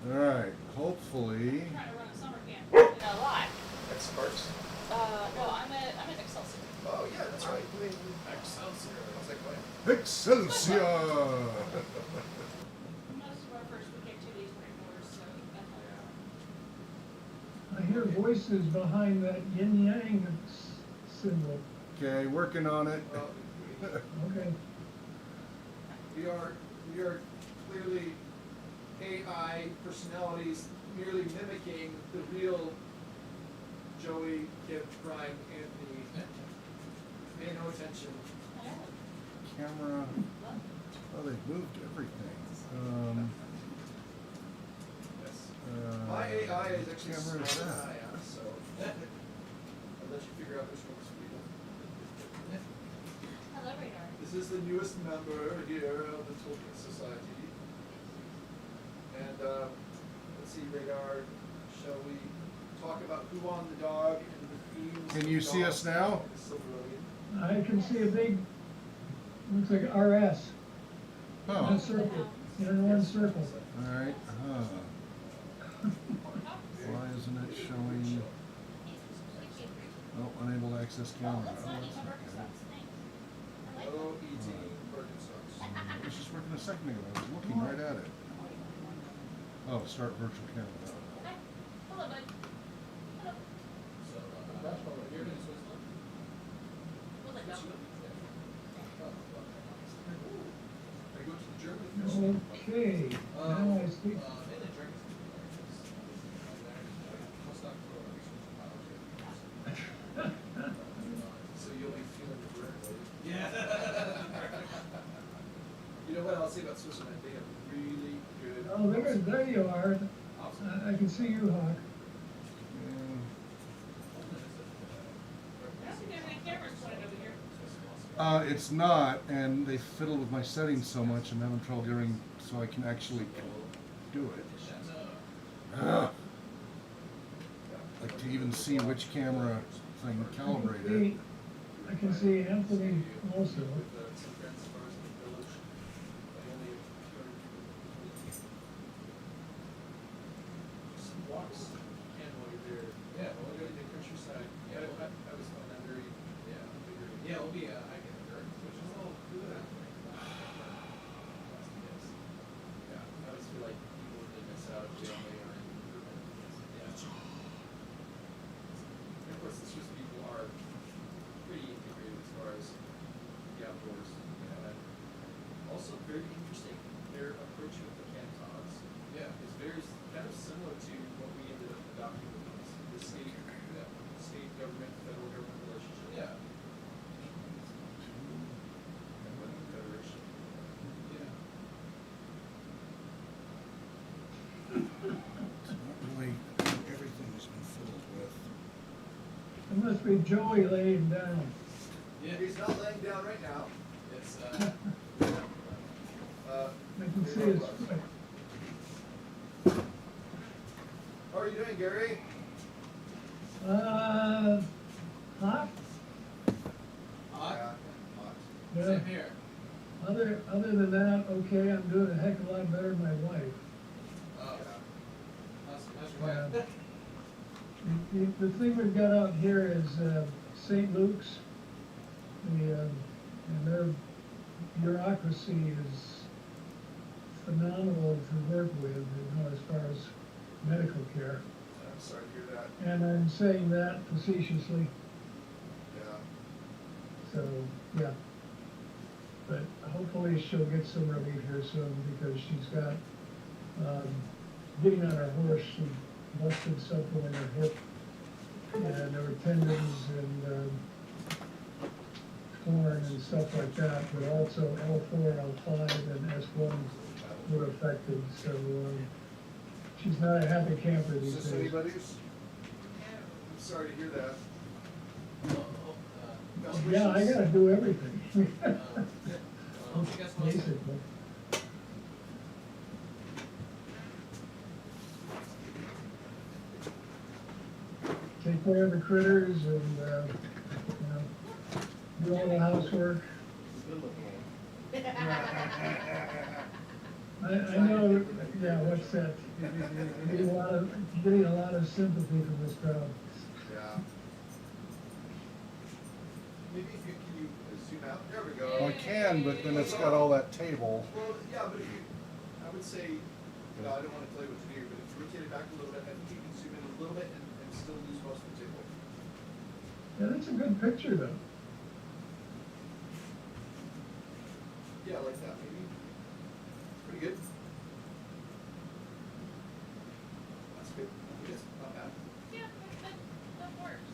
All right. Hopefully. I'm trying to run a summer camp in live. At Sparks? No, I'm at Excelsior. Oh, yeah, that's right. Excelsior. How's that going? Excelsior! Most of our first weekend 2 days were indoors, so that's I hear voices behind that yin yang symbol. Okay, working on it. Well, Okay. we are clearly AI personalities merely mimicking the real Joey, Kip, Brian, Anthony. Pay no attention. Camera. Oh, they've moved everything. Yes. My AI is actually camera is smarter than that? I am, so I'll let you figure out which one's real. Hello, Radar. This is the newest member here of the Tolkien Society. And let's see, Radar, shall we talk about who on the dog and the themes? Can of you the see dog us now? and the Silmarillion? I can see a big, looks like RS. In Oh. a circle, in one circle. All right. Why isn't it showing? Oh, unable to access camera. Oh, that's okay. Hello, E.T. Birkenstocks. I was just working a second ago. I was looking right at it. Oh, start virtual camera. Okay. Hello, bud. Hello. So, that's what we're here to Switzerland. We'll let go. I go to the German festival. Okay, now I see. Mainly Germans. So you'll be feeling the burn, will you? Yeah. You know what I'll say about Switzerland? They have really good. Oh, there you are. I can see you, Hawk. I don't think there's any cameras pointed over here. It's not, and they fiddle with my settings so much, I'm having trouble getting so I can actually do it. Ugh. Like to even see which camera thing calibrated. I can see Anthony also. With some friends as far as the village. They only have 200 people. Some walks you can while you're there. Yeah, We'll go to the countryside. Yeah, I was found that very. Yeah, we'll be hiking the dirt, which is all good. Yeah, I always feel like people would miss out if they only are in urban. Yeah. And of course, the Swiss people are pretty integrated as far as the outdoors, you know, and also very interesting. Their approach with the cantons Yeah. is very kind of similar to what we ended up adopting with the state, state government, federal government relationship. Yeah. And with the federation. Yeah. It's not really everything has been fiddled with. It must be Joey laying down. Yeah. He's not laying down right now. It's, I can see his foot. How are you doing, Gary? Hot? hot. Yeah, hot. Yeah. Same here. Other than that, okay, I'm doing a heck of a lot better than my wife. Oh. Yeah. How's your Yeah. wife? The thing we've got out here is St. Luke's. And their bureaucracy is phenomenal to work with, you know, as far as medical care. I'm sorry to hear that. And I'm saying that facetiously, Yeah. so, yeah. But hopefully she'll get some relief here soon, because she's got, getting on her horse, she busted something in her hip, and there were tendons and, torn and stuff like that, but also L4, L5, and S1 were affected, so, she's not a happy camper Is these this days. anybody's? I'm sorry to hear that. Best Yeah, I wishes. gotta do everything. You guys want to- Basically. Take care of the critters and, you know, do all the housework. Good looking. I know Yeah, what's that? Getting a lot of sympathy from this crowd. Yeah. Maybe if you, can you zoom out? There we Well, I go. can, but then it's got all that table. Well, yeah, but if you, I would say, you know, I don't want to tell you what to do, but if you rotate it back a little bit, I think you can zoom in a little bit and still lose most of the table. Yeah, that's a good picture though. Yeah, like that maybe. Pretty good. That's good. It's not bad. Yeah, that works.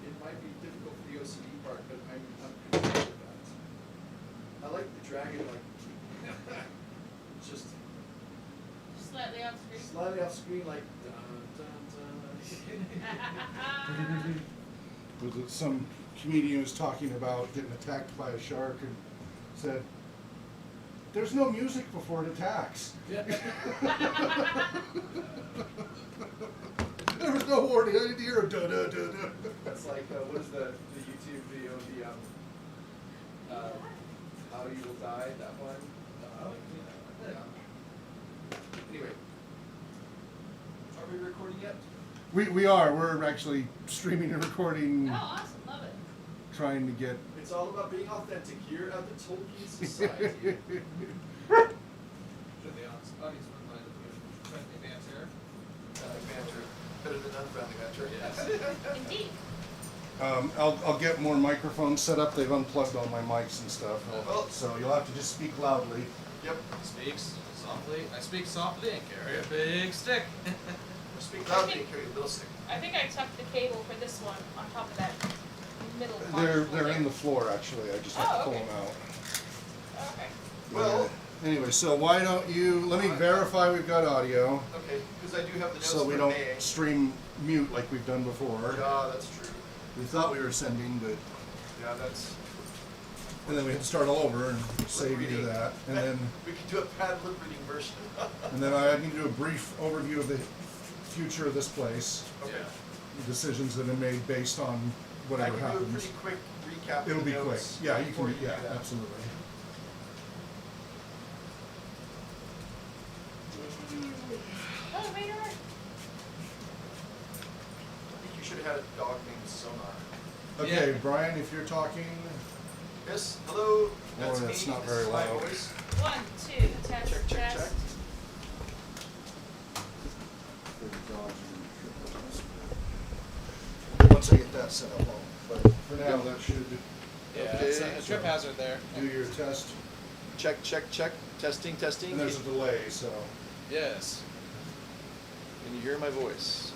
It might be difficult for the OCD part, but I'm content with that. I like the dragon, like, just Slightly off screen. slightly off screen, like, dun, dun, dun. Was it some comedian was talking about getting attacked by a shark and said, "There's no music before it attacks." Yeah. There was no warning. I didn't hear a da da da da. That's like, what is the YouTube video, How You Will Die, that one? Yeah. Anyway. Are we recording yet? We are. We're actually streaming and recording, Oh, awesome, love it. trying to get. It's all about being authentic here at the Tolkien Society. Should the audience mind if we friendly banter? Banter. Better than unfriendly banter. Yes. Indeed. I'll get more microphones set up. They've unplugged all my mics and stuff, Oh. so you'll have to just speak loudly. Yep. Speaks softly. I speak softly and carry a big stick. Speak loudly and carry a little stick. I think I tucked the cable for this one on top of that middle part. They're in the floor actually. I just have to Oh, pull okay. them out. Okay. Well- Anyway, so why don't you let me verify we've got audio, Okay, because I do have the notes so we for don't May. stream mute like we've done before. Yeah, that's true. We thought we were sending, but Yeah, that's. and then we had to start all over and save you to that, and then We could do a pad lip reading version. I need to do a brief overview of the future of this place, Okay. the decisions that are made based on I whatever can do a happens. pretty quick recap. of It'll the be quick. notes Yeah, you before can. Yeah, do that. absolutely. Oh, radar. I think you should have had a dog named Sonar. Okay, Yeah. Brian, if you're talking, Yes, hello. That's me. that's not This very is my loud. voice. 1, 2, test, Check, check, test. check. once I get that set up, but for now that should Yeah, Okay. it's a trip hazard there. do your test. Check, check, check. Testing, testing. And there's a delay, so Yes. Can you hear my voice?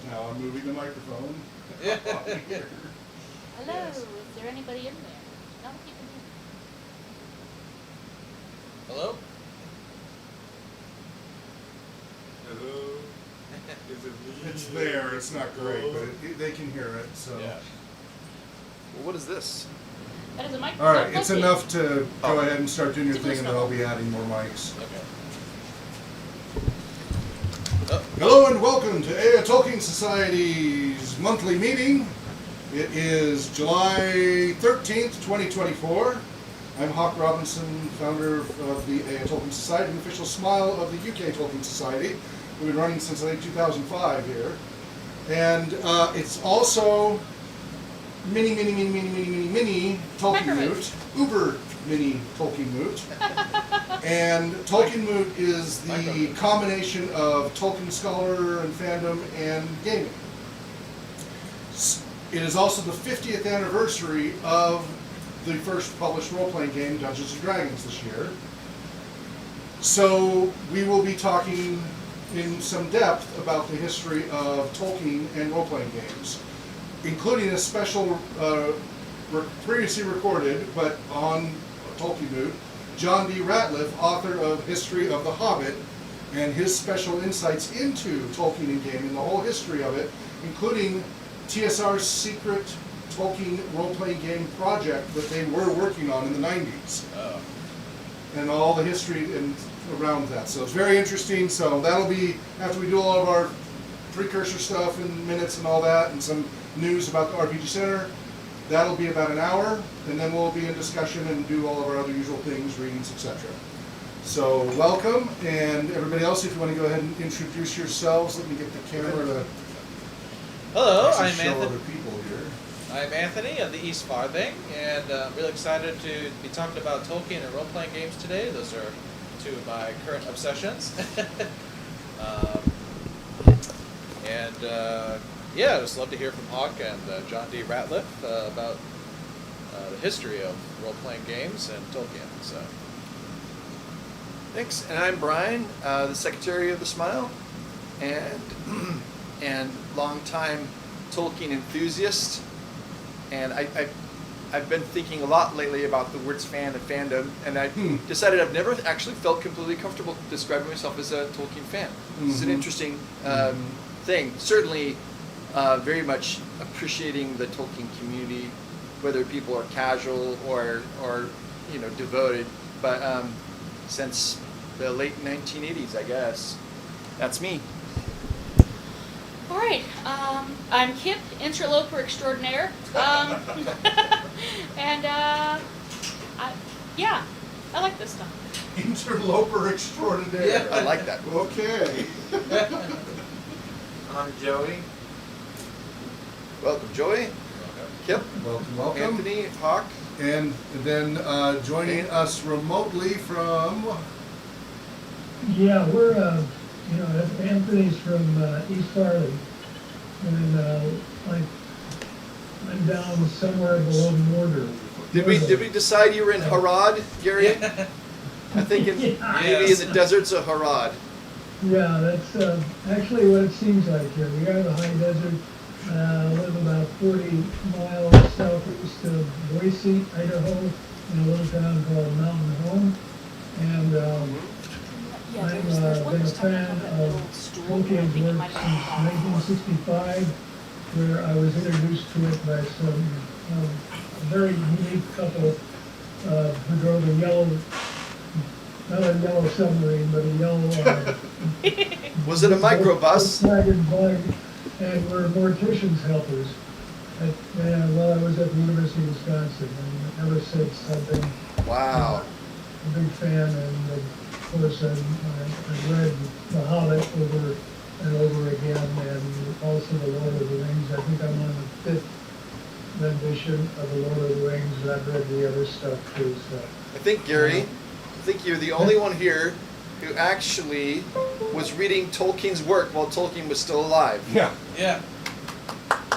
now I'm moving the microphone. Yeah. Hello, Yes. is there anybody in there? No, you can Hello? Hello. Is it me? It's there. It's not great, but they can hear it. So. Yeah. Well, what is this? That is a microphone. All right, it's Okay. enough to go Oh. ahead and start doing your It's thing, and then I'll listenable. be adding more mics. Okay. Hello and welcome to Ea Tolkien Society's monthly meeting. It is July 13th, 2024. I'm Hawk Robinson, founder of the Ea Tolkien Society, an official Smial of the UK Tolkien Society. We've been running since I think 2005 here. And it's also mini TolkienMoot, uber mini TolkienMoot. And TolkienMoot is the combination of Tolkien scholar and fandom and gaming. It is also the 50th anniversary of the first published role-playing game, Dungeons & Dragons, this year. So we will be talking in some depth about the history of Tolkien and role-playing games, including a special, previously recorded, but on TolkienMoot, John D. Ratliff, author of History of the Hobbit, and his special insights into Tolkien and gaming, the whole history of it, including TSR's secret Tolkien role-playing game project that they were working on in the 90s, Oh. and all the history and around that. So it's very interesting. So that'll be after we do all of our precursor stuff and minutes and all that, and some news about the RPG Center. That'll be about an hour, and then we'll be in discussion and do all of our other usual things, readings, etc. So welcome, and everybody else, if you want to go ahead and introduce yourselves, let me get the camera to Hello, actually I'm show Anthony. other people here. I'm Anthony of the East Farthing, and I'm really excited to be talking about Tolkien and role-playing games today. Those are two of my current obsessions. Yeah, I just love to hear from Hawk and John D. Ratliff about the history of role-playing games and Tolkien. So, Thanks, and I'm Brian, the secretary of the Smial, and and longtime Tolkien enthusiast. And I've been thinking a lot lately about the words fan and fandom, and I decided I've never actually felt completely comfortable describing myself as a Tolkien fan. It's an interesting thing. Certainly, very much appreciating the Tolkien community, whether people are casual or devoted. But since the late 1980s, I guess, that's me. All right, I'm Kip, interloper extraordinaire, and yeah, I like this stuff. Interloper extraordinaire. Yeah, I like that. Okay. I'm Joey. Welcome, Joey. Kip. Welcome. Anthony. Hawk. And then joining us remotely from... Yeah, we're, Anthony's from East Farley, and I'm down somewhere below Mortar. Did we decide you were in Harad, Gary? I think maybe in the deserts of Harad. Yeah, that's actually what it seems like here. We are in the high desert, live about 40 miles southeast of Boise, Idaho, in a little town called Mountain Home. And Yeah, I've there's one been a that's talking fan about that of little stool. I Tolkien's think it work might since have 1965, where I was introduced to it by some very unique couple who drove a yellow, not a yellow submarine, but a yellow Was it a microbus? Volkswagen Bug, and were morticians helpers while I was at the University of Wisconsin. And ever since I've been Wow. a big fan, and of course I've read The Hobbit over and over again, and also The Lord of the Rings. I think I'm on the 5th rendition of The Lord of the Rings, and I've read the other stuff too. So. I think, Gary, I think you're the only one here who actually was reading Tolkien's work while Tolkien was still alive. Yeah. yeah,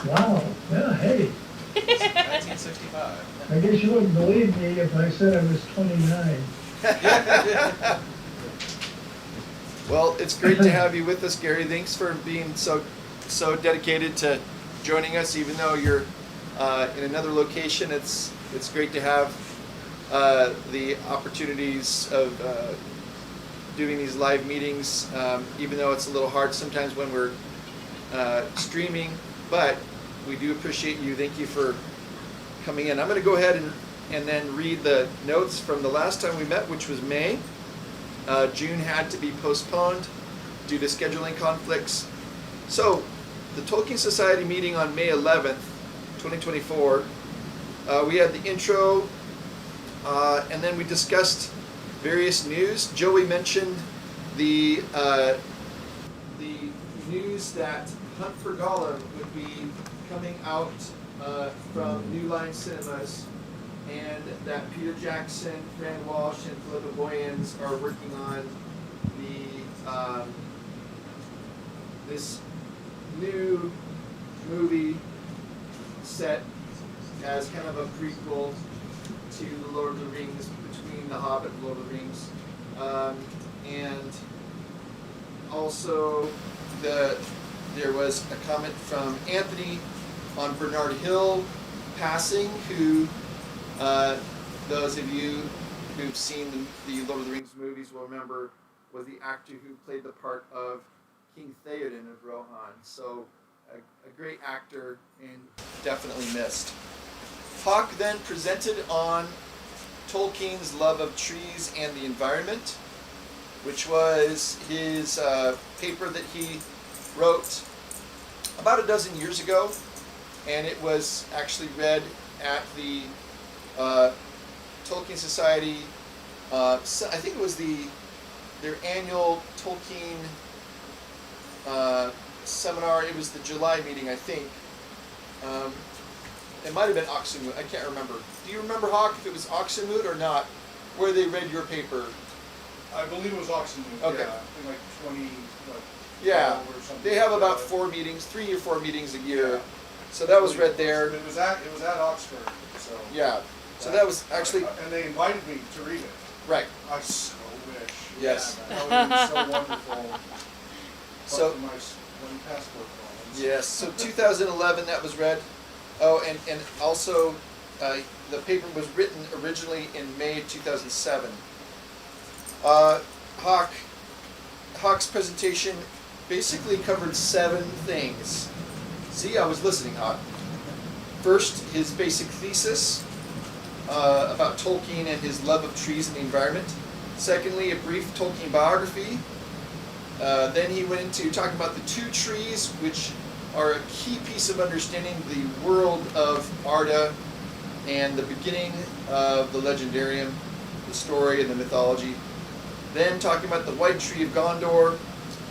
Wow. Yeah. Hey. 1965. I guess you wouldn't believe me if I said I was 29. Well, it's great to have you with us, Gary. Thanks for being so dedicated to joining us, even though you're in another location. It's great to have the opportunities of doing these live meetings, even though it's a little hard sometimes when we're streaming. But we do appreciate you. Thank you for coming in. I'm going to go ahead and then read the notes from the last time we met, which was May. June had to be postponed due to scheduling conflicts. So, the Tolkien Society meeting on May 11th, 2024, we had the intro, and then we discussed various news. Joey mentioned the news that Hunt for Gollum would be coming out from New Line Cinemas, and that Peter Jackson, Fran Walsh, and Philippa Boyens are working on the this new movie set as kind of a prequel to The Lord of the Rings, between The Hobbit and Lord of the Rings. And also there was a comment from Anthony on Bernard Hill passing, who those of you who've seen the Lord of the Rings movies will remember was the actor who played the part of King Theoden of Rohan. So a great actor and definitely missed. Hawk then presented on Tolkien's love of trees and the environment, which was his paper that he wrote about a dozen years ago, and it was actually read at the Tolkien Society. I think it was their annual Tolkien seminar. It was the July meeting, I think. It might have been TolkienMoot. I can't remember. Do you remember, Hawk, if it was TolkienMoot or not? Where they read your paper? I believe it was TolkienMoot. Okay. Yeah, I think like 20. What, Yeah. 12 or something They have like about that. 3 or 4 meetings a year. Yeah. So that was read there. It was at Oxford. So. Yeah. So that was actually And they invited me to read it. right. I so wish. Yes. Yeah, that would have been so wonderful. So- But for my one passport problems. Yes. So 2011 that was read. Oh, and also the paper was written originally in May 2007. Hawk's presentation basically covered 7 things. See, I was listening, Hawk. First, his basic thesis about Tolkien and his love of trees and the environment. Secondly, a brief Tolkien biography. Then he went into talking about the 2 trees, which are a key piece of understanding the world of Arda and the beginning of the legendarium, the story and the mythology. Then talking about the White Tree of Gondor,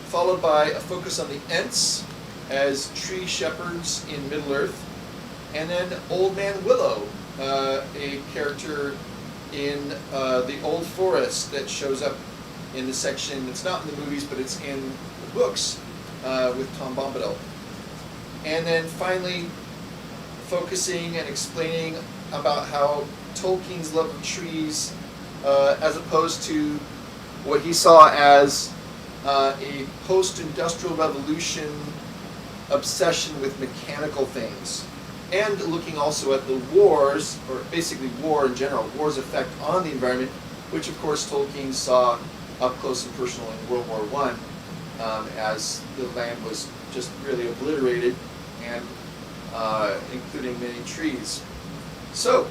followed by a focus on the Ents as tree shepherds in Middle-earth, and then Old Man Willow, a character in the Old Forest that shows up in the section that's not in the movies, but it's in the books with Tom Bombadil. And then finally, focusing and explaining about how Tolkien's love of trees, as opposed to what he saw as a post-industrial revolution obsession with mechanical things, and looking also at the wars, or basically war in general, war's effect on the environment, which of course Tolkien saw up close and personal in World War I, as the land was just really obliterated, and including many trees. So,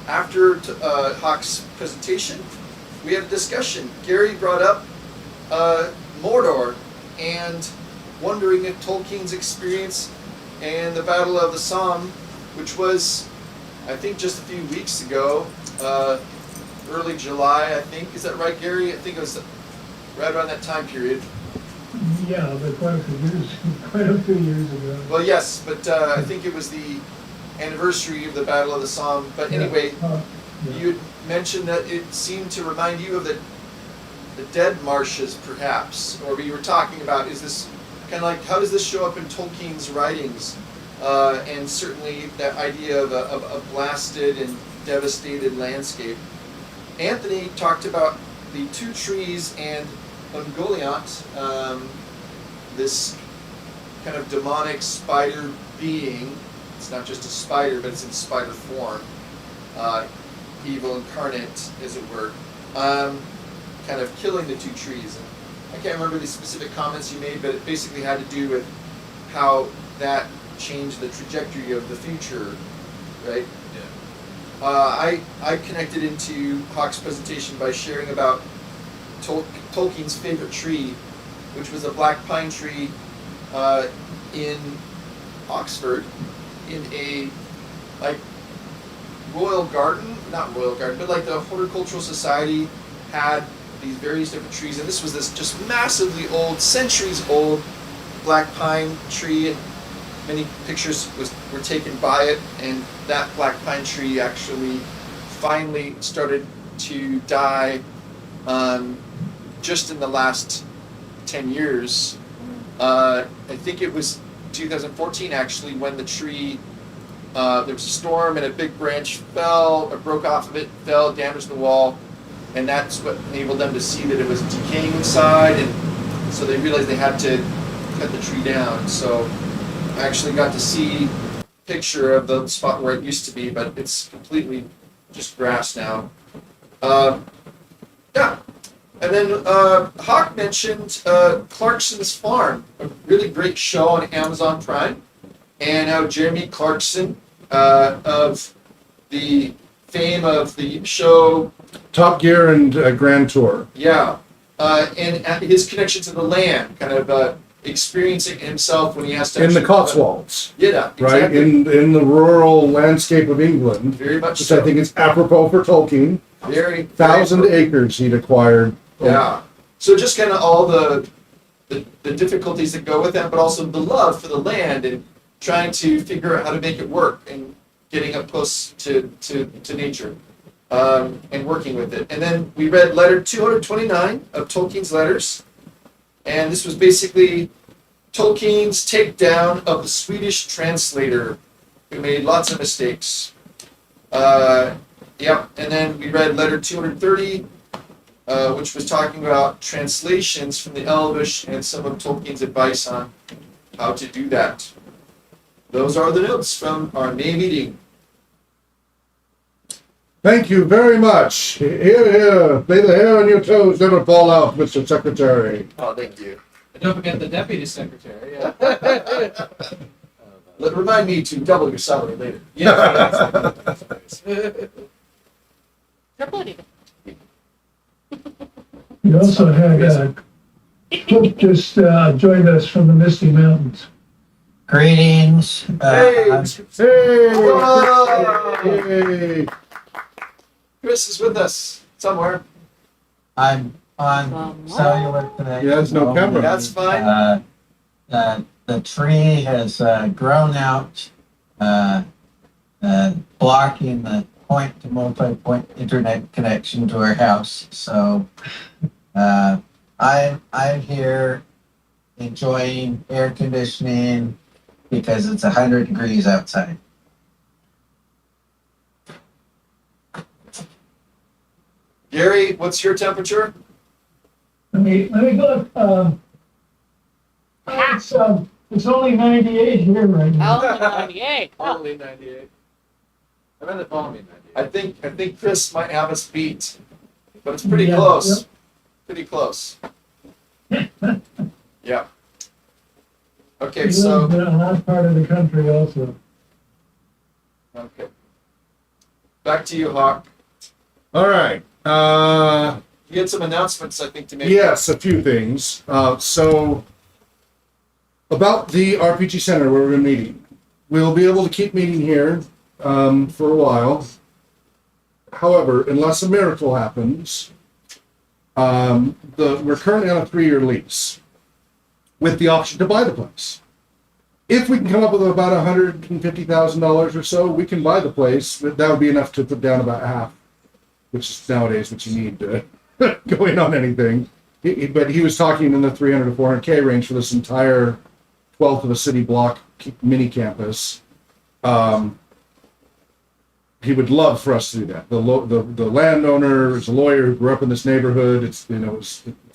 after Hawk's presentation, we had a discussion. Gary brought up Mordor, and wondering if Tolkien's experience and the Battle of the Somme, which was, I think, just a few weeks ago, early July, I think. Is that right, Gary? I think it was right around that time period. Yeah, but quite a few years ago. Well, yes, but I think it was the anniversary of the Battle of the Somme. But anyway, Yeah. you had mentioned that it seemed to remind you of the Dead Marshes, perhaps, or we were talking about, is this kind of like, how does this show up in Tolkien's writings? And certainly that idea of a blasted and devastated landscape. Anthony talked about the 2 trees and Ungoliant, this kind of demonic spider being. It's not just a spider, but it's in spider form. Evil incarnate, as it were. Kind of killing the 2 trees. And I can't remember the specific comments you made, but it basically had to do with how that changed the trajectory of the future, right? Yeah. I connected into Hawk's presentation by sharing about Tolkien's favorite tree, which was a black pine tree in Oxford, in a royal garden, not royal garden, but like the Horticultural Society had these various different trees, and this was this just massively old, centuries old black pine tree, and many pictures were taken by it, and that black pine tree actually finally started to die just in the last 10 years. I think it was 2014 actually when the tree, there was a storm and a big branch fell, or broke off of it, fell, damaged the wall, and that's what enabled them to see that it was decaying inside, and so they realized they had to cut the tree down. So I actually got to see a picture of the spot where it used to be, but it's completely just grass now. Yeah. And then Hawk mentioned Clarkson's Farm, a really great show on Amazon Prime, and how Jeremy Clarkson, of the fame of the show Top Gear and Grand Tour. Yeah, and his connection to the land, kind of experiencing himself when he has to In the actually- Cotswolds, Yeah, right? exactly. In the rural landscape of England, Very much which so. I think is apropos for Tolkien. Very 1,000 acres he'd acquired. Yeah. So just kind of all the difficulties that go with that, but also the love for the land and trying to figure out how to make it work and getting up close to nature and working with it. And then we read letter 229 of Tolkien's letters. And this was basically Tolkien's takedown of the Swedish translator who made lots of mistakes. Yep. And then we read letter 230. Which was talking about translations from the Elvish and some of Tolkien's advice on how to do that. Those are the notes from our May meeting. Thank you very much. Here. May the hair on your toes never fall out, Mr. Secretary. Oh, thank you. And don't forget the deputy secretary. Yeah. Remind me to double your salary later. Yeah. Triple it even. We also had, Cook just joined us from the Misty Mountains. Greetings. Hey! Hey! Chris is with us somewhere. I'm on cellular today. He has no camera. That's fine. The tree has grown out, blocking the point to multi-point internet connection to our house. So I'm here enjoying air conditioning because it's 100 degrees outside. Gary, what's your temperature? Let me look, it's only 98 here right now. Oh, 98. Oh, Only 98. I meant the following 98. I think Chris might have us beat, but it's pretty Yeah, close. Pretty close. Yeah. Okay, We so live in a hot part of the country also. okay. Back to you, Hawk. All right. You had some announcements, I think, to make. Yes, a few things. So, about the RPG Center where we're meeting, we'll be able to keep meeting here for a while. However, unless a miracle happens, we're currently on a 3-year lease with the option to buy the place. If we can come up with about $150,000 or so, we can buy the place. But that would be enough to put down about half, which is nowadays what you need to go in on anything. But he was talking in the 300 to 400K range for this entire 12th of a city block mini campus. He would love for us to do that. The landowner is a lawyer who grew up in this neighborhood. It's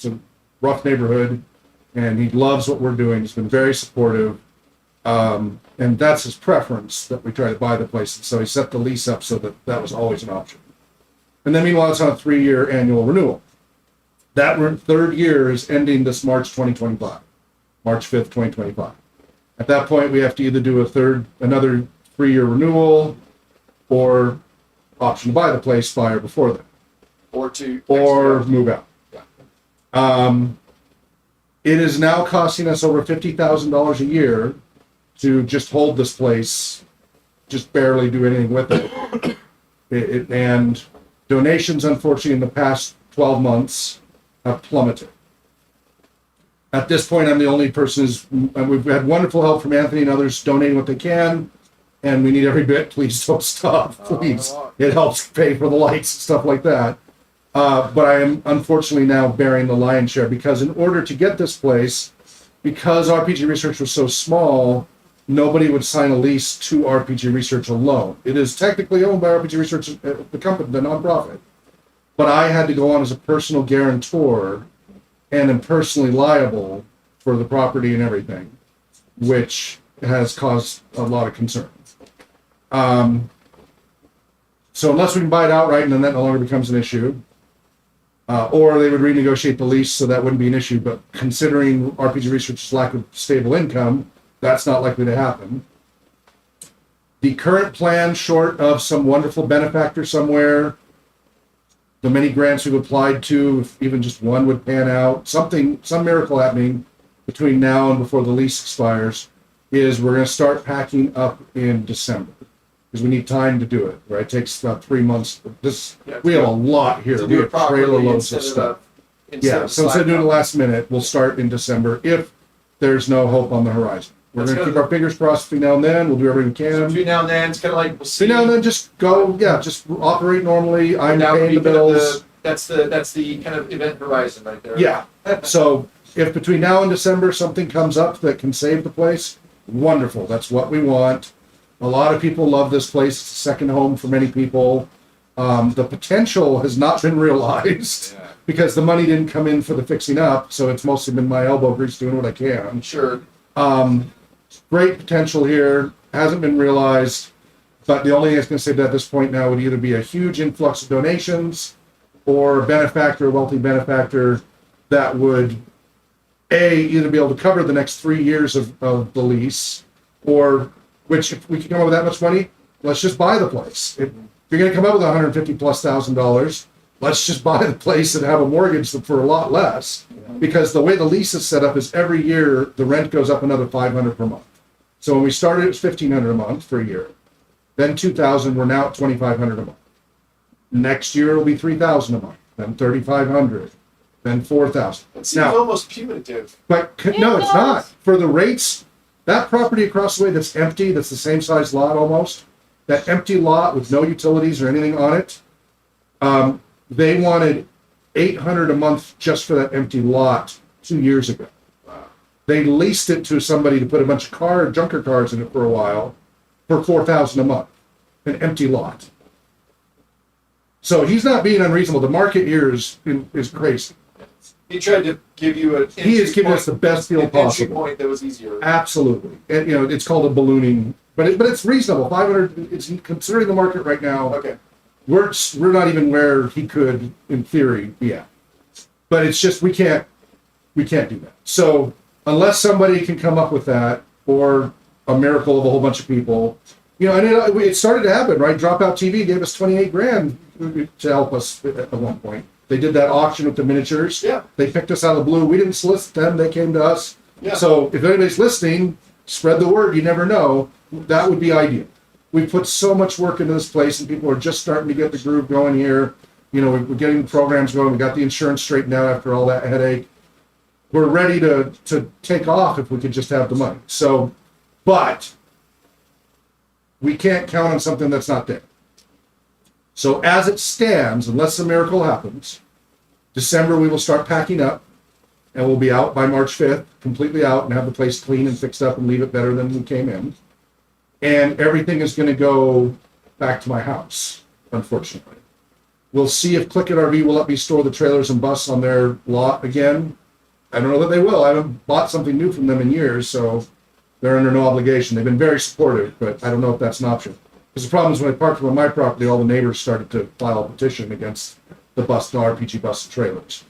a rough neighborhood, and he loves what we're doing. He's been very supportive, and that's his preference that we try to buy the place. And so he set the lease up so that was always an option. And then meanwhile, it's on a 3-year annual renewal. That third year is ending this March 2025, March 5th, 2025. At that point, we have to either do another 3-year renewal, or option to buy the place, buy or before then, or move out. It is now costing us over $50,000 a year to just hold this place, just barely do anything with it. And donations, unfortunately, in the past 12 months have plummeted. At this point, I'm the only person we've had wonderful help from Anthony and others donating what they can, and we need every bit. Please don't stop, please. It helps pay for the lights and stuff like that. But I am unfortunately now bearing the lion's share because in order to get this place, because RPG Research was so small, nobody would sign a lease to RPG Research alone. It is technically owned by RPG Research, the company, the nonprofit. But I had to go on as a personal guarantor and am personally liable for the property and everything, which has caused a lot of concern. So unless we can buy it outright and then that no longer becomes an issue, or they would renegotiate the lease so that wouldn't be an issue, but considering RPG Research's lack of stable income, that's not likely to happen. The current plan, short of some wonderful benefactor somewhere, the many grants we've applied to, if even just one would pan out, some miracle happening, between now and before the lease expires is we're going to start packing up in December because we need time to do it. Right, it takes about 3 months. We have a lot here. To We do it have properly trailer loads of instead stuff. instead Yeah, of so instead of doing it slap last minute, we'll start in December if there's no hope on the horizon. We're That's going to good. keep our fingers crossed between now and then. We'll do everything we So can. between now and then, it's kind of like we'll see. Between now and then, just go. Yeah, just operate normally. I'm That would paying be the kind of bills. that's the kind of event horizon right there. Yeah. So if between now and December something comes up that can save the place, wonderful. That's what we want. A lot of people love this place. It's a second home for many people. The potential has not been realized Yeah. because the money didn't come in for the fixing up. So it's mostly been my elbow grease doing what I can. I'm sure. Great potential here. Hasn't been realized. But the only thing I was going to say at this point now would either be a huge influx of donations or a benefactor, a wealthy benefactor that would either be able to cover the next 3 years of the lease, or which if we can come up with that much money, let's just buy the place. If you're going to come up with $150,000+, let's just buy the place and have a mortgage for a lot less. Because the way the lease is set up is every year the rent goes up another $500 per month. So when we started, it was $1,500 a month for a year. Then $2,000. We're now at $2,500 a month. Next year it'll be $3,000 a month. Then $3,500. Then $4,000. It seems almost punitive. But no, it's not. For the rates, that property across the way that's empty, that's the same size lot almost, that empty lot with no utilities or anything on it, they wanted $800 a month just for that empty lot 2 years ago. They leased it to somebody to put a bunch of junker cars in it for a while for $4,000 a month, an empty lot. So he's not being unreasonable. The market here is crazy. He tried to give you an He has given us the best deal entry possible. point that was easier. Absolutely, and it's called a ballooning, but it's reasonable. 500. It's considering the market right now. Okay. We're not even where he could, in theory, be at. But it's just we can't do that. So unless somebody can come up with that, or a miracle of a whole bunch of people, and it started to happen, right? Dropout TV gave us $28,000 to help us at one point. They did that auction with the miniatures. Yeah. They picked us out of the blue. We didn't solicit them. They came to us. Yeah. So if anybody's listening, spread the word. You never know. That would be ideal. We put so much work into this place, and people are just starting to get the groove going here. We're getting the programs going. We got the insurance straightened out after all that headache. We're ready to take off if we could just have the money. So, but we can't count on something that's not there. So as it stands, unless a miracle happens, December we will start packing up, and we'll be out by March 5th, completely out, and have the place clean and fixed up and leave it better than we came in. And everything is going to go back to my house, unfortunately. We'll see if Click It RV will let me store the trailers and bus on their lot again. I don't know that they will. I haven't bought something new from them in years, so they're under no obligation. They've been very supportive, but I don't know if that's an option. Because the problem is when I parked them on my property, all the neighbors started to file a petition against the RPG bus and trailers.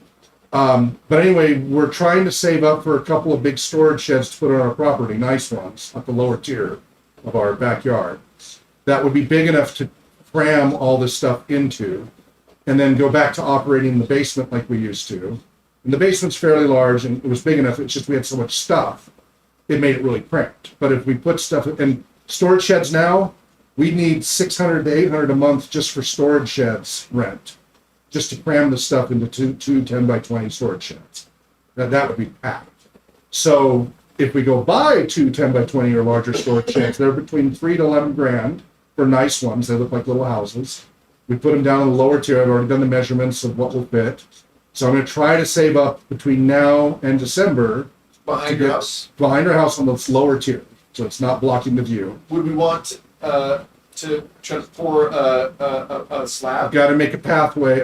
But anyway, we're trying to save up for a couple of big storage sheds to put on our property, nice ones, at the lower tier of our backyard. That would be big enough to cram all this stuff into, and then go back to operating the basement like we used to. And the basement's fairly large, and it was big enough. It's just we had so much stuff, it made it really cramped. But if we put stuff in storage sheds now, we need $600 to $800 a month just for storage sheds rent, just to cram the stuff into two 10 by 20 storage sheds. That would be packed. So if we go buy two 10 by 20 or larger storage sheds, they're between $3,000 to $11,000 for nice ones. They look like little houses. We put them down in the lower tier. I've already done the measurements of what will fit. So I'm going to try to save up between now and December Behind your house? Behind our house on the lower tier, so it's not blocking the view. Would we want to try to pour a slab? I've got to make a pathway.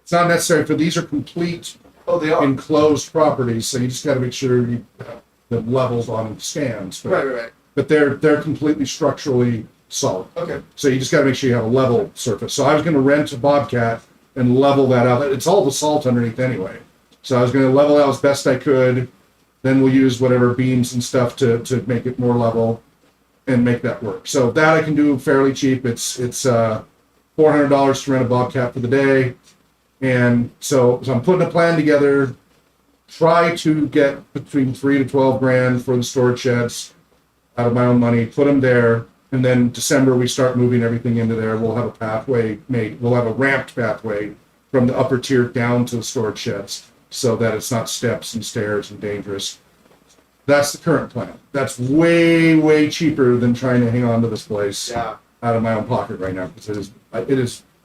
It's not necessary for these are complete Oh, they are. enclosed properties, so you just got to make sure you have the levels on stands. But, Right. but they're completely structurally solid. Okay. So you just got to make sure you have a level surface. So I was going to rent a Bobcat and level that out. It's all basalt underneath anyway. So I was going to level out as best I could. Then we'll use whatever beams and stuff to make it more level and make that work. So that I can do fairly cheap. It's $400 to rent a Bobcat for the day. And so I'm putting a plan together try to get between 3 to 12 grand for the storage sheds out of my own money, put them there, and then December we start moving everything into there. We'll have a pathway made. We'll have a ramped pathway from the upper tier down to the storage sheds, so that it's not steps and stairs and dangerous. That's the current plan. That's way, way cheaper than trying to hang on to this place Yeah. out of my own pocket right now, because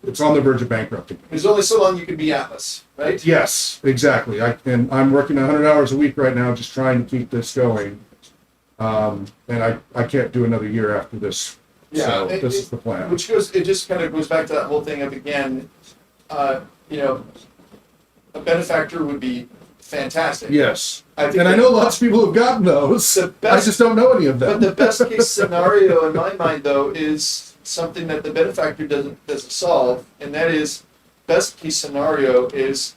it's on the verge of bankrupting. There's only so long you can be Atlas, right? Yes, exactly. I'm working 100 hours a week right now just trying to keep this going. And I can't do another year after this. Yeah, So this is the plan. It just kind of goes back to that whole thing of, again, you know, a benefactor would be fantastic. Yes. I think And I that- know lots of people who've gotten those. The I best- just don't know any of them. But the best case scenario in my mind, though, is something that the benefactor doesn't solve, and that is, best case scenario is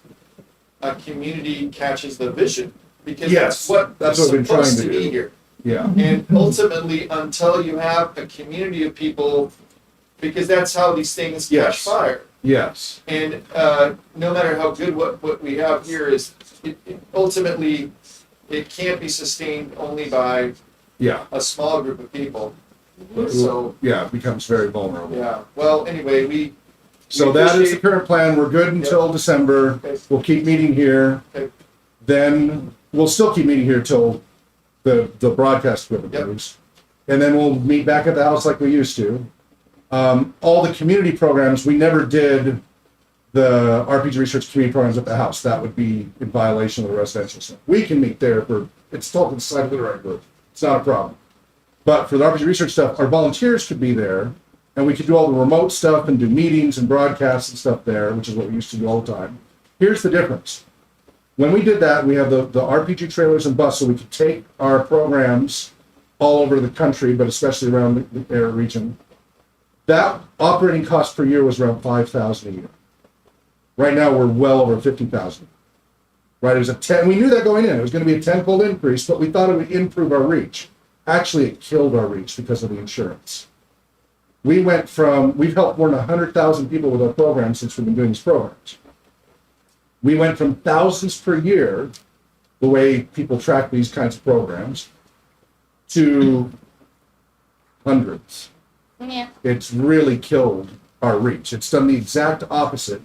a community catches the vision, because Yes, that's what it's we've been trying supposed to to be do. here. Yeah. And ultimately, until you have a community of people, because that's how these things catch Yes. fire. Yes. And no matter how good what we have here is, ultimately, it can't be sustained only by Yeah. a small group of people. So, Yeah, it becomes very vulnerable. yeah, well, anyway, So we that is the appreciate- current plan. We're good until December. Okay. We'll keep meeting here. Okay. Then we'll still keep meeting here till the broadcast equipment Yep. moves. And then we'll meet back at the house like we used to. All the community programs, we never did the RPG research community programs at the house. That would be in violation of the residential stuff. We can meet there for, it's Tolkien Society Literary Group. It's not a problem. But for the RPG research stuff, our volunteers could be there, and we could do all the remote stuff and do meetings and broadcasts and stuff there, which is what we used to do all the time. Here's the difference. When we did that, we have the RPG trailers and bus, so we could take our programs all over the country, but especially around the area region. That operating cost per year was around $5,000 a year. Right now, we're well over 50,000. Right, it was a 10. We knew that going in. It was going to be a tenfold increase, but we thought it would improve our reach. Actually, it killed our reach because of the insurance. We've helped more than 100,000 people with our program since we've been doing these programs. We went from thousands per year, the way people track these kinds of programs, to hundreds. Yeah. It's really killed our reach. It's done the exact opposite.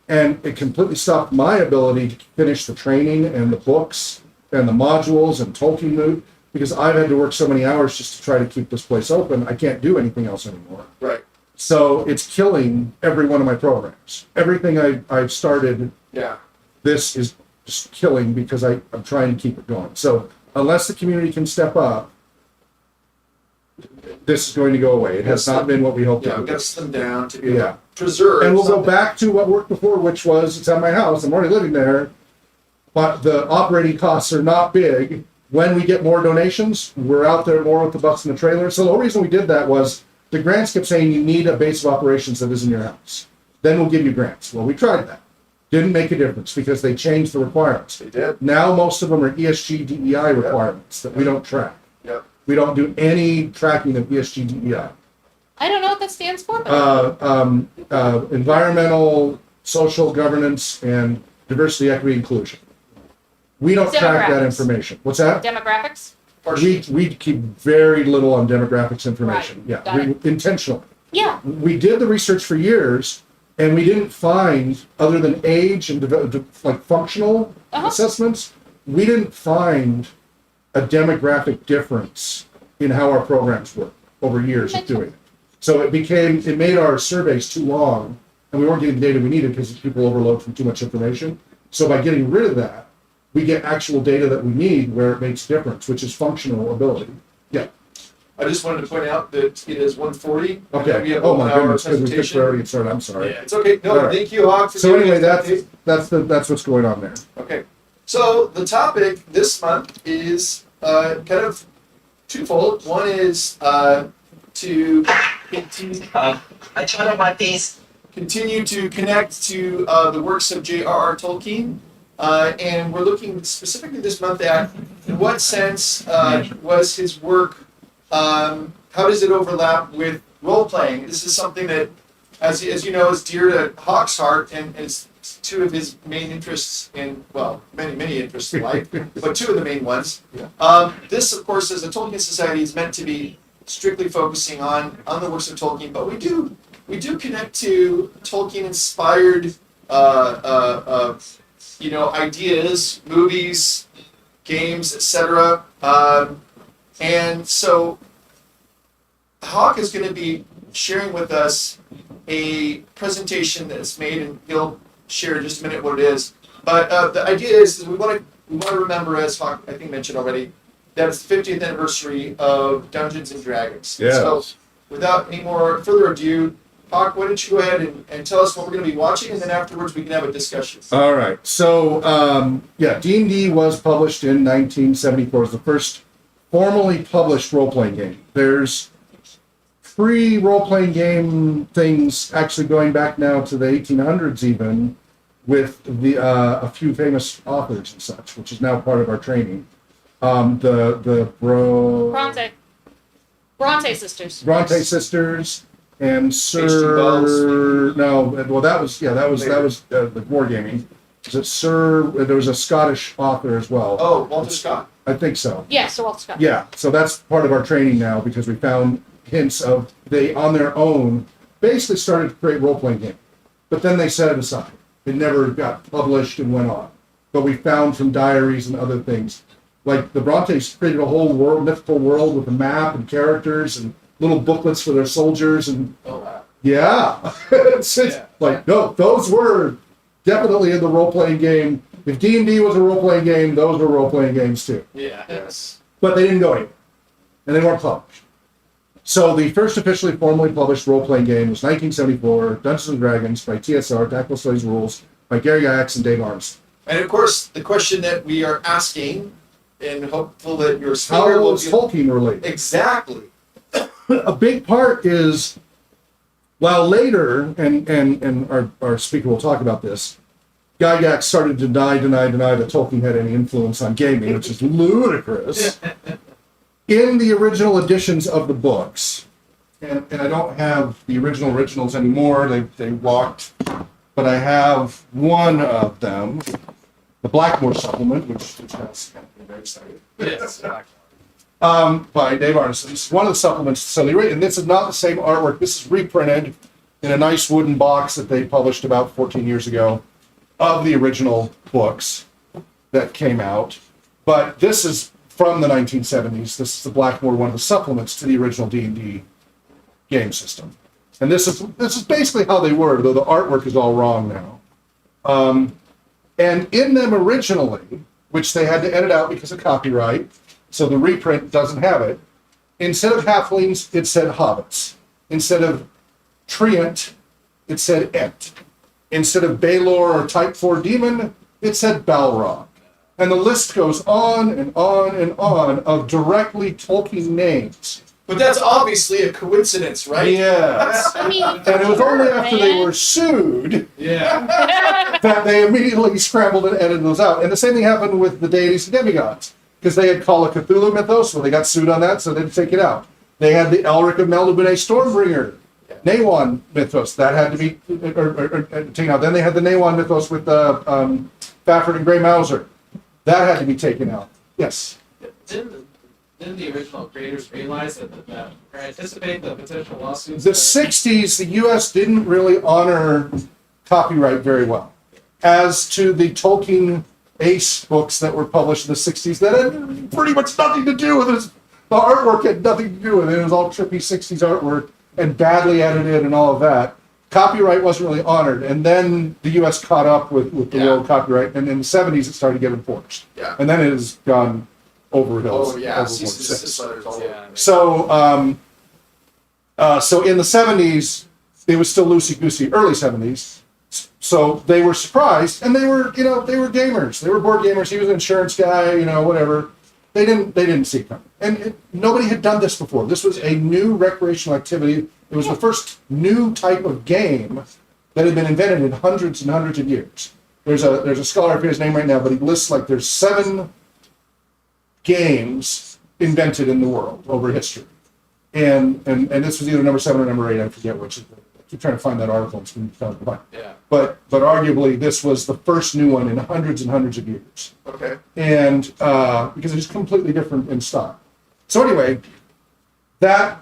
And it completely stopped my ability to finish the training and the books and the modules and TolkienMoot, because I've had to work so many hours just to try to keep this place open. I can't do anything else anymore. right, So it's killing every one of my programs. Everything I've started, yeah, this is just killing because I'm trying to keep it going. So unless the community can step up, this is going to go away. It has not been what we hoped yeah, it we would. gotta slim down to be able Yeah. to preserve. And we'll go something. back to what worked before, which was it's at my house. I'm already living there, but the operating costs are not big. When we get more donations, we're out there more with the bus and the trailer. So the whole reason we did that was the grants kept saying you need a base of operations that is in your house. Then we'll give you grants. Well, we tried that. Didn't make a difference because they changed the requirements. They did, Now most of them are ESG DEI requirements that we don't track. yep. We don't do any tracking of ESG DEI. I don't know what that stands for, but Environmental, social governance, and diversity, equity, inclusion. We don't track that Demographics. information. What's that? demographics. We keep very little on demographics information. Right. Yeah, Got intentionally. Yeah. We did the research for years, and we didn't find, other than age and like functional Uh-huh. assessments, we didn't find a demographic difference in how our programs work over years of doing it. So it made our surveys too long, and we weren't getting the data we needed because people overload from too much information. So by getting rid of that, we get actual data that we need where it makes difference, which is functional ability. Yeah. I just wanted to point out that it is 1:40. and that Okay. We have Oh a my 1 hour goodness, because we presentation. already started. I'm sorry. Yeah, it's okay. No, All right. thank you, Hawk. for So giving anyway, us that update. that's what's going on there. Okay, so the topic this month is kind of twofold. One is to continue, I turned on my piece. continue to connect to the works of J.r.r. Tolkien, and we're looking specifically this month at in what sense was his work, how does it overlap with role playing? This is something that, as you know, is dear to Hawk's heart and is two of his main interests in, well, many interests in life, but two of the main ones. This, of course, as a Tolkien Society, is meant to be strictly focusing on the works of Tolkien, but we do connect to Tolkien-inspired, ideas, movies, games, etc. And so Hawk is going to be sharing with us a presentation that's made, and he'll share in just a minute what it is. But the idea is we want to remember, as Hawk I think mentioned already, that it's the 50th anniversary of Dungeons and Dragons. Yes. So without any more further ado, Hawk, why don't you go ahead and tell us what we're going to be watching, and then afterwards we can have a discussion. All right. So, D&D was published in 1974. It was the first formally published role-playing game. There's free role-playing game things actually going back now to the 1800s even, with a few famous authors and such, which is now part of our training. Bronte sisters. Bronte sisters and H.G. Wells. that was the wargaming. Is it Sir? There was a Scottish author as well. Oh, Walter Scott. I think so. Yes, Sir Walter Scott. Yeah, so that's part of our training now because we found hints of they on their own basically started to create role-playing games, but then they set it aside. It never got published and went on. But we found from diaries and other things, like the Brontes created a whole world, mythical world with a map and characters and little booklets for their soldiers and Oh, wow. yeah, it's like no, those were definitely in the role-playing game. If D&D was a role-playing game, those were role-playing games too. Yeah. Yes. But they didn't go anywhere, and they weren't published. So the first officially formally published role-playing game was 1974, Dungeons and Dragons by TSR, Tactical Studies Rules, by Gary Gygax and Dave Arneson. And of course, the question that we are asking, and hopeful that your How speaker will was be Tolkien related? exactly. A big part is, while later, and our speaker will talk about this, Gygax started to deny that Tolkien had any influence on gaming, which is ludicrous. In the original editions of the books, and I don't have the originals anymore, they walked, but I have one of them, the Blackmore supplement, which has I'm very excited. Yes. By Dave Arneson. It's one of the supplements, so and this is not the same artwork. This is reprinted in a nice wooden box that they published about 14 years ago of the original books that came out. But this is from the 1970s. This is the Blackmore, one of the supplements to the original D&D game system. And this is basically how they were, though the artwork is all wrong now. And in them originally, which they had to edit out because of copyright, so the reprint doesn't have it, instead of halflings, it said hobbits. Instead of treant, it said ent. Instead of Baelor or Type 4 demon, it said Balrog. And the list goes on and on and on of directly Tolkien names. But that's obviously a coincidence, right? Yes. I mean, And it was only after they were sued Yeah. that they immediately scrambled and edited those out. And the same thing happened with the deities and demigods, because they had Call of Cthulhu mythos, well, they got sued on that, so they had to take it out. They had the Elric of Melniboné Stormbringer, Nawan mythos, that had to be taken out. Then they had the Nawan mythos with Fafford and Grey Mouser. That had to be taken out. Yes. Didn't the original creators realize that or anticipate the potential lawsuits? The 60s, the U.S. didn't really honor copyright very well. As to the Tolkien Ace books that were published in the 60s, that had pretty much nothing to do with it. The artwork had nothing to do with it. It was all trippy 60s artwork and badly edited and all of that. Copyright wasn't really honored. And then the U.S. caught up with the world copyright. And in the 70s, it started to get enforced. Yeah. And then it has gone over hills. Oh, yeah. overboard Cease and since. desist letters all over. So, so in the 70s, it was still loosey-goosey, early 70s. So they were surprised, and they were gamers. They were board gamers. He was an insurance guy, whatever. They didn't see it coming. And nobody had done this before. This was a new recreational activity. It was the first new type of game that had been invented in hundreds and hundreds of years. There's a scholar, I forget his name right now, but he lists like there's 7 games invented in the world over history. And this was either number 7 or number 8, I forget which. trying to find that article. It's been found. Yeah. But arguably, this was the first new one in hundreds and hundreds of years. Okay. And because it's completely different in style. So anyway, that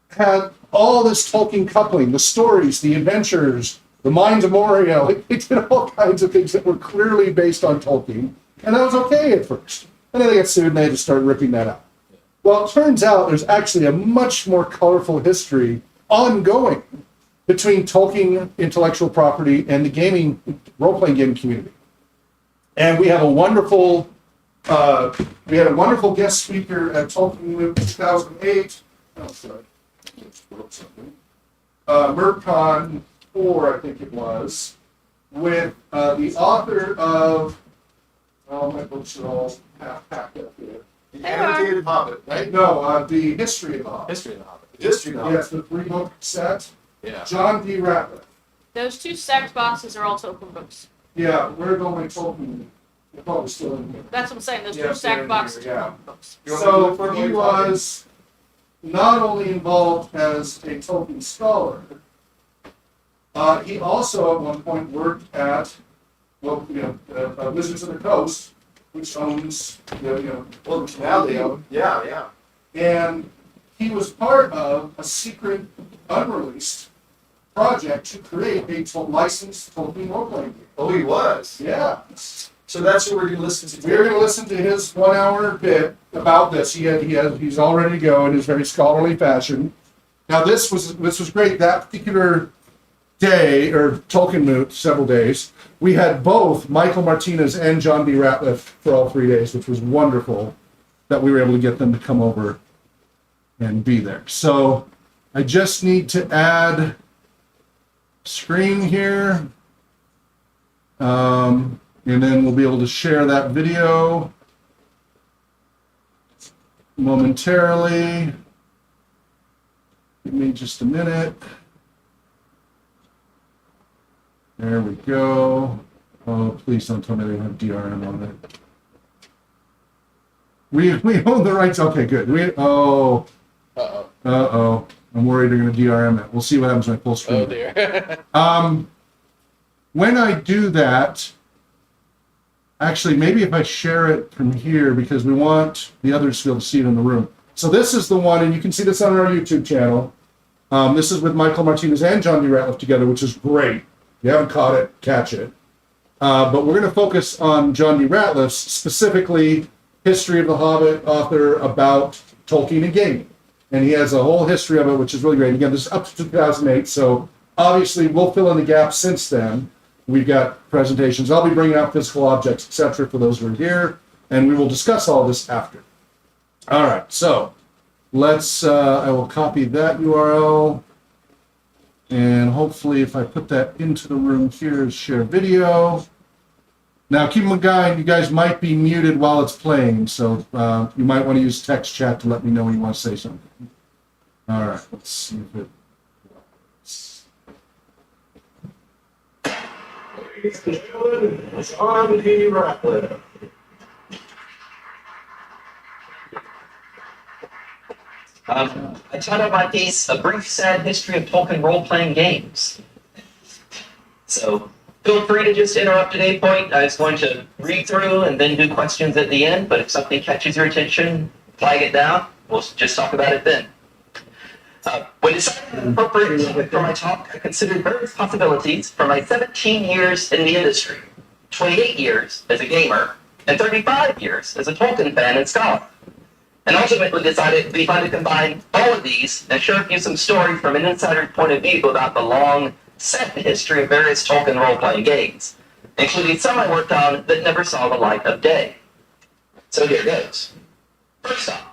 had all this Tolkien coupling, the stories, the adventures, the Mines of Moria. It did all kinds of things that were clearly based on Tolkien, and that was okay at first. And then they got sued, and they had to start ripping that out. Well, it turns out there's actually a much more colorful history ongoing between Tolkien intellectual property and the gaming, role-playing gaming community. And we have a wonderful, we had a wonderful guest speaker at TolkienMoot 2008. Oh, sorry. MerCon 4, I think it was, with the author of, oh, my books are all half packed up here. The Annotated Hobbit, right? No, the History of the Hobbit. History of the Hobbit. History of the Hobbit. Yes, the 3-book set. Yeah. John D. Ratliff. Those 2 stacked boxes are also open books. Yeah, where's all my Tolkien? They're probably still in here. That's what I'm saying, those 2 Yes, they're stacked in boxes here, are yeah. open books. You want me to look for So it he while you're talking? was not only involved as a Tolkien scholar, he also at one point worked at, well, Wizards of the Coast, which owns, Well, now they own. Yeah, yeah. and he was part of a secret, unreleased project to create a licensed Tolkien role-playing game. Oh, he was. Yeah. So that's what we're going to listen to. We're going to listen to his 1-hour bit about this. He's all ready to go in his very scholarly fashion. Now this was great. That particular day, or TolkienMoot, several days, we had both Michael Martinez and John D. Ratliff for all 3 days, which was wonderful that we were able to get them to come over and be there. So I just need to add screen here. And then we'll be able to share that video momentarily. Give me just a minute. There we go. Oh, please don't tell me they don't have DRM on it. We own the rights. Okay, good. Uh-oh. I'm worried they're going to DRM it. We'll see what happens when I pull screen. Oh, dear. When I do that, actually, maybe if I share it from here, because we want the others to be able to see it in the room. So this is the one, and you can see this on our YouTube channel. This is with Michael Martinez and John D. Ratliff together, which is great. If you haven't caught it, catch it. But we're going to focus on John D. Ratliff's, specifically History of the Hobbit, author about Tolkien and gaming. And he has a whole history of it, which is really great. Again, this is up to 2008, so obviously we'll fill in the gaps since then. We've got presentations. I'll be bringing out physical objects, etc., for those who are here, and we will discuss all this after. All right, so let's, I will copy that URL, and hopefully if I put that into the room here, share video. Now, keep in mind, you guys might be muted while it's playing, so you might want to use text chat to let me know when you want to say something. All right, let's see if it works. It's on the Ratliff. I titled my piece, A Brief Sad History of Tolkien Role-Playing Games. So feel free to just interrupt at any point. I was going to read through and then do questions at the end, but if something catches your attention, flag it down. We'll just talk about it then. When deciding an appropriate topic for my talk, I considered various possibilities for my 17 years in the industry, 28 years as a gamer, and 35 years as a Tolkien fan and scholar. And ultimately decided it would be fun to combine all of these and share with you some stories from an insider's point of view about the long, sad history of various Tolkien role-playing games, including some I worked on that never saw the light of day. So here goes. First off,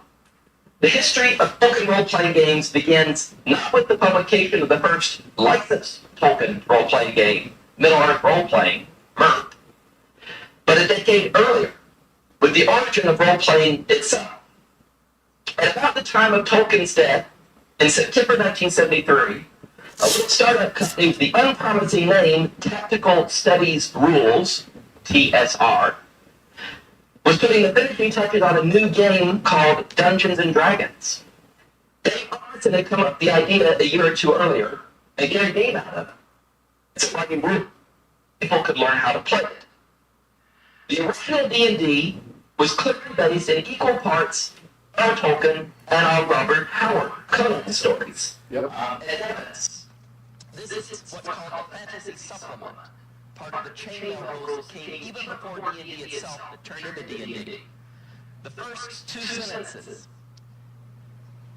the history of Tolkien role-playing games begins not with the publication of the first licensed Tolkien role-playing game, Middle-earth Role-Playing, Moot, but a decade earlier, with the origin of role-playing itself. At about the time of Tolkien's death, in September 1973, a little startup company with the unpromising name Tactical Studies Rules, TSR, was putting the finishing touches on a new game called Dungeons and Dragons. Dave Arneson had come up with the idea a year or two earlier, and get a game out of it. It's a running room. People could learn how to play it. The original D&D was clearly based in equal parts on Tolkien and on Robert Howard Conan stories. Yep. And evidence. This is what's called a fantasy supplement, part of the chain of rules that came even before D&D itself that turned into D&D. The first two sentences.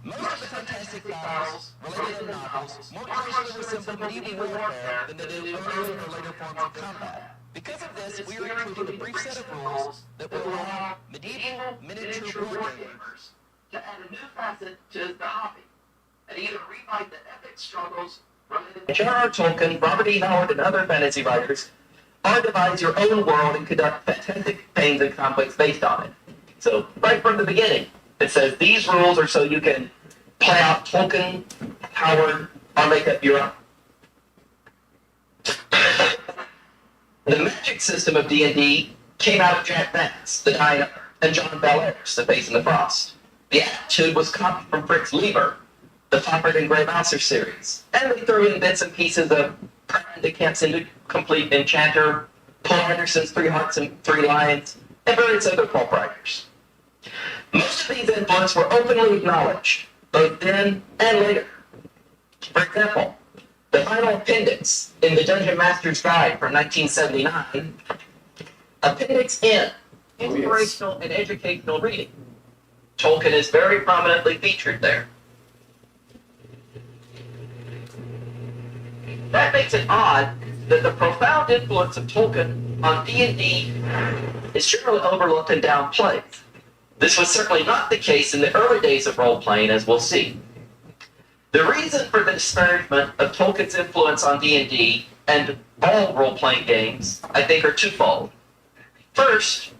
Most of the fantastic battles related in novels more closely resemble medieval warfare than they do earlier or later forms of combat. Because of this, we are including a brief set of rules that will allow medieval miniature war gamers to add a new facet to the hobby and either rewrite the epic struggles related to J.r.r. Tolkien, Robert E. Howard, and other fantasy writers, or devise your own world and conduct fantastic campaigns and conflicts based on it. So, right from the beginning, it says these rules are so you can play out Tolkien, Howard, or make up your own. The magic system of D&D came out of Jack Vance, the Dying Earth, and John Bellairs, The Face in the Frost. The attitude was copied from Fritz Lieber, the Foppert and Grey Mouser series, and they threw in bits and pieces of Pratt de Camp's Complete Enchanter, Paul Anderson's 3 Hearts and 3 Lions, and various other pulp writers. Most of these influences were openly acknowledged, both then and later. For example, the final appendix in the Dungeon Master's Guide from 1979, Appendix N, Inspirational and Educational Reading. Tolkien is very prominently featured there. That makes it odd that the profound influence of Tolkien on D&D is generally overlooked and downplayed. This was certainly not the case in the early days of role-playing, as we'll see. The reason for the disparagement of Tolkien's influence on D&D and all role-playing games, I think, are twofold. First,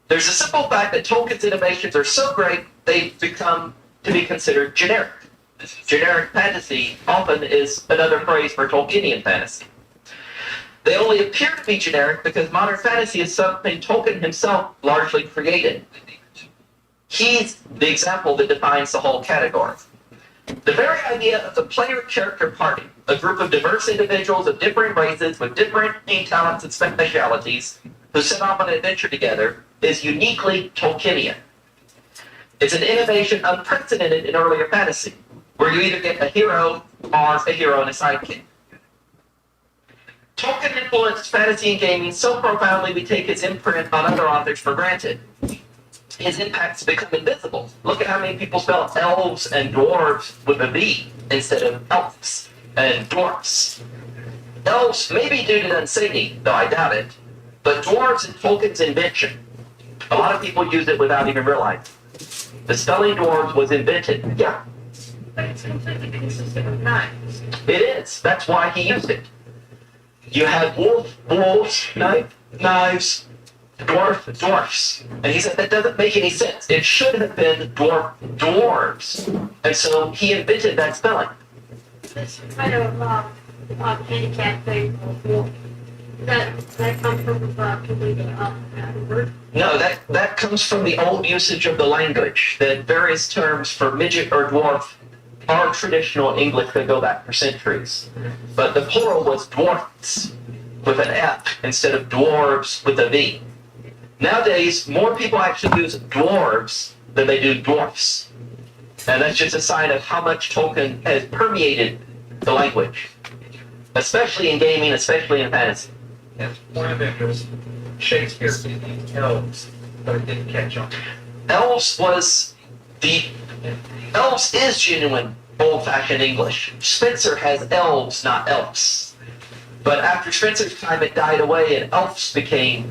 there's a simple fact that Tolkien's innovations are so great, they've become to be considered generic. Generic fantasy often is another phrase for Tolkienian fantasy. They only appear to be generic because modern fantasy is something Tolkien himself largely created. He's the example that defines the whole category. The very idea of the player character party, a group of diverse individuals of different races with different talents and specialities who set off on an adventure together, is uniquely Tolkienian. It's an innovation unprecedented in earlier fantasy, where you either get a hero or a hero and a sidekick. Tolkien influenced fantasy and gaming so profoundly we take his imprint on other authors for granted. His impacts become invisible. Look at how many people spell elves and dwarves with a V instead of elves and dwarfs. Elves may be due to Dunsany, though I doubt it, but dwarves is Tolkien's invention. A lot of people use it without even realizing. The spelling dwarves was invented, yeah. But it's completely consistent with knives. It is. That's why he used it. You have wolves, knives, dwarfs. And he said that doesn't make any sense. It should have been dwarves. And so he invented that spelling. This kind of handicap thing, that comes from the word? No, that comes from the old usage of the language, that various terms for midget or dwarf are traditional English that go back for centuries. But the plural was dwarfs with an F instead of dwarves with a V. Nowadays, more people actually use dwarves than they do dwarfs. And that's just a sign of how much Tolkien has permeated the language, especially in gaming, especially in fantasy. Yeah, point of interest. Shakespeare used elves, but it didn't catch on. Elves is genuine old-fashioned English. Spencer has elves, not elves. But after Spencer's time, it died away, and elves became,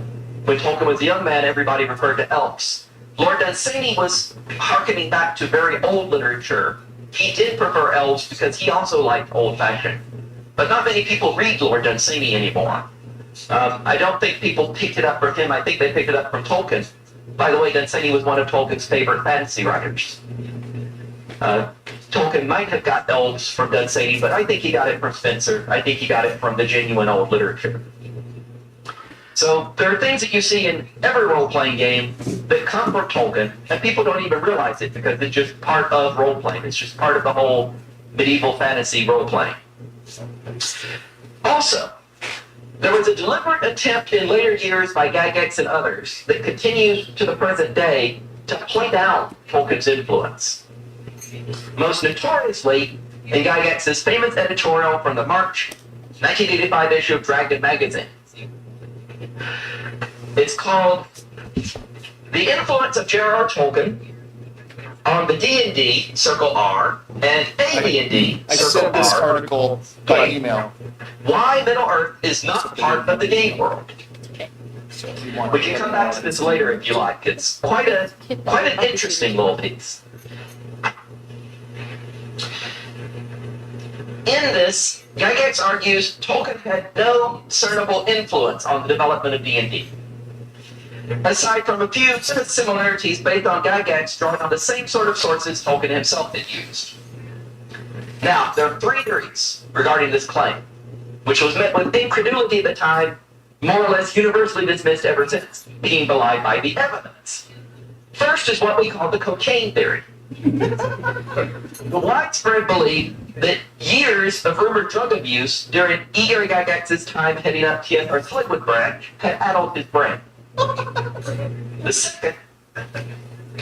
when Tolkien was a young man, everybody referred to elves. Lord Dunsany was hearkening back to very old literature. He did prefer elves because he also liked old-fashioned. But not many people read Lord Dunsany anymore. I don't think people picked it up from him. I think they picked it up from Tolkien. By the way, Dunsany was one of Tolkien's favorite fantasy writers. Tolkien might have got elves from Dunsany, but I think he got it from Spencer. I think he got it from the genuine old literature. So there are things that you see in every role-playing game that come from Tolkien, and people don't even realize it because it's just part of role-playing. It's just part of the whole medieval fantasy role-playing. Also, there was a deliberate attempt in later years by Gygax and others that continues to the present day to play down Tolkien's influence. Most notoriously, in Gygax's famous editorial from the March 1985 issue of Dragon magazine. It's called The Influence of j.r.r. Tolkien on the D&D Circle R and AD&D I Circle sent this R. article by email. Why Middle-earth is not part of the game world. We can come back to this later if you like. It's quite an interesting little piece. In this, Gygax argues Tolkien had no discernible influence on the development of D&D. Aside from a few similarities based on Gygax drawing on the same sort of sources Tolkien himself had used. Now, there are 3 theories regarding this claim, which was met with incredulity at the time, more or less universally dismissed ever since, being belied by the evidence. First is what we call the cocaine theory. The widespread belief that years of rumored drug abuse during Ea Gygax's time heading up TSR's Hollywood branch had addled his brain. The second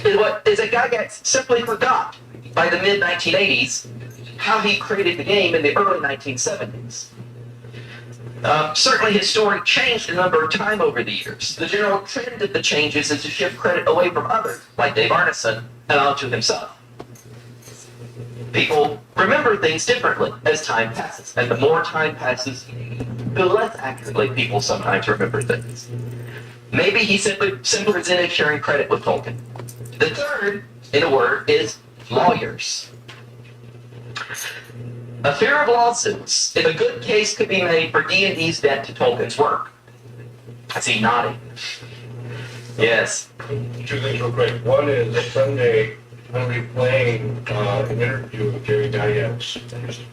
is that Gygax simply forgot by the mid-1980s how he created the game in the early 1970s. Certainly his story changed a number of times over the years. The general trend of the changes is to shift credit away from others, like Dave Arneson, and onto himself. People remember things differently as time passes, and the more time passes, the less accurately people sometimes remember things. Maybe he simply resented sharing credit with Tolkien. The third, in a word, is lawyers. A fear of lawsuits if a good case could be made for D&D's debt to Tolkien's work. I see nodding. Yes. 2 things real quick. One is Sunday, I'm going to be playing an interview with Jerry Gygax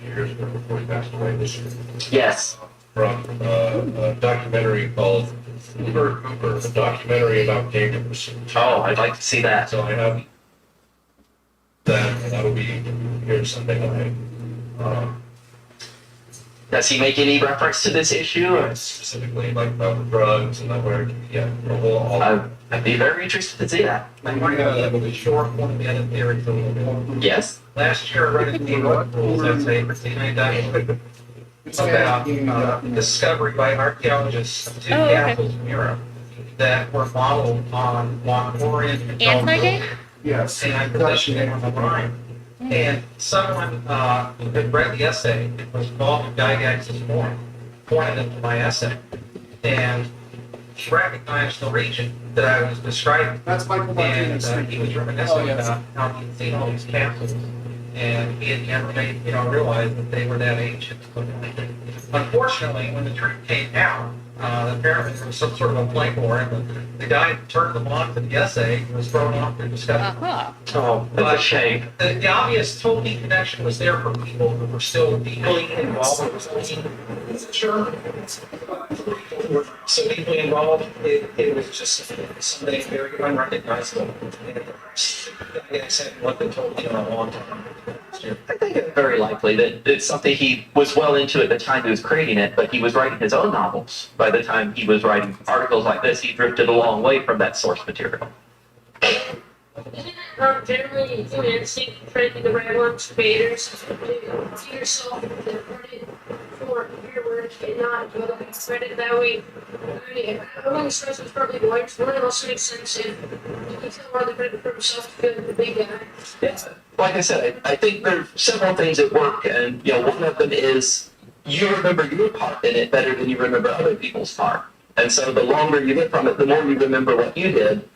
years ago before he passed away this year. Yes. From a documentary called Cooper, a documentary about game research. Oh, I'd like to see that. So I have that, and that'll be here Sunday night. Does he make any reference to this issue? Or? Specifically, like about the drugs and like where it can get all I'd be very interested to see that. I'm going to have a short one of the other theories a little more. Yes? Last year, I read in the rules that's a Christina document about discovery by archaeologists of 2 castles in Europe that were modeled on Longorian and Anti-gay? Yes. and I put that shit on the line. And someone who had read the essay was involved with Gygax's form, pointed into my essay, and he recognized the region that I was describing. That's Michael And Martinez. he was reminiscing about how he'd seen all these castles, and he had never made, realized that they were that ancient. Unfortunately, when the truth came out, apparently there was some sort of a flame war, and the guy who turned them on to the essay was thrown off their discussion. Oh, that's a shame. The obvious Tolkien connection was there for people who were still deeply involved in Tolkien. Sure. Who were so deeply involved, it was just something very unrecognizable. And I guess I hadn't looked at Tolkien in a long time. I think it's very likely that it's something he was well into at the time he was creating it, but he was writing his own novels. By the time he was writing articles like this, he drifted a long way from that source material. Generally, instinct creating the right ones, creators, to yourself, the credit for your work and not credit that way. I want to stress it's probably right. One, it also makes sense if you can tell more the credit for himself to be the big guy. Yeah. Like I said, I think there are several things at work, and one of them is you remember your part in it better than you remember other people's part. And so the longer you get from it, the more you remember what you did,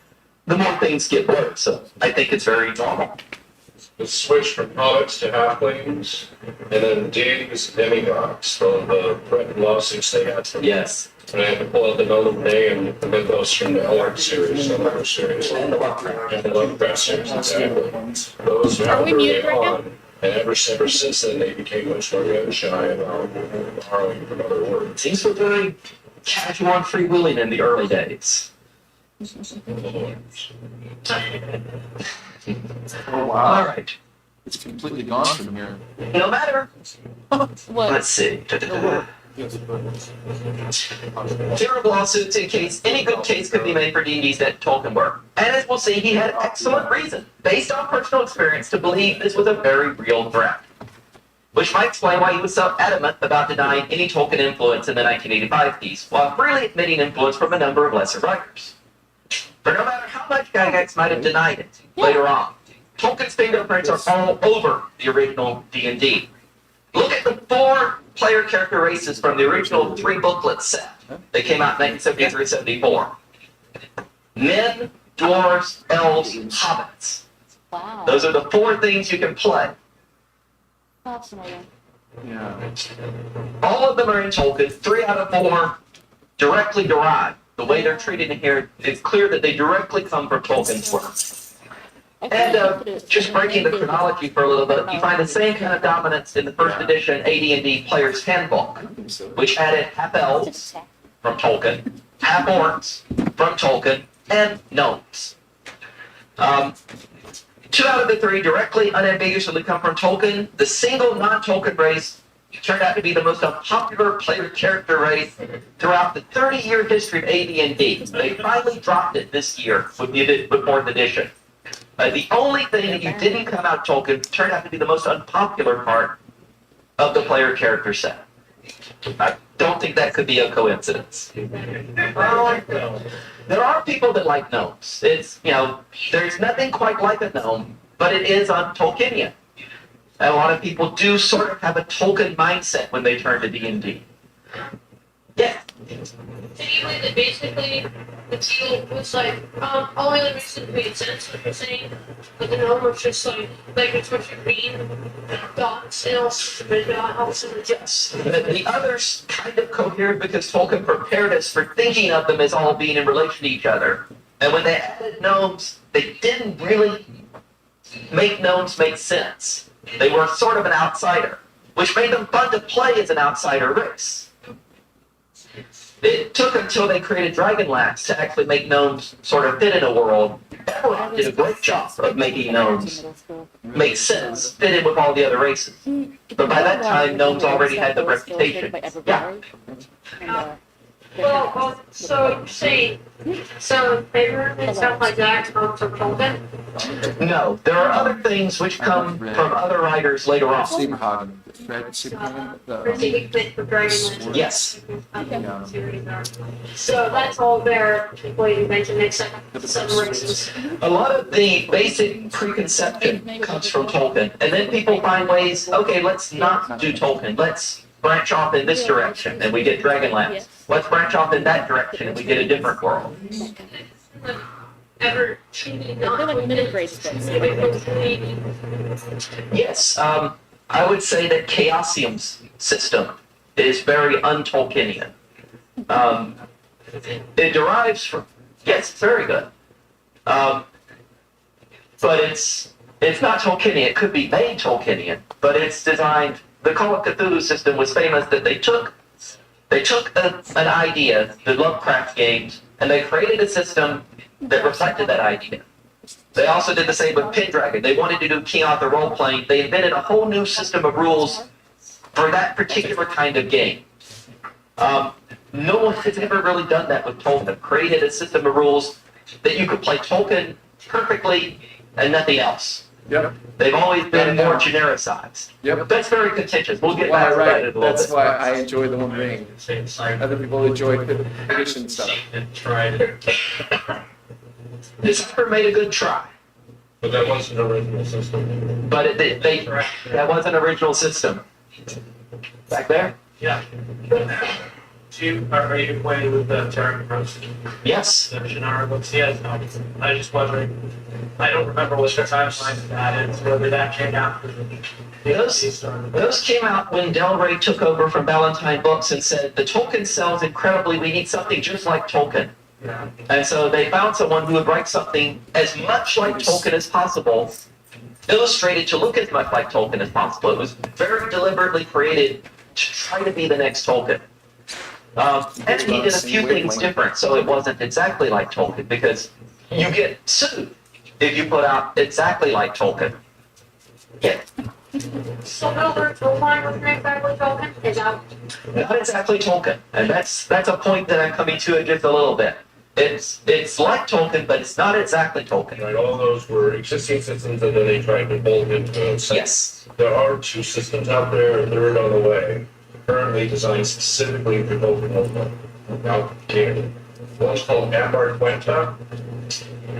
the more things get blurred. So I think it's very normal. The switch from hobbits to halflings, and then D's demigods from the threatened lawsuits they had from. Yes. And I had to pull out the Nolan Day and the mythos from the Ellard series, the Hunter series, and the Lovecraft series, exactly. Those Are we muted right now? And ever since then, they became much more gun shy about borrowing from other words. Things were very casual and freewheeling in the early days. Oh, wow. All right. It's completely gone from here. No matter. What? Let's see. There are lawsuits in case any good case could be made for D&D's that Tolkien work. And as we'll see, he had excellent reason, based on personal experience, to believe this was a very real threat. Which might explain why he was so adamant about denying any Tolkien influence in the 1985 piece, while freely admitting influence from a number of lesser writers. But no matter how much Gygax might have denied it later on, Tolkien's fingerprints are all over the original D&D. Look at the 4 player character races from the original 3-booklet set. They came out in 1973-74. Men, dwarves, elves, hobbits. Wow. Those are the 4 things you can play. Fascinating. Yeah. All of them are in Tolkien. 3 out of 4 directly derived. The way they're treated in here, it's clear that they directly come from Tolkien's work. And just breaking the chronology for a little bit, you find the same kind of dominance in the first edition AD&D Player's Handbook, which added half elves from Tolkien, half orcs from Tolkien, and gnomes. 2 out of the 3 directly, unambiguously come from Tolkien. The single non-Tolkien race turned out to be the most unpopular player character race throughout the 30-year history of AD&D. They finally dropped it this year with the 4th edition. The only thing that you didn't come out Tolkien turned out to be the most unpopular part of the player character set. I don't think that could be a coincidence. There are people that like gnomes. It's, there's nothing quite like a gnome, but it is un-Tolkienian. And a lot of people do sort of have a Tolkien mindset when they turn to D&D. Yeah. So you believe that basically the teal was like, only the reason it made sense what you're saying, but the gnome was just like it's what you read, dots, and also the Yes. The others kind of cohered because Tolkien prepared us for thinking of them as all being in relation to each other. And when they added gnomes, they didn't really make gnomes make sense. They were sort of an outsider, which made them fun to play as an outsider race. It took until they created Dragonlance to actually make gnomes sort of fit in a world. Everyone did a great job of making gnomes make sense, fit in with all the other races. But by that time, gnomes already had the reputation. Yeah. Well, so you say some paper and stuff like that comes from Tolkien? No, there are other things which come from other writers later on. Superhagen. For Dragonlance. Yes. So that's all there, what you mentioned, except some races. A lot of the basic preconception comes from Tolkien, and then people find ways, okay, let's not do Tolkien, let's branch off in this direction, and we get Dragonlance. Let's branch off in that direction, and we get a different world. Ever truly not They're like middle grade books. Yes, I would say that Chaosium's system is very un-Tolkienian. It derives from, yes, it's very good. But it's not Tolkienian. It could be made Tolkienian, but it's designed. The Call of Cthulhu system was famous that they took an idea, the Lovecraft games, and they created a system that reflected that idea. They also did the same with Pendragon. They wanted to do King Arthur role-playing. They invented a whole new system of rules for that particular kind of game. No one has ever really done that with Tolkien. Created a system of rules that you could play Tolkien perfectly and nothing else. Yep. They've always been more genericized. Yep. That's very contentious. We'll get Why, back to that right. in a little That's bit. why I enjoy the One Ring. Other people enjoy the edition stuff. Decipher made a good try. But that wasn't an original system. But that was an original system. Back there? Yeah. Are you acquainted with the Terran Roast? Yes. The j.r.r. books? Yes. No. I was just wondering. I don't remember what the timeline of that is, whether that came out. Those came out when Del Rey took over from Ballantine Books and said, the Tolkien sells incredibly, we need something just like Tolkien. Yeah. And so they found someone who would write something as much like Tolkien as possible, illustrated to look as much like Tolkien as possible. It was very deliberately created to try to be the next Tolkien. And he did a few things different, so it wasn't exactly like Tolkien, because you get sued if you put out exactly like Tolkien. Yeah, So Middle-earth role-playing wasn't exactly Tolkien? Is that? not exactly Tolkien, and that's a point that I'm coming to in just a little bit. It's like Tolkien, but it's not exactly Tolkien. Right, all those were existing systems and then they tried to bolt into a set. Yes. There are 2 systems out there, a third on the way, currently designed specifically for Tolkien Notebook, without Canada. One's called Appart Quenta,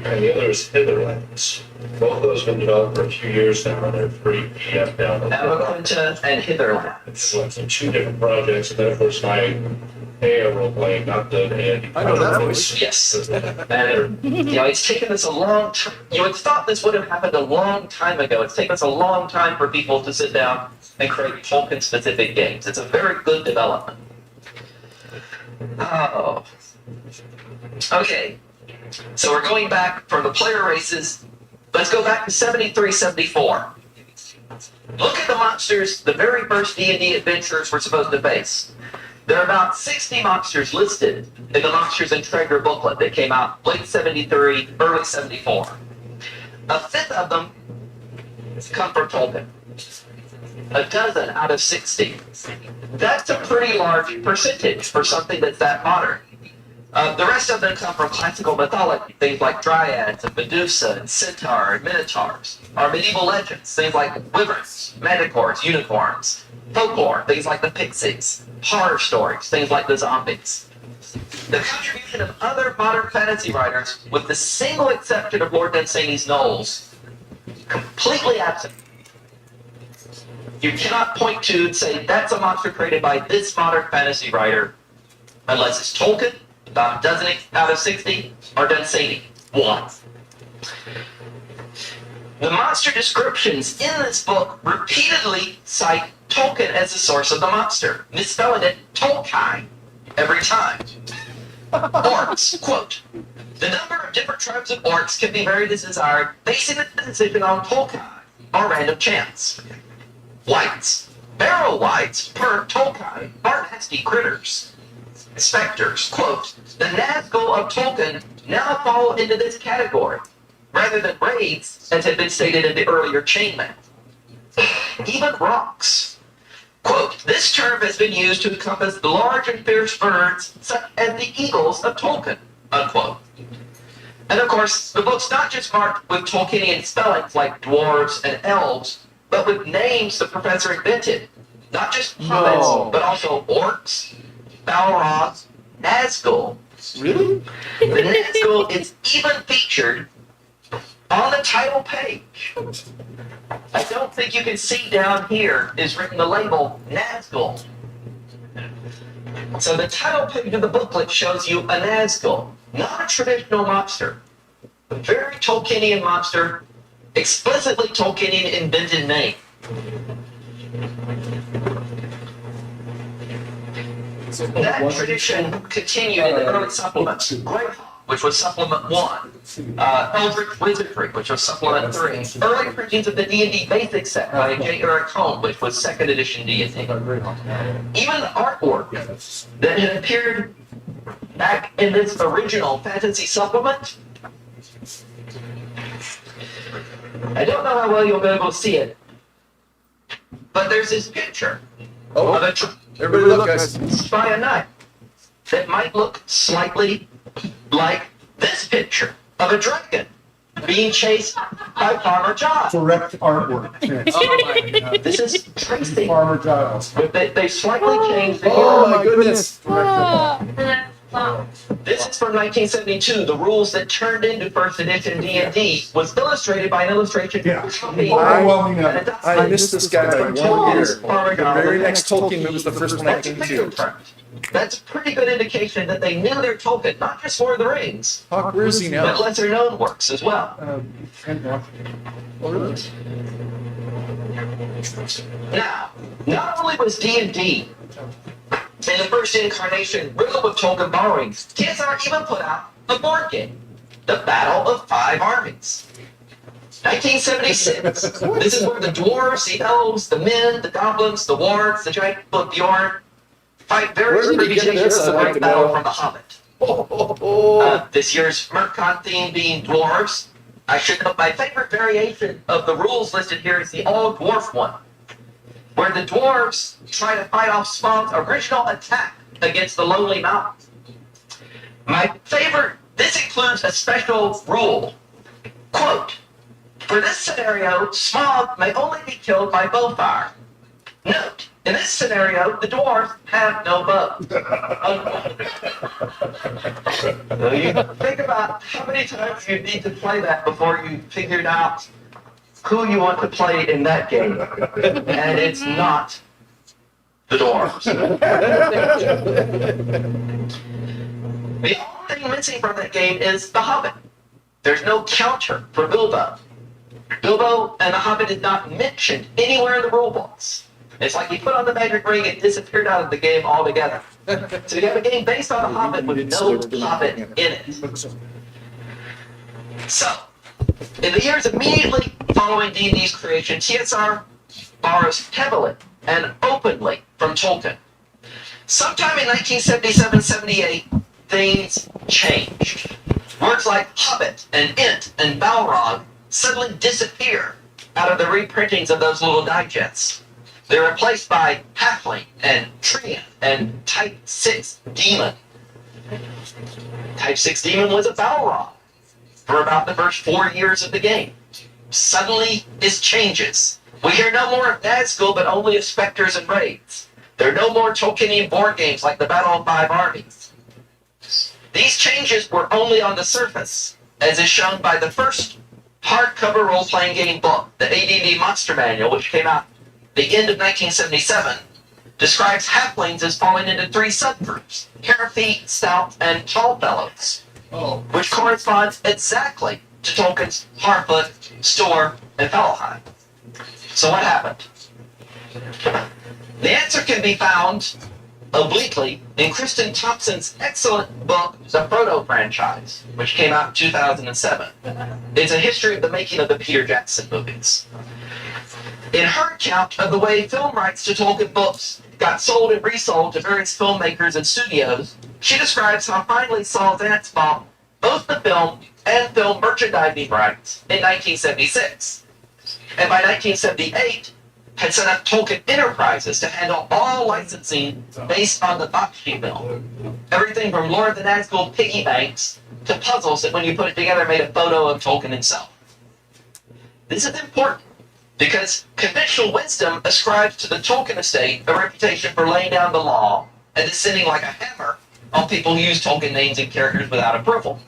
and the other is Hitherlands. Both of those have been developed for a few years now, and they're free PDF download. Aberquinta and Hitherlands. So it's 2 different projects, and then of course my Ea role-playing, not the Andy. I know that voice. Yes. And, it's taken us a long time. You would have thought this would have happened a long time ago. It's taken us a long time for people to sit down and create Tolkien-specific games. It's a very good development. Oh. Okay. So we're going back from the player races. Let's go back to 73, 74. Look at the monsters the very first D&D adventurers were supposed to face. There are about 60 monsters listed in the Monsters and Treasure booklet that came out late 73, early 74. A fifth of them come from Tolkien. A dozen out of 60. That's a pretty large percentage for something that's that modern. The rest of them come from classical mythology, things like dryads and Medusa and centaur and minotaurs. Our medieval legends, things like wyverns, manticores, unicorns. Folklore, things like the pixies. Horror stories, things like the zombies. The contribution of other modern fantasy writers, with the single exception of Lord Dunsany's Knowles, completely absent. You cannot point to and say, that's a monster created by this modern fantasy writer, unless it's Tolkien, about a dozen out of 60, or Dunsany, 1. The monster descriptions in this book repeatedly cite Tolkien as the source of the monster, misspelling it Tolkien every time. Orcs, quote, the number of different tribes of orcs can be varied as desired, basing the decision on Tolkien or random chance. Wights, barrel wights per Tolkien are nasty critters. Spectres, quote, the Nazgul of Tolkien now fall into this category, rather than raids, as had been stated in the earlier chainmail. Even rocks. Quote, this term has been used to encompass the large and fierce birds, such as the eagles of Tolkien, unquote. And of course, the book's not just marked with Tolkienian spellings like dwarves and elves, but with names the professor invented. Not just hobbits, but also orcs, Balrogs, Nazgul. Really? The Nazgul is even featured on the title page. I don't think you can see down here is written the label Nazgul. So the title page of the booklet shows you a Nazgul, not a traditional monster. A very Tolkienian monster, explicitly Tolkienian invented name. That tradition continued in the early supplements. Greyhawk, which was supplement 1. Eldritch Wizardry, which was supplement 3. Early printings of the D&D basic set by j.r.r, which was 2nd edition D&D. Even the artwork that had appeared back in this original fantasy supplement. I don't know how well you'll be able to see it, but there's this picture of a Everybody look, guys. by a knife that might look slightly like this picture of a dragon being chased by Farmer Giles. Correct artwork. Oh my, this is Tracy. Farmer Giles. But they slightly changed the Oh my goodness. This is from 1972. The rules that turned into first edition D&D was illustrated by an illustration copy. I missed this guy by 1 year. Farmer The Giles. very next Tolkien Moot was the first one I came to. That's a pretty good indication that they knew their Tolkien, not just Lord of the Rings, Hawk, where is he but now? lesser known works as well. Oh, really? Now, not only was D&D in the first incarnation riddled with Tolkien borrowings, TSR even put out a board game, The Battle of Five Armies. 1976. This is where the dwarves, the elves, the men, the goblins, the wargs, the giant of Bjorn fight various Where did he get permutations this? of the I'd like great to battle know. from the Hobbit. This year's Murkon theme being dwarves, I should note my favorite variation of the rules listed here is the all-dwarf one, where the dwarves try to fight off Smial's original attack against the Lonely Mountain. This includes a special rule. Quote, for this scenario, Smial may only be killed by bow fire. Note, in this scenario, the dwarves have no bow. So you think about how many times you need to play that before you figured out who you want to play in that game. And it's not the dwarves. The only thing missing from that game is the Hobbit. There's no counter for Bilbo. Bilbo and the Hobbit is not mentioned anywhere in the rule books. It's like you put on the magic ring and disappeared out of the game altogether. So you have a game based on the Hobbit with no Hobbit in it. So, in the years immediately following D&D's creation, TSR borrows heavily and openly from Tolkien. Sometime in 1977-78, things changed. Words like Hobbit and Ent and Balrog suddenly disappear out of the reprintings of those little digests. They're replaced by Halfling and Treant and Type 6 Demon. Type 6 Demon was a Balrog for about the first 4 years of the game. Suddenly, this changes. We hear no more of Nazgul, but only of Spectres and Wraiths. There are no more Tolkienian board games like the Battle of Five Armies. These changes were only on the surface, as is shown by the first hardcover role-playing game book, the AD&D Monster Manual, which came out the end of 1977, describes halflings as falling into three subgroups: hare-feet, stout, and tall fellows, which corresponds exactly to Tolkien's Harfoot, Storm, and Fellowhide. So what happened? The answer can be found obliquely in Kristen Thompson's excellent book, The Frodo Franchise, which came out in 2007. It's a history of the making of the Peter Jackson movies. In her account of the way film rights to Tolkien books got sold and resold to various filmmakers and studios, she describes how finally Saul Zaentz bought both the film and film merchandising rights in 1976. And by 1978, had set up Tolkien Enterprises to handle all licensing based on the Bakshi film. Everything from Lord of the Nazgul piggy banks to puzzles that when you put it together made a photo of Tolkien himself. This is important because conventional wisdom ascribes to the Tolkien estate a reputation for laying down the law and descending like a hammer on people who use Tolkien names and characters without approval.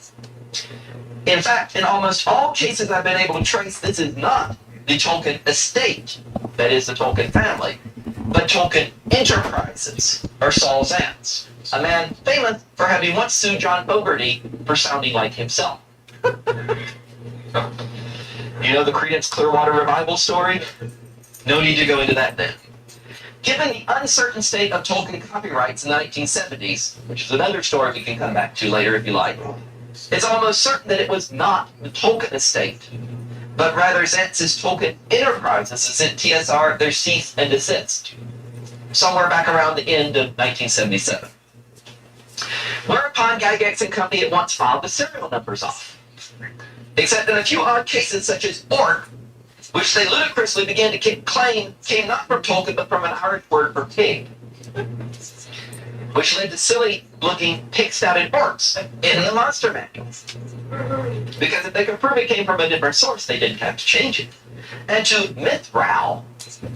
In fact, in almost all cases I've been able to trace, this is not the Tolkien estate, that is the Tolkien family, but Tolkien Enterprises, or Saul Zaentz, a man famous for having once sued John Fogerty for sounding like himself. You know the Creedence Clearwater Revival story? No need to go into that then. Given the uncertain state of Tolkien copyrights in the 1970s, which is another story we can come back to later if you like, it's almost certain that it was not the Tolkien estate, but rather Zaentz's Tolkien Enterprises that sent TSR their cease and desist, somewhere back around the end of 1977. Whereupon Gygax and company at once filed the serial numbers off. Except in a few odd cases such as orc, which they ludicrously began to claim came not from Tolkien but from an Irish word for pig, which led to silly-looking pig-snouted orcs in the monster manuals. Because if they could prove it came from a different source, they didn't have to change it. And to Mithril,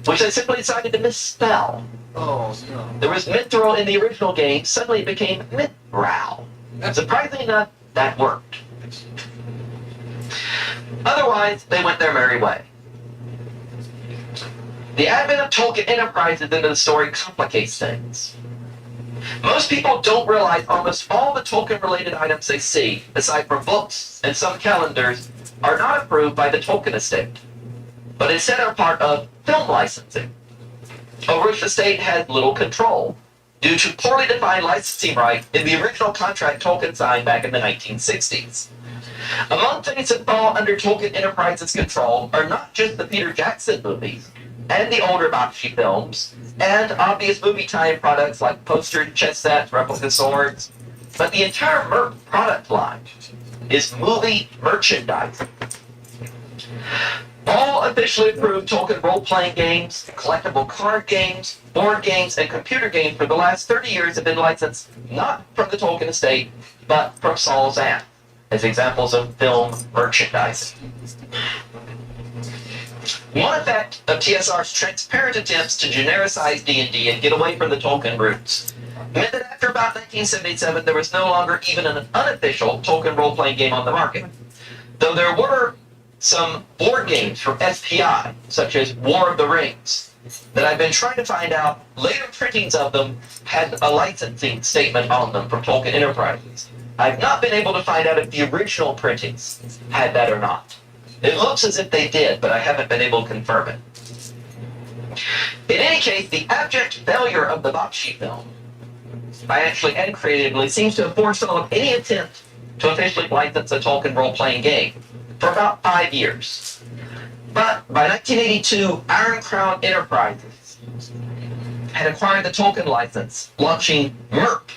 which they simply decided to misspell. Oh, no. There was Mithril in the original game, suddenly it became Mithril. Surprisingly enough, that worked. Otherwise, they went their merry way. The advent of Tolkien Enterprises into the story complicates things. Most people don't realize almost all the Tolkien-related items they see, aside from books and some calendars, are not approved by the Tolkien estate, but instead are part of film licensing, over which the state had little control, due to poorly defined licensing right in the original contract Tolkien signed back in the 1960s. Among things that fall under Tolkien Enterprises' control are not just the Peter Jackson movies, and the older Bakshi films, and obvious movie tie-in products like posters, chess sets, replica swords, but the entire product line is movie merchandising. All officially approved Tolkien role-playing games, collectible card games, board games, and computer games for the last 30 years have been licensed not from the Tolkien estate, but from Saul Zaentz, as examples of film merchandising. One effect of TSR's transparent attempts to genericize D&D and get away from the Tolkien roots meant that after about 1977, there was no longer even an unofficial Tolkien role-playing game on the market. Though there were some board games from SPI, such as War of the Rings, that I've been trying to find out. Later printings of them had a licensing statement on them from Tolkien Enterprises. I've not been able to find out if the original printings had that or not. It looks as if they did, but I haven't been able to confirm it. In any case, the abject failure of the Bakshi film, financially and creatively, seems to have forestalled any attempt to officially license a Tolkien role-playing game for about 5 years. But by 1982, Iron Crown Enterprises had acquired the Tolkien license, launching MERP,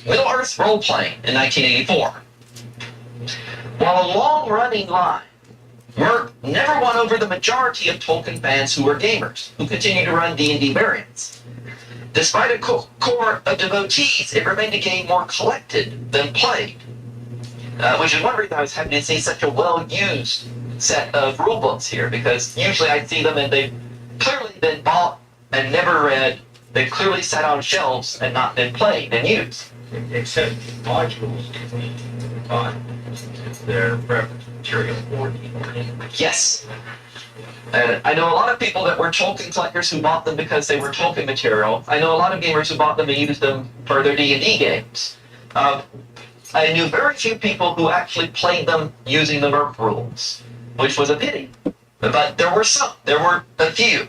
Middle-earth Role-Playing, in 1984. While a long-running line, MERP never won over the majority of Tolkien fans who were gamers, who continued to run D&D variants. Despite a core of devotees, it remained a game more collected than played. Which is one reason I was happy to see such a well-used set of rulebooks here, because usually I see them and they've clearly been bought and never read. They've clearly sat on shelves and not been played and used. Except modules on their reference material for Yes. And I know a lot of people that were Tolkien collectors who bought them because they were Tolkien material. I know a lot of gamers who bought them and used them for their D&D games. I knew very few people who actually played them using the MERP rules, which was a pity. But there were some. There were a few.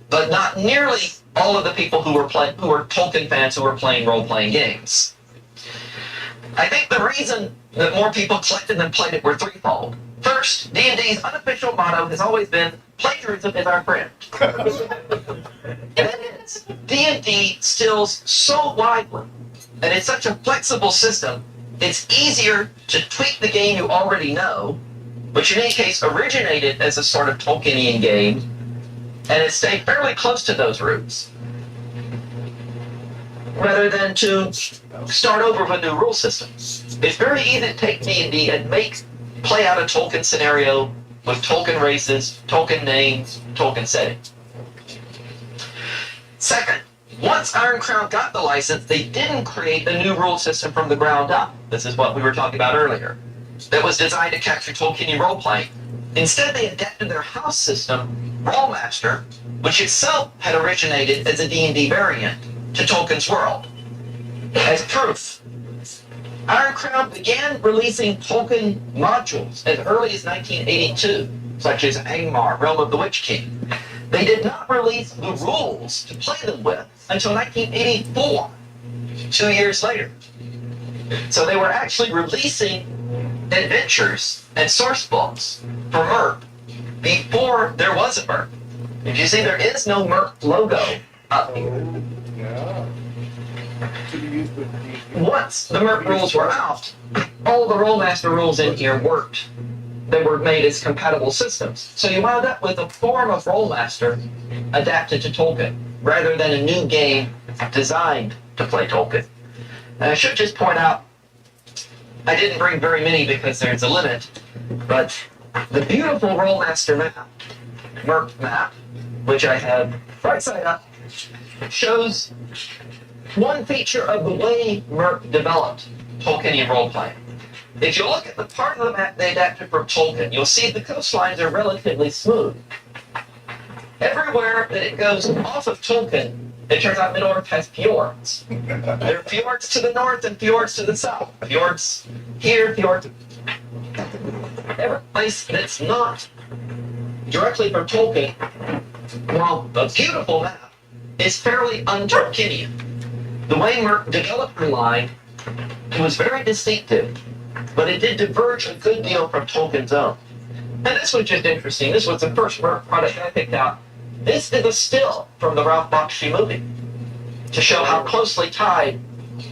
But not nearly all of the people who were Tolkien fans who were playing role-playing games. I think the reason that more people collected than played it were threefold. First, D&D's unofficial motto has always been, plagiarism is our friend. And D&D steals so widely, and it's such a flexible system, it's easier to tweak the game you already know, which in any case originated as a sort of Tolkienian game, and it stayed fairly close to those roots, rather than to start over with a new rule system. It's very easy to take D&D and play out a Tolkien scenario with Tolkien races, Tolkien names, Tolkien settings. Second, once Iron Crown got the license, they didn't create a new rule system from the ground up. This is what we were talking about earlier. That was designed to capture Tolkienian role-playing. Instead, they adapted their house system, Rolemaster, which itself had originated as a D&D variant, to Tolkien's world. As proof, Iron Crown began releasing Tolkien modules as early as 1982, such as Angmar, Realm of the Witch King. They did not release the rules to play them with until 1984, 2 years later. So they were actually releasing adventures and source books for MERP before there was a MERP. Did you see there is no MERP logo up here? Yeah. To be used with the Once the MERP rules were out, all the Rolemaster rules in here worked. They were made as compatible systems. So you wound up with a form of Rolemaster adapted to Tolkien, rather than a new game designed to play Tolkien. And I should just point out, I didn't bring very many because there's a limit, but the beautiful Rolemaster map, MERP map, which I have right side up, shows one feature of the way MERP developed Tolkienian role-playing. If you look at the part of the map they adapted from Tolkien, you'll see the coastlines are relatively smooth. Everywhere that it goes off of Tolkien, it turns out Middle-earth has fjords. There are fjords to the north and fjords to the south. Fjords here, fjords... Every place that's not directly from Tolkien, while a beautiful map, is fairly un-Tolkienian. The way MERP developed the line was very distinctive, but it did diverge a good deal from Tolkien's own. And this was just interesting. This was the first MERP product I picked out. This is a still from the Ralph Bakshi movie to show how closely tied.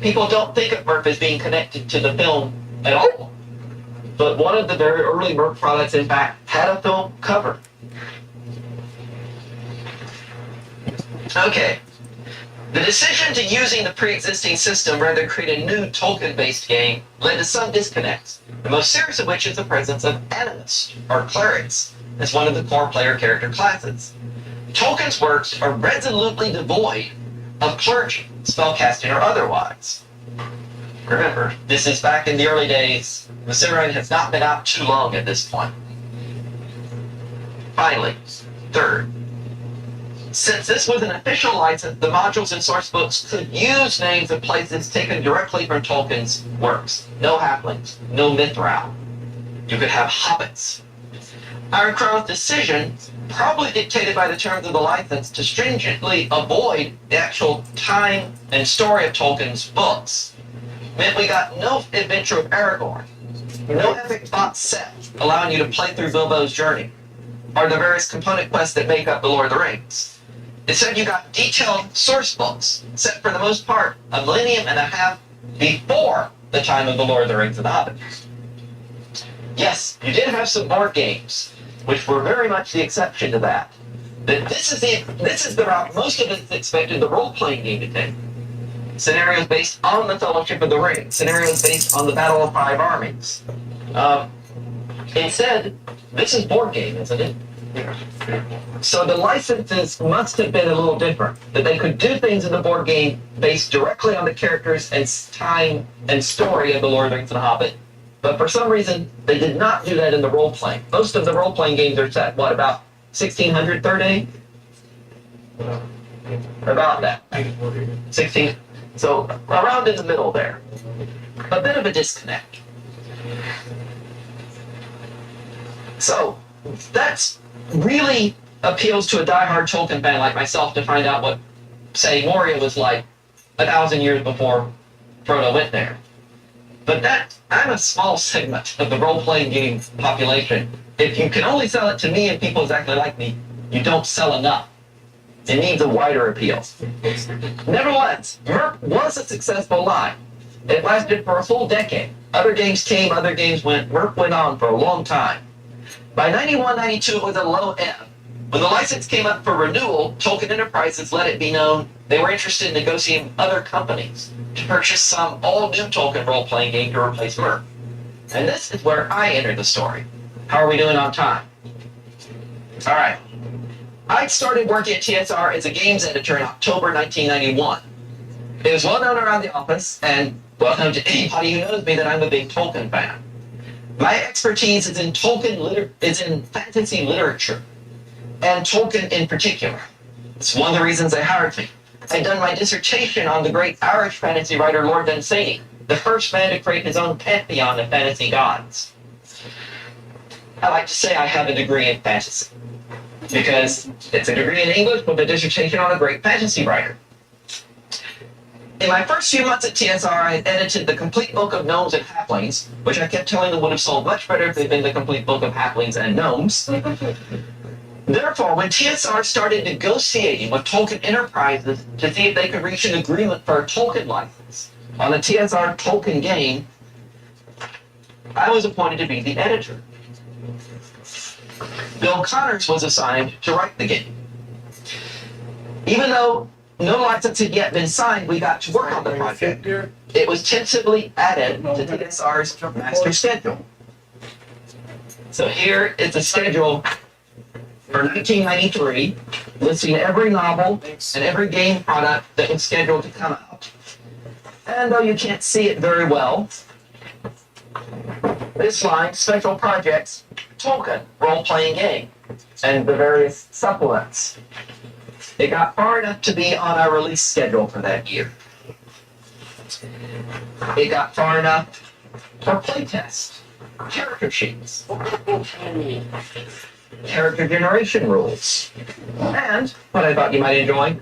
People don't think of MERP as being connected to the film at all. but one of the very early Merc products, in fact, had a film cover. Okay. The decision to using the pre-existing system rather than create a new Tolkien-based game led to some disconnects, the most serious of which is the presence of animus, or clerics, as one of the core player character classes. Tolkien's works are resolutely devoid of clergy, spellcasting or otherwise. Remember, this is back in the early days. The Silmarillion has not been out too long at this point. Finally, third, since this was an official license, the modules and source books could use names of places taken directly from Tolkien's works. No halflings, no Mithril. You could have hobbits. Iron Crow's decision, probably dictated by the terms of the license, to stringently avoid the actual time and story of Tolkien's books, meant we got no adventure of Aragorn, no epic box set allowing you to play through Bilbo's journey, or the various component quests that make up the Lord of the Rings. Instead, you got detailed source books, set for the most part a millennium and a half before the time of the Lord of the Rings and the Hobbit. Yes, you did have some board games, which were very much the exception to that. But this is the route most of us expected the role-playing game to take. Scenarios based on the Fellowship of the Ring, scenarios based on the Battle of Five Armies. Instead, this is board game, isn't it? So the licenses must have been a little different, that they could do things in the board game based directly on the characters and time and story of the Lord of the Rings and the Hobbit. But for some reason, they did not do that in the role-playing. Most of the role-playing games are set, what, about 1600 third age? About that. 16. So around in the middle there. A bit of a disconnect. So that's really appeals to a diehard Tolkien fan like myself to find out what, say, Moria was like 1,000 years before Frodo went there. But I'm a small segment of the role-playing game population. If you can only sell it to me and people exactly like me, you don't sell enough. It needs a wider appeal. Nevertheless, Merc was a successful line. It lasted for a full decade. Other games came, other games went. Merc went on for a long time. By 91, 92, it was a low ebb. When the license came up for renewal, Tolkien Enterprises let it be known they were interested in negotiating with other companies to purchase some all-new Tolkien role-playing game to replace Merc. And this is where I enter the story. How are we doing on time? All right. I started working at TSR as a games editor in October 1991. It was well known around the office, and well known to anybody who knows me, that I'm a big Tolkien fan. My expertise is in fantasy literature, and Tolkien in particular. It's one of the reasons they hired me. I'd done my dissertation on the great Irish fantasy writer Lord Dunsany, the first man to create his own pantheon of fantasy gods. I like to say I have a degree in fantasy, because it's a degree in English with a dissertation on a great fantasy writer. In my first few months at TSR, I edited the complete book of Gnomes and Halflings, which I kept telling them would have sold much better if they'd been the complete book of Halflings and Gnomes. Therefore, when TSR started negotiating with Tolkien Enterprises to see if they could reach an agreement for a Tolkien license on a TSR Tolkien game, I was appointed to be the editor. Bill Connors was assigned to write the game. Even though no license had yet been signed, we got to work on the project. It was tentatively added to TSR's master schedule. So here is the schedule for 1993, listing every novel and every game product that was scheduled to come out. And though you can't see it very well, this line, Special Projects, Tolkien, role-playing game, and the various supplements. It got far enough to be on our release schedule for that year. It got far enough for playtest, character sheets, character generation rules, and, what I thought you might enjoy,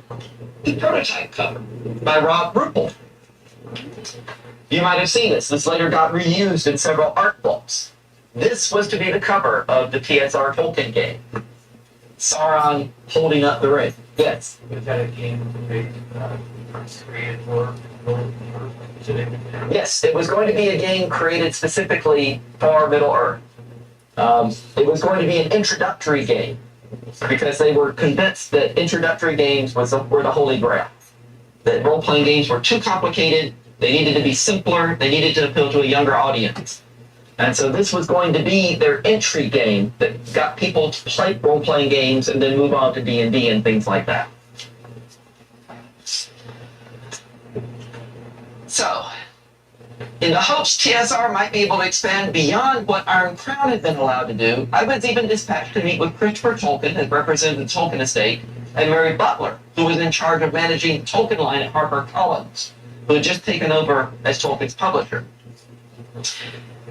the prototype cover by Rob Ruppel. You might have seen this. This later got reused in several art books. This was to be the cover of the TSR Tolkien game. Sauron holding up the ring. Yes? Was that a game created for? Yes, it was going to be a game created specifically for Middle Earth. It was going to be an introductory game because they were convinced that introductory games were the holy grail. That role-playing games were too complicated, they needed to be simpler, they needed to appeal to a younger audience. And so this was going to be their entry game that got people to play role-playing games and then move on to D&D and things like that. So, in the hopes TSR might be able to expand beyond what Iron Crown had been allowed to do, I was even dispatched to meet with Christopher Tolkien, who represented the Tolkien estate, and Mary Butler, who was in charge of managing the Tolkien line at HarperCollins, who had just taken over as Tolkien's publisher.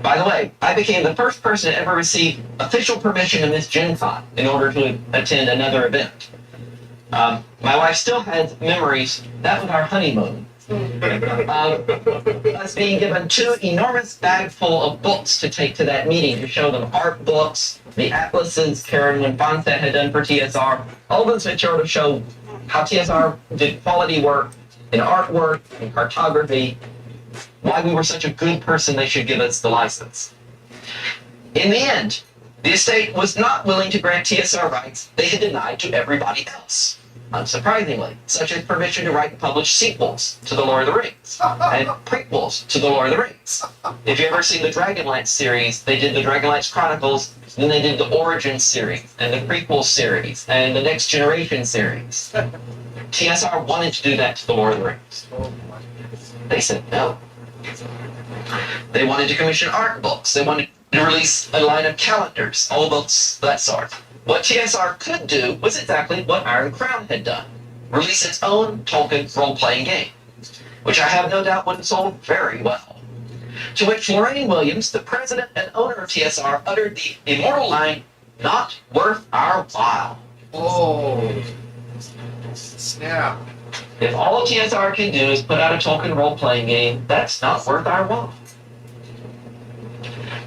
By the way, I became the first person to ever receive official permission to miss Gen Con in order to attend another event. My wife still has memories. That was our honeymoon. Us being given 2 enormous bags full of books to take to that meeting to show them art books, the atlases Karen and Fonset had done for TSR, all those material to show how TSR did quality work in artwork, in cartography, why we were such a good person they should give us the license. In the end, the estate was not willing to grant TSR rights they had denied to everybody else. Unsurprisingly, such as permission to write and publish sequels to The Lord of the Rings, and prequels to The Lord of the Rings. If you've ever seen the Dragonlance series, they did the Dragonlance Chronicles, then they did the Origins series, and the prequel series, and the Next Generation series. TSR wanted to do that to The Lord of the Rings. They said no. They wanted to commission art books, they wanted to release a line of calendars, all books, that sort. What TSR could do was exactly what Iron Crown had done. Release its own Tolkien role-playing game, which I have no doubt would have sold very well. To which Lorraine Williams, the president and owner of TSR, uttered the immortal line, "Not worth our while." Oh, snap. If all TSR can do is put out a Tolkien role-playing game, that's not worth our while.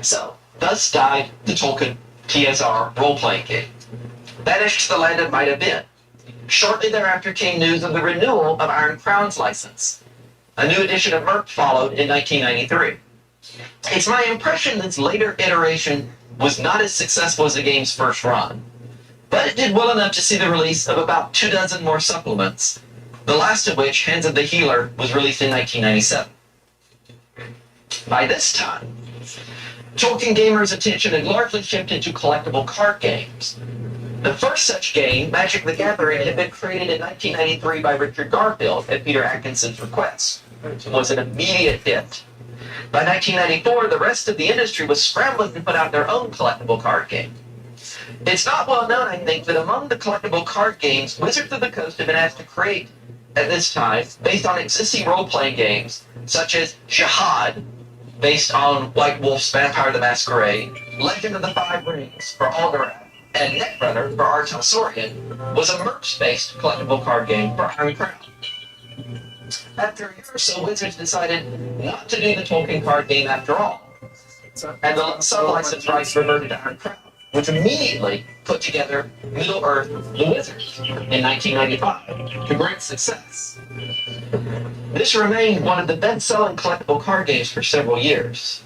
So, thus died the Tolkien TSR role-playing game. Banished to the land of might have been. Shortly thereafter came news of the renewal of Iron Crown's license. A new edition of Moot followed in 1993. It's my impression this later iteration was not as successful as the game's first run, but it did well enough to see the release of about 24 more supplements, the last of which, Hands of the Healer, was released in 1997. By this time, Tolkien gamers' attention had largely shifted to collectible card games. The first such game, Magic the Gathering, had been created in 1993 by Richard Garfield at Peter Atkinson's request. It was an immediate hit. By 1994, the rest of the industry was scrambling to put out their own collectible card game. It's not well known, I think, that among the collectible card games Wizards of the Coast have been asked to create at this time, based on existing role-playing games, such as Jihad, based on White Wolf's Vampire the Masquerade, Legend of the Five Rings for Alderaan, and Netrunner for Artel Saurian, was a merch-based collectible card game for Iron Crown. After a year or so, Wizards decided not to do the Tolkien card game after all, and the sub-license rights reverted to Iron Crown, which immediately put together Middle-earth The Wizards in 1995 to great success. This remained one of the best-selling collectible card games for several years.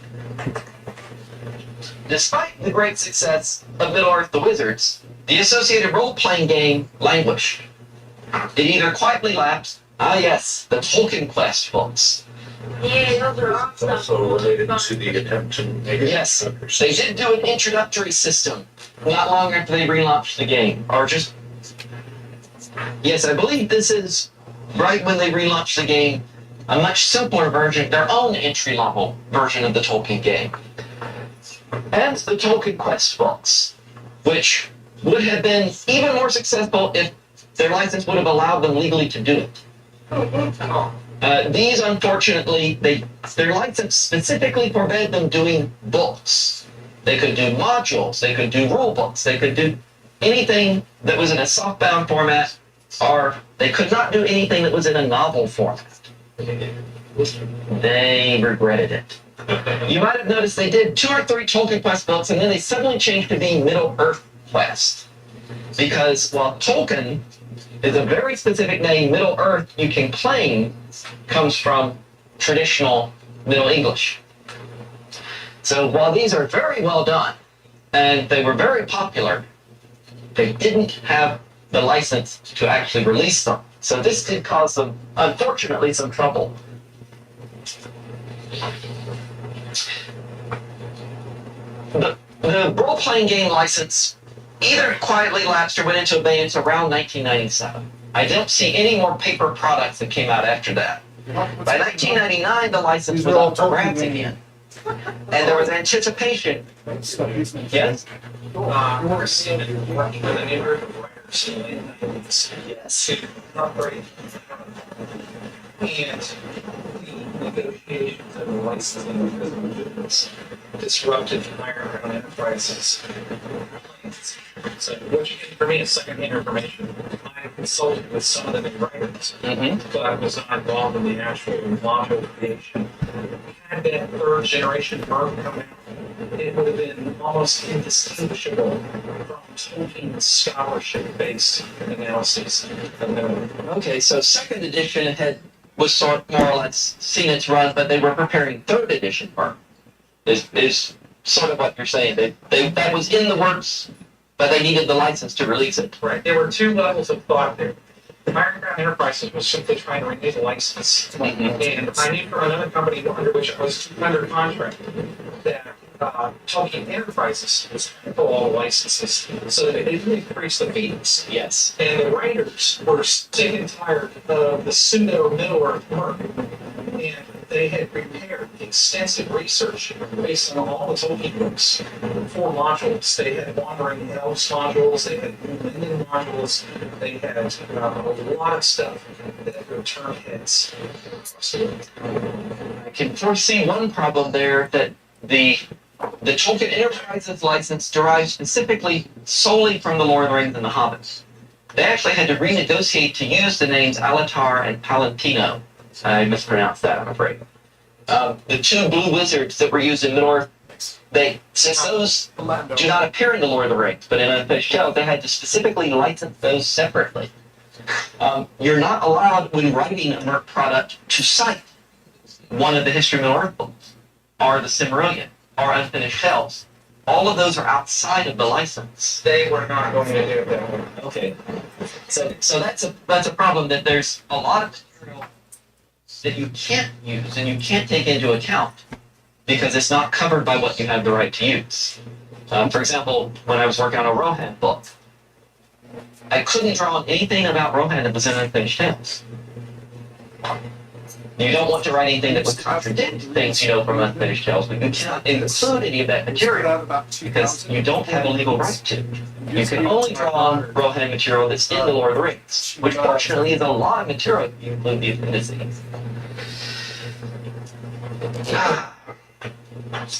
Despite the great success of Middle-earth The Wizards, the associated role-playing game languished. It either quietly lapsed, yes, the Tolkien Quest books. Yeah, those are It's awesome. also related to the attempt to make it. Yes, they did do an introductory system not long after they relaunched the game, or just... Yes, I believe this is right when they relaunched the game, a much simpler version, their own entry-level version of the Tolkien game. And the Tolkien Quest books, which would have been even more successful if their license would have allowed them legally to do it. These, unfortunately, their license specifically forbade them doing books. They could do modules, they could do rule books, they could do anything that was in a softbound format, or they could not do anything that was in a novel format. They regretted it. You might have noticed they did 2 or 3 Tolkien Quest books, and then they suddenly changed to being Middle-earth Quest. Because while Tolkien is a very specific name, Middle-earth you can claim comes from traditional Middle English. So while these are very well done, and they were very popular, they didn't have the license to actually release them. So this did cause them, unfortunately, some trouble. The role-playing game license either quietly lapsed or went into abeyance around 1997. I don't see any more paper products that came out after that. By 1999, the license was up for grabs again. And there was anticipation. Yes? We're seeing it working with a neighborhood of writers in the late 90s. Yes. To operate. And the negotiations of the licensing because of the business disrupted the higher ground enterprises. So what you get for me is secondhand information. I consulted with some of the big writers, but I was not involved in the actual module creation. Had that third generation verb come out, it would have been almost indistinguishable from Tolkien scholarship-based analyses of the. Okay, so second edition was sort more or less seen its run, but they were preparing third edition work. Is sort of what you're saying. That was in the works, but they needed the license to release it. Right. There were two levels of thought there. Iron Crown Enterprises was simply trying to renew the license. And I knew from another company under which I was under contract that Tolkien Enterprises was trying to pull all the licenses so that they didn't increase the fees. Yes. And the writers were sick and tired of the pseudo Middle-earth work. And they had prepared extensive research based on all the Tolkien books for modules. They had Wandering Elves modules, they had Dominion modules, they had a lot of stuff that would turn heads. I can foresee one problem there, that the Tolkien Enterprises license derives specifically solely from the Lord of the Rings and the Hobbits. They actually had to renegotiate to use the names Alatar and Palantino. I mispronounced that, I'm afraid. The two blue wizards that were used in Middle-earth, since those do not appear in the Lord of the Rings, but in Unfinished Tales, they had to specifically license those separately. You're not allowed, when writing a work product, to cite one of the History of Middle-earth books, or the Silmarillion, or Unfinished Tales. All of those are outside of the license. They were not going to do it that way. Okay. So that's a problem, that there's a lot of material that you can't use and you can't take into account because it's not covered by what you have the right to use. For example, when I was working on a Rohan book, I couldn't draw on anything about Rohan that was in Unfinished Tales. You don't want to write anything that would contradict things you know from Unfinished Tales, but you cannot include any of that material because you don't have a legal right to. You can only draw on Rohan material that's in the Lord of the Rings, which fortunately is a lot of material if you include the appendices.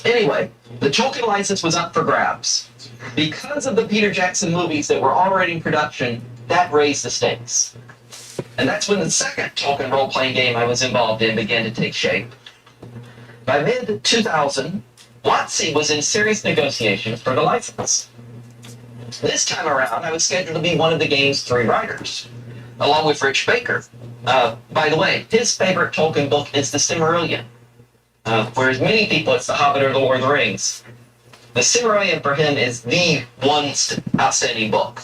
Anyway, the Tolkien license was up for grabs. Because of the Peter Jackson movies that were already in production, that raised the stakes. And that's when the second Tolkien role-playing game I was involved in began to take shape. By mid-2000, WotC was in serious negotiations for the license. This time around, I was scheduled to be one of the game's 3 writers, along with Rich Baker. By the way, his favorite Tolkien book is The Silmarillion, whereas many people it's The Hobbit or The Lord of the Rings. The Silmarillion for him is the one outstanding book.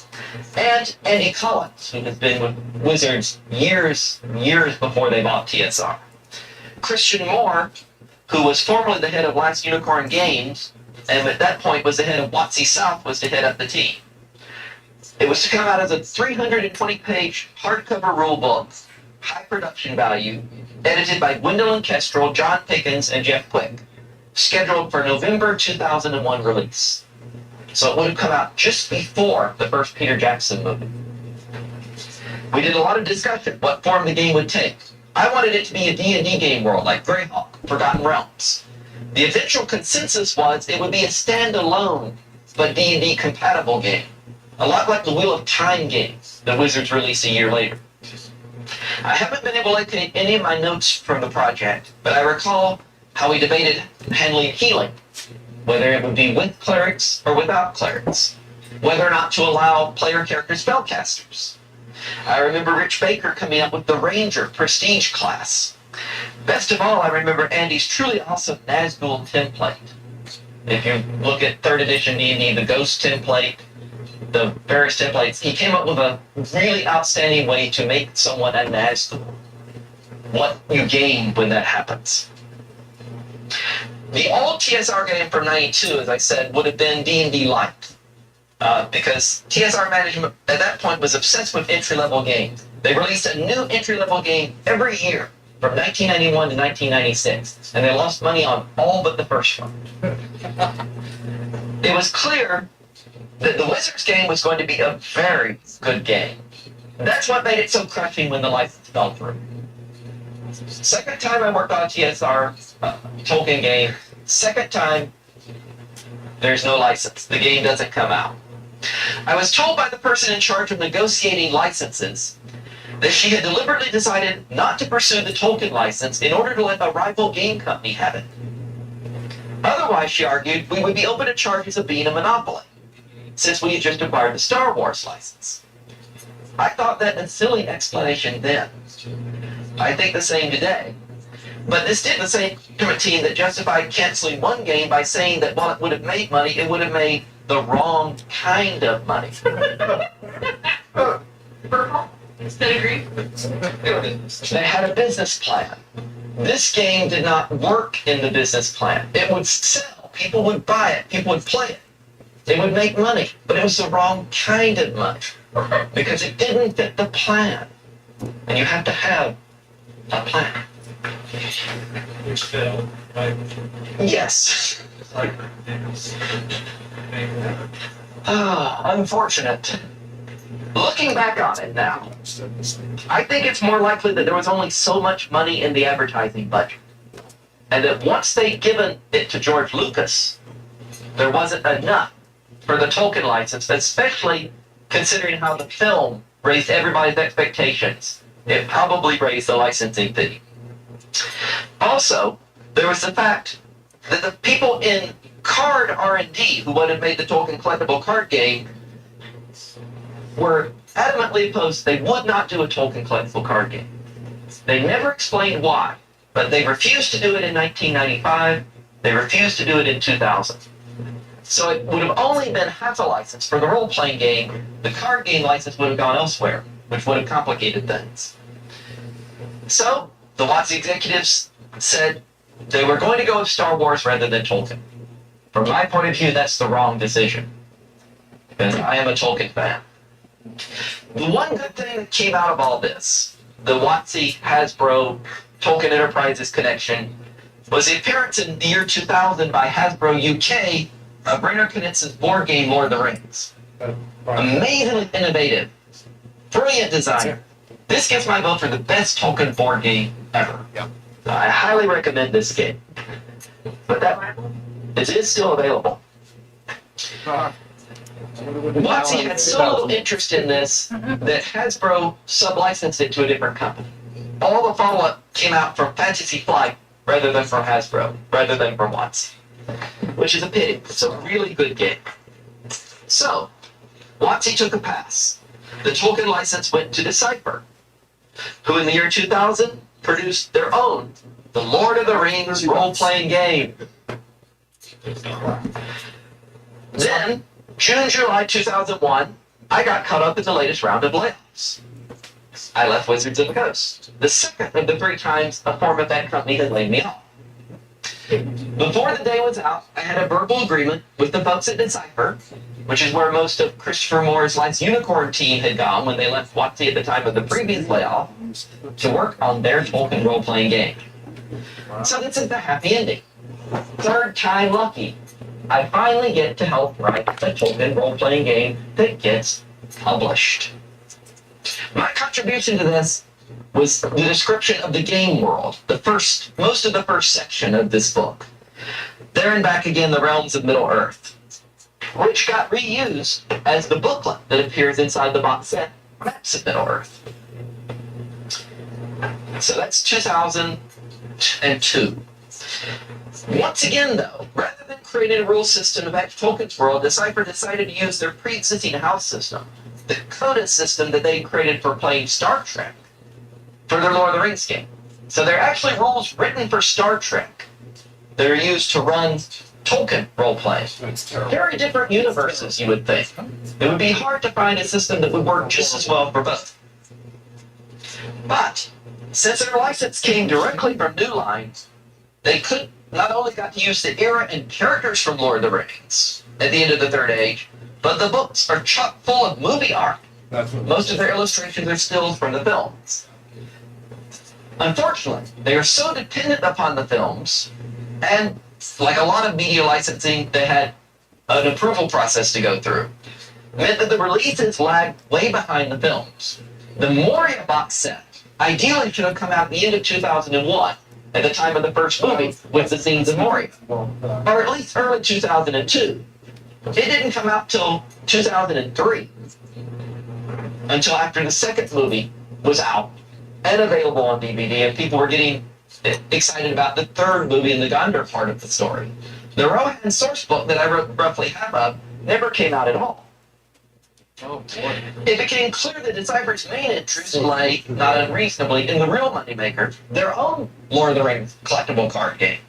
And Andy Collins, who has been with Wizards years before they bought TSR. Christian Moore, who was formerly the head of Last Unicorn Games, and at that point was the head of WotC South, was to head up the team. It was to come out as a 320-page hardcover rulebook, high production value, edited by Gwendolyn Kestrel, John Pickens, and Jeff Quick, scheduled for November 2001 release. So it would have come out just before the first Peter Jackson movie. We did a lot of discussion what form the game would take. I wanted it to be a D&D game world like Greyhawk, Forgotten Realms. The eventual consensus was it would be a standalone but D&D compatible game, a lot like the Wheel of Time games that Wizards released a year later. I haven't been able to locate any of my notes from the project, but I recall how we debated handling healing, whether it would be with clerics or without clerics, whether or not to allow player character spellcasters. I remember Rich Baker coming up with the Ranger Prestige class, Best of all, I remember Andy's truly awesome Nazgul template. If you look at 3rd edition D&D, the Ghost template, the various templates, he came up with a really outstanding way to make someone a Nazgul. What you gain when that happens. The old TSR game from '92, as I said, would have been D&D Lite. Because TSR management at that point was obsessed with entry-level games. They released a new entry-level game every year from 1991 to 1996, and they lost money on all but the first one. It was clear that the Wizards game was going to be a very good game. That's what made it so crushing when the license fell through. Second time I worked on a TSR Tolkien game, second time there's no license. The game doesn't come out. I was told by the person in charge of negotiating licenses that she had deliberately decided not to pursue the Tolkien license in order to let a rival game company have it. Otherwise, she argued, we would be open to charges of being a monopoly, since we had just acquired the Star Wars license. I thought that a silly explanation then. I think the same today. But this didn't say to a team that justified canceling one game by saying that while it would have made money, it would have made the wrong kind of money. Purple instead of green. They had a business plan. This game did not work in the business plan. It would sell. People would buy it. People would play it. It would make money. But it was the wrong kind of money. Because it didn't fit the plan. And you have to have a plan. Yes. Unfortunate. Looking back on it now, I think it's more likely that there was only so much money in the advertising budget. And that once they'd given it to George Lucas, there wasn't enough for the Tolkien license, especially considering how the film raised everybody's expectations. It probably raised the licensing fee. Also, there was the fact that the people in card R&D who would have made the Tolkien collectible card game were adamantly opposed. They would not do a Tolkien collectible card game. They never explained why, but they refused to do it in 1995. They refused to do it in 2000. So it would have only been half a license for the role-playing game. The card game license would have gone elsewhere, which would have complicated things. So the WotC executives said they were going to go with Star Wars rather than Tolkien. From my point of view, that's the wrong decision, because I am a Tolkien fan. The one good thing that came out of all this, the WotC Hasbro Tolkien Enterprises connection, was the appearance in the year 2000 by Hasbro UK of Rainer Knizitz's board game Lord of the Rings. Amazingly innovative, brilliant design. This gets my vote for the best Tolkien board game ever. I highly recommend this game. But it is still available. WotC had so little interest in this that Hasbro sub-licensed it to a different company. All the follow-up came out from Fantasy Flight rather than from Hasbro, rather than from WotC. Which is a pity. It's a really good game. So, WotC took a pass. The Tolkien license went to Decipher, who in the year 2000 produced their own, the Lord of the Rings role-playing game. Then, June, July 2001, I got caught up in the latest round of layoffs. I left Wizards of the Coast, the second of the 3 times a former that company had laid me off. Before the day was out, I had a verbal agreement with the folks at Decipher, which is where most of Christopher Moore's Last Unicorn team had gone when they left WotC at the time of the previous layoff, to work on their Tolkien role-playing game. So this is the happy ending. 3rd time lucky. I finally get to help write a Tolkien role-playing game that gets published. My contribution to this was the description of the game world, most of the first section of this book. There and back again, the realms of Middle-earth, which got reused as the booklet that appears inside the box set, Maps of Middle-earth. So that's 2002. Once again, though, rather than creating a rule system of Tolkien's world, Decipher decided to use their pre-existing house system, the Coda system that they created for playing Star Trek, for their Lord of the Rings game. So they're actually rules written for Star Trek that are used to run Tolkien role-playing. Very different universes, you would think. It would be hard to find a system that would work just as well for both. But, since their license came directly from New Line, they could not only got to use the era and characters from Lord of the Rings at the end of the Third Age, but the books are chock full of movie art. Most of their illustrations are stills from the films. Unfortunately, they are so dependent upon the films, and like a lot of media licensing, they had an approval process to go through. Meant that the releases lagged way behind the films. The Moria box set ideally should have come out at the end of 2001, at the time of the first movie, with the scenes of Moria. Or at least early 2002. It didn't come out till 2003. Until after the second movie was out and available on DVD, and people were getting excited about the third movie and the Gondor part of the story. The Rohan source book that I wrote roughly half of never came out at all. It became clear that Decipher's main interest lay, not unreasonably, in the real moneymaker, their own Lord of the Rings collectible card game.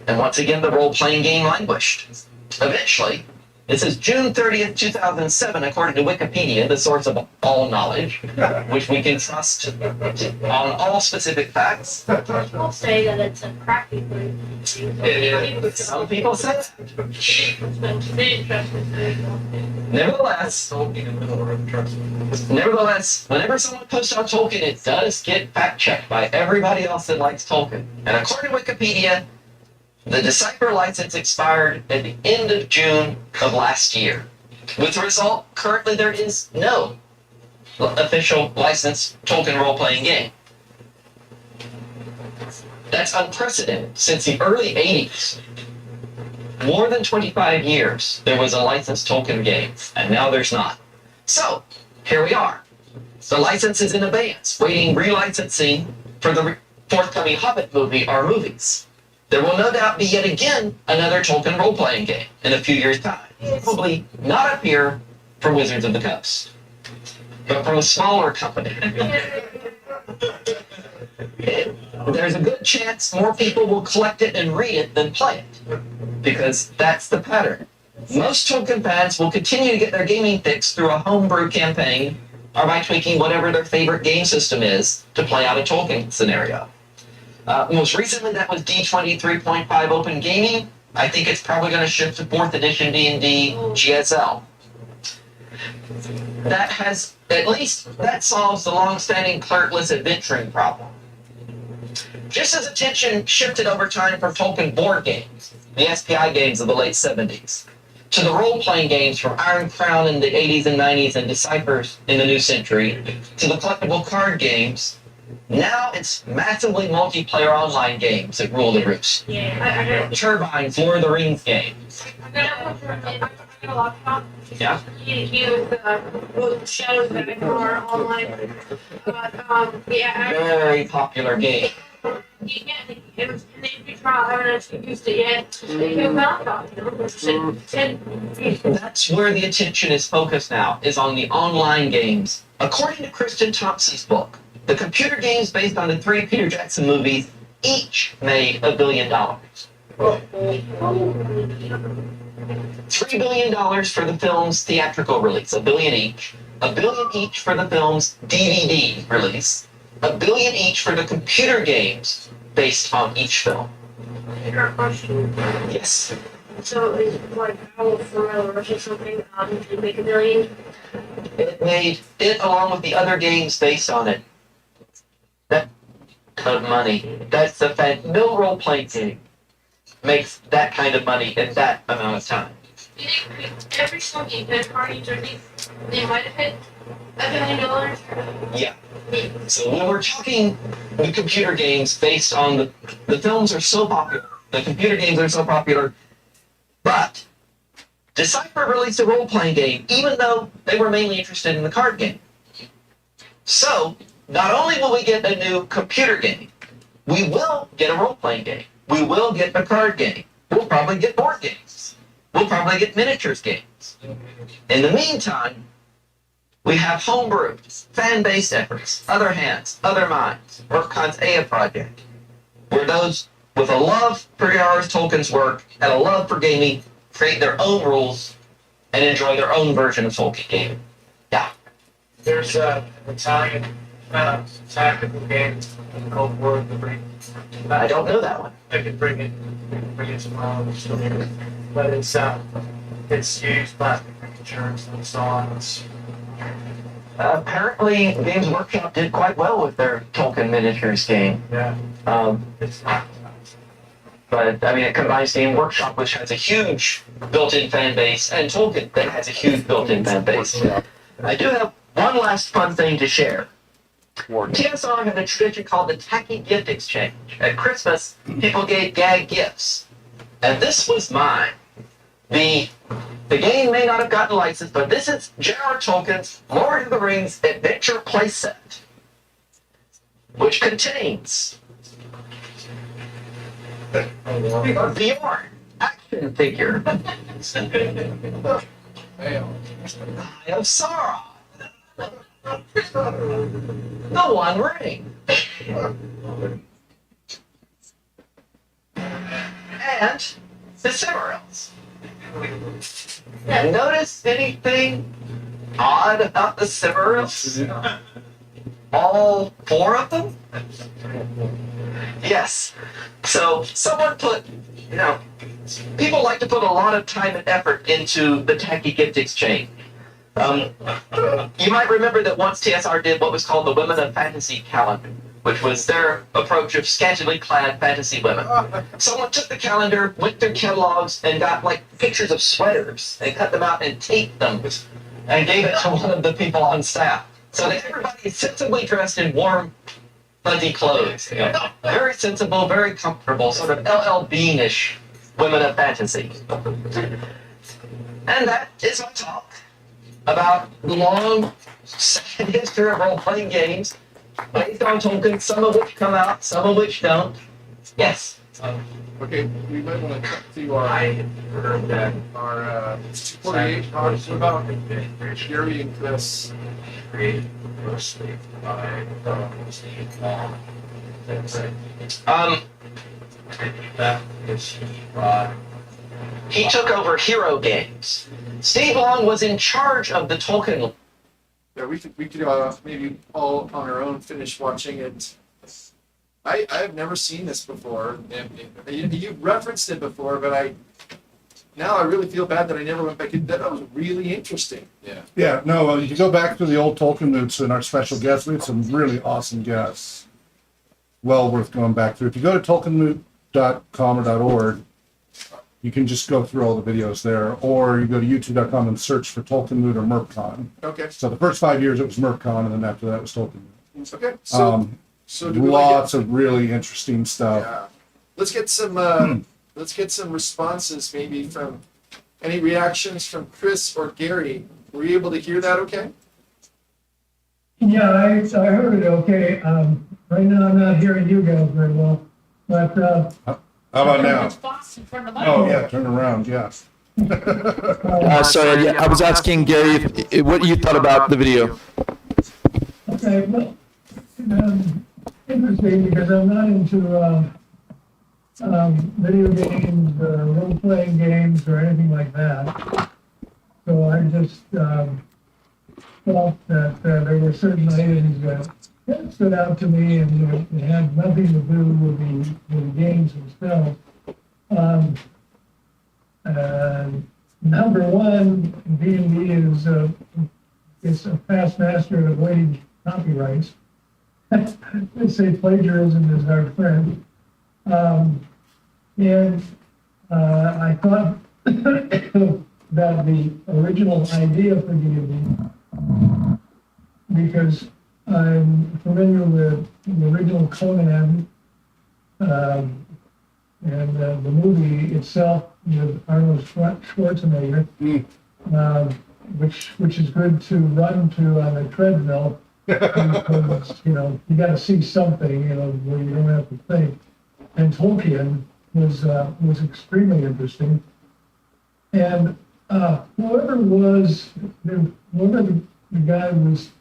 And once again, the role-playing game languished. Eventually, this is June 30th, 2007, according to Wikipedia, the source of all knowledge, which we can trust on all specific facts. People say that it's a crappy thing. Some people say that. Nevertheless, whenever someone posts on Tolkien, it does get fact-checked by everybody else that likes Tolkien. And according to Wikipedia, the Decipher license expired at the end of June of last year. With the result, currently there is no official licensed Tolkien role-playing game. That's unprecedented. Since the early 80s, more than 25 years, there was a licensed Tolkien game, and now there's not. So, here we are. The license is in abeyance, waiting relicensing for the forthcoming Hobbit movie or movies. There will no doubt be yet again another Tolkien role-playing game in a few years' time. Probably not appear from Wizards of the Coast, but from a smaller company. There's a good chance more people will collect it and read it than play it, because that's the pattern. Most Tolkien fans will continue to get their gaming fix through a homebrew campaign or by tweaking whatever their favorite game system is to play out a Tolkien scenario. Most recently, that was D20 3.5 Open Gaming. I think it's probably going to shift to 4th edition D&D GSL. That has, at least, that solves the long-standing clerkless adventuring problem. Just as attention shifted over time from Tolkien board games, the SPI games of the late 70s, to the role-playing games from Iron Crown in the 80s and 90s and Deciphers in the new century, to the collectible card games, now it's massively multiplayer online games that rule the roost. Yeah, Turbines, Lord of the Rings games. I got a laptop. Yeah. You both Shadows that are online. Yeah, Very popular game. you can't. It was in the free trial. I haven't actually used it yet. It came out, you know. That's where the attention is focused now, is on the online games. According to Kristen Thompson's book, the computer games based on the 3 Peter Jackson movies each made $1 billion. $3 billion for the film's theatrical release, $1 billion each. $1 billion each for the film's DVD release. $1 billion each for the computer games based on each film. Question. Yes. So is like Owl Thriller or something did it make $1 billion? It made it, along with the other games based on it, that kind of money. That's the fact. No role-playing game makes that kind of money in that amount of time. Every single game that parties or they might have hit $1 billion. Yeah. So when we're talking the computer games based on the films are so popular, the computer games are so popular, but Decipher released a role-playing game, even though they were mainly interested in the card game. So, not only will we get a new computer game, we will get a role-playing game. We will get a card game. We'll probably get board games. We'll probably get miniatures games. In the meantime, We have homebrews, fan-based efforts, other hands, other minds, WorkCon's Ea project, where those with a love for J.r.r. Tolkien's work and a love for gaming create their own rules and enjoy their own version of Tolkien gaming. Yeah. There's an Italian tactical game called War of the Ring. I don't know that one. I could bring it tomorrow. But it's used plastic insurance and so on. Apparently, Games Workshop did quite well with their Tolkien miniatures game. Yeah. It's not. But, I mean, it combines Game Workshop, which has a huge built-in fan base, and Tolkien that has a huge built-in fan base. I do have one last fun thing to share. TSR had a tradition called the Tacky Gift Exchange. At Christmas, people gave gag gifts. And this was mine. The game may not have gotten licensed, but this is J.r.r. Tolkien's Lord of the Rings Adventure playset, which contains the VR action figure. Eye of Sauron. The One Ring. And the Cimmerals. Notice anything odd about the Cimmerals? All 4 of them? Yes. So someone put, people like to put a lot of time and effort into the Tacky Gift Exchange. You might remember that once TSR did what was called the Women of Fantasy calendar, which was their approach of scantily clad fantasy women. Someone took the calendar, went through catalogs, and got pictures of sweaters, and cut them out and taped them, and gave it to one of the people on staff. So that everybody is sensibly dressed in warm, fuzzy clothes. Very sensible, very comfortable, sort of LL Bean-ish women of fantasy. And that is my talk about the long, sad history of role-playing games based on Tolkien, some of which come out, some of which don't. Yes? Okay, we might want to cut to our 48 talks about Gary and Chris. He took over Hero Games. Steve Long was in charge of the Tolkien. Yeah, we could maybe all on our own finish watching it. I have never seen this before. And you referenced it before, but now I really feel bad that I never went back. That was really interesting. Yeah. Yeah, no, you can go back to the old TolkienMoots and our special guests. We had some really awesome guests. Well worth going back through. If you go to TolkienMoot.com or .org, you can just go through all the videos there, or you go to youtube.com and search for TolkienMoot or MERPCon. Okay. So the first 5 years it was MERPCon, and then after that it was TolkienMoot. Okay. So lots of really interesting stuff. Yeah. Let's get some responses maybe from any reactions from Chris or Gary. Were you able to hear that okay? Yeah, I heard it okay. Right now I'm not hearing you guys very well, but How about now? Response in front of the Oh, mic. yeah, turn around, yes. Sorry, I was asking Gary what you thought about the video. okay, well, interesting because I'm not into video games or role-playing games or anything like that. So I just thought that there were certain items that stood out to me, and it had nothing to do with the games themselves. Number one, D&D is a fast master at avoiding copyrights. They say plagiarism is our friend. And I thought that the original idea for D&D, because I'm familiar with the original Conan and the movie itself with Arnold Schwarzenegger, which is good to run to on a treadmill because you got to see something where you don't have to think. And Tolkien was extremely interesting. And whoever the guy was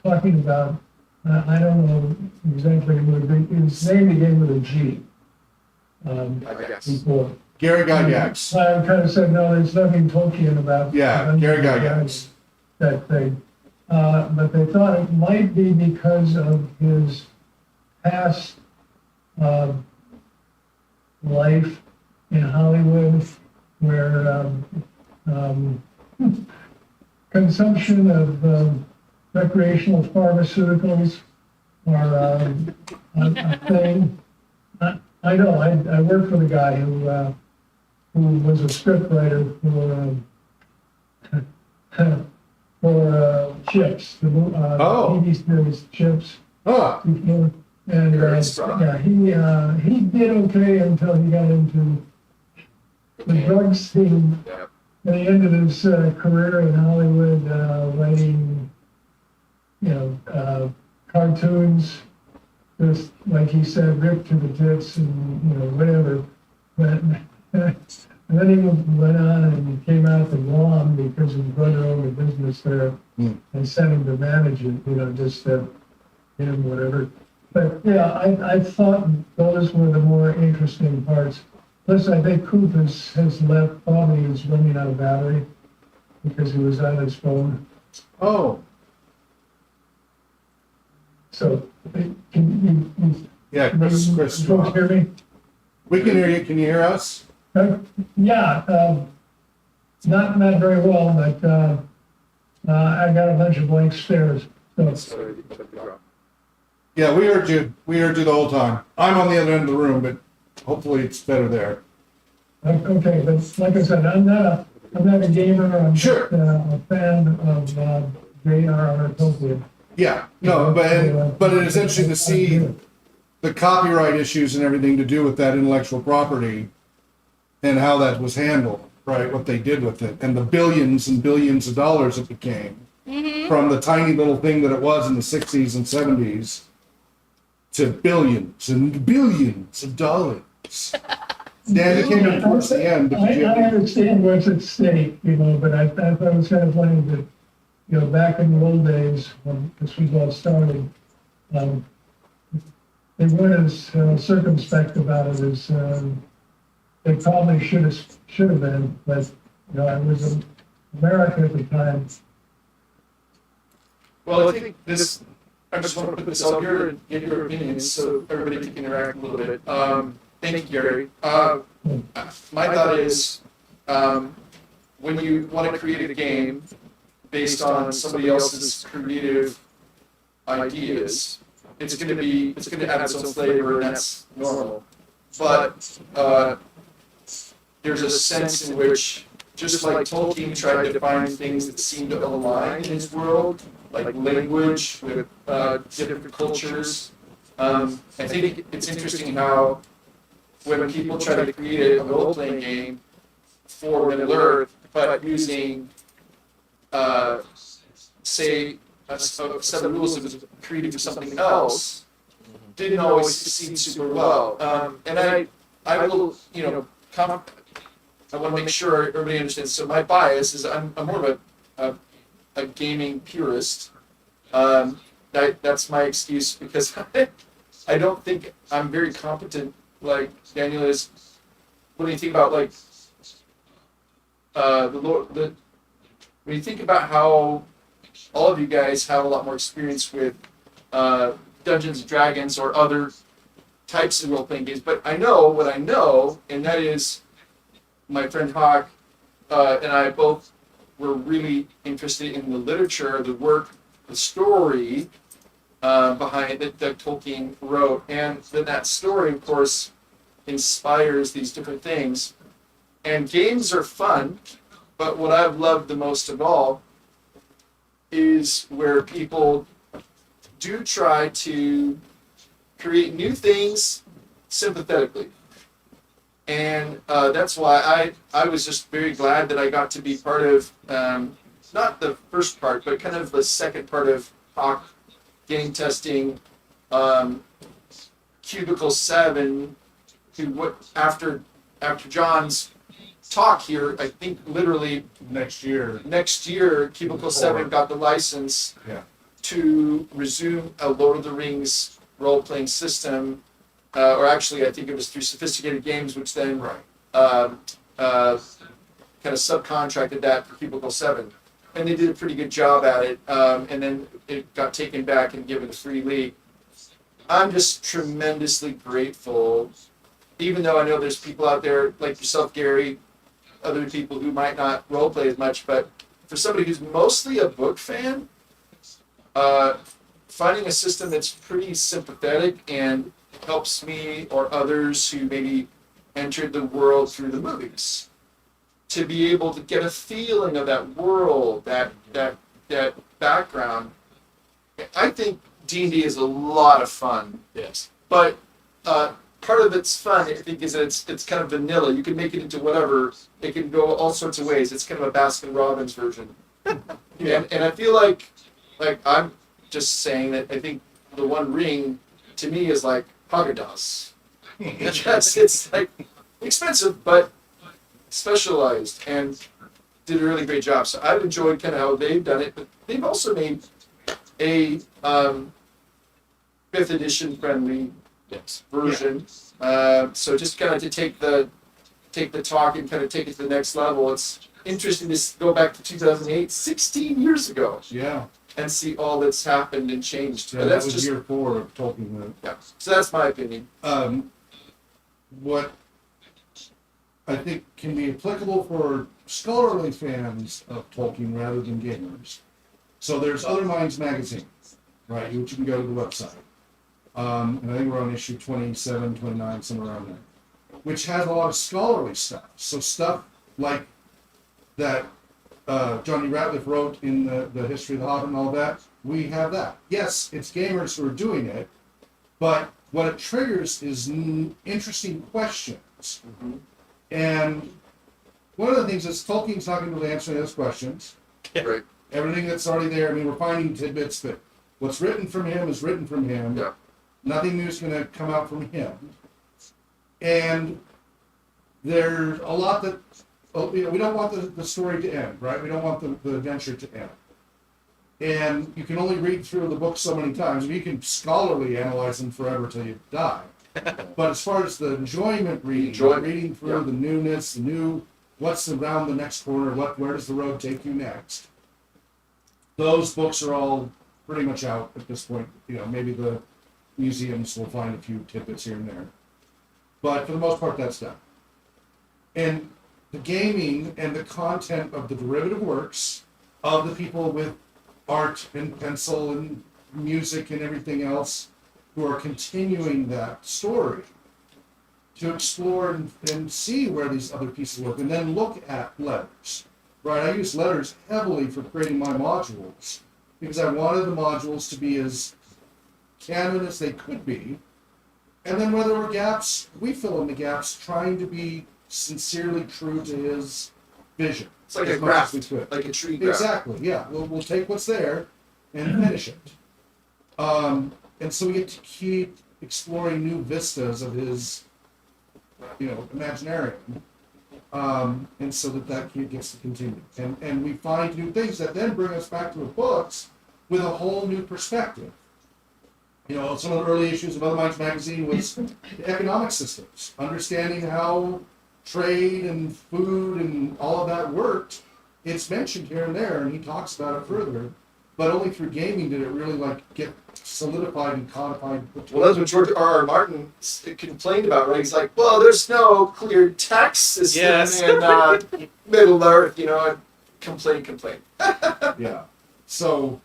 talking about, I don't know exactly what his name began with a G. I guess. Before. Gary Gygax. I kind of said, no, there's nothing Tolkien about. Yeah, Gary Gygax. That thing. But they thought it might be because of his past life in Hollywood, where consumption of recreational pharmaceuticals are a thing. I know, I worked with a guy who was a scriptwriter for Chips, the TV series Chips. Oh. And yeah, he did okay until he got into the drug scene. Yep. At the end of his career in Hollywood, writing, cartoons, just like he said, ripped to the tits and whatever. But and then he went on and came out to Guam because his brother owned a business there and sent him to manage it, just him, whatever. But yeah, I thought those were the more interesting parts. Plus, I think Coop has left, probably he's running out of battery because he was on his phone. Oh. So, can Yeah, Chris. folks hear me? We can hear you. Can you hear us? Yeah, not very well, but I got a bunch of blank stares. So, Yeah, we heard you. We heard you the whole time. I'm on the other end of the room, but hopefully it's better there. okay, but like I said, I'm not a gamer. I'm Sure. just a fan of j.r.r. Tolkien. Yeah, no, but it is interesting to see the copyright issues and everything to do with that intellectual property and how that was handled, right? What they did with it and the billions and billions of dollars it became from the tiny little thing that it was in the 60s and 70s to billions and billions of dollars. Dan, you came in towards the end. But I understand what's at stake, but I thought it was kind of funny that, back in the old days when this was all started, they weren't as circumspect about it as they probably should have been. But it was America at the time. Well, I think this, I just want to put this out here and get your opinions so everybody can interact a little bit. Thank you, Gary. My thought is, when you want to create a game based on somebody else's creative ideas, it's going to have its own flavor, and that's normal. But there's a sense in which, just like Tolkien tried to find things that seemed to align in his world, like language with different cultures. I think it's interesting how when people try to create a role-playing game for Middle-earth, but using, say, a set of rules that was created for something else, didn't always succeed super well. And I will, I want to make sure everybody understands. So my bias is I'm more of a gaming purist. That's my excuse because I don't think I'm very competent like Daniel is. When you think about like when you think about how all of you guys have a lot more experience with Dungeons and Dragons or other types of role-playing games, but I know what I know, and that is my friend Hawk and I both were really interested in the literature, the work, the story behind that Tolkien wrote, and then that story, of course, inspires these different things. And games are fun, but what I've loved the most of all is where people do try to create new things sympathetically. And that's why I was just very glad that I got to be part of, not the first part, but kind of the second part of Hawk game testing, Cubicle 7, after John's talk here, I think literally Next year. next year, Cubicle 7 got the license Yeah. to resume a Lord of the Rings role-playing system, or actually, I think it was through Sophisticated Games, which then Right. kind of subcontracted that for Cubicle 7. And they did a pretty good job at it, and then it got taken back and given a free league. I'm just tremendously grateful, even though I know there's people out there like yourself, Gary, other people who might not role play as much, but for somebody who's mostly a book fan, finding a system that's pretty sympathetic and helps me or others who maybe entered the world through the movies to be able to get a feeling of that world, that background. I think D&D is a lot of fun. Yes. But part of its fun, I think, is that it's kind of vanilla. You can make it into whatever. It can go all sorts of ways. It's kind of a Baskin Robbins version. And I feel like I'm just saying that I think the One Ring to me is like Haagen-Dazs. It's like expensive, but specialized and did a really great job. So I've enjoyed kind of how they've done it, but they've also made a 5th edition friendly version. So just kind of to take the talk and kind of take it to the next level. It's interesting to go back to 2008, 16 years ago, Yeah. and see all that's happened and changed. Yeah, But that that's was just year 4 of TolkienMoot. yeah. So that's my opinion. What I think can be applicable for scholarly fans of Tolkien rather than gamers. So there's Other Minds magazine, right, which you can go to the website. And I think we're on issue 27, 29, somewhere around there, which has a lot of scholarly stuff. So stuff like that Johnny Ratliff wrote in the History of the Hobbit and all that, we have that. Yes, it's gamers who are doing it, but what it triggers is interesting questions. Mm-hmm. And one of the things is Tolkien's not going to really answer those questions. Right. Everything that's already there, I mean, we're finding tidbits, but what's written from him is written from him. Yeah. Nothing new is going to come out from him. And there's a lot that, we don't want the story to end, right? We don't want the adventure to end. And you can only read through the book so many times. You can scholarly analyze them forever till you die. But as far as the enjoyment reading through the newness, the new, what's around the next corner, where does the road take you next? Those books are all pretty much out at this point. Maybe the museums will find a few tidbits here and there. But for the most part, that's done. And the gaming and the content of the derivative works of the people with art and pencil and music and everything else who are continuing that story to explore and see where these other pieces work, and then look at letters. Right, I use letters heavily for creating my modules because I wanted the modules to be as canon as they could be, and then where there were gaps, we fill in the gaps, trying to be sincerely true to his vision. It's like as a much as graft, we could. like a tree graft. Exactly, yeah. We'll take what's there and finish it. And so we get to keep exploring new vistas of his, imaginarium. And so that gets to continue. And we find new things that then bring us back to the books with a whole new perspective. Some of the early issues of Other Minds magazine was the economic systems, understanding how trade and food and all of that worked. It's mentioned here and there, and he talks about it further, but only through gaming did it really get solidified and codified. Well, that's what George.R.R. Martin complained about, right? He's like, well, there's no clear tax system in Middle Earth, and complain. Yeah. So,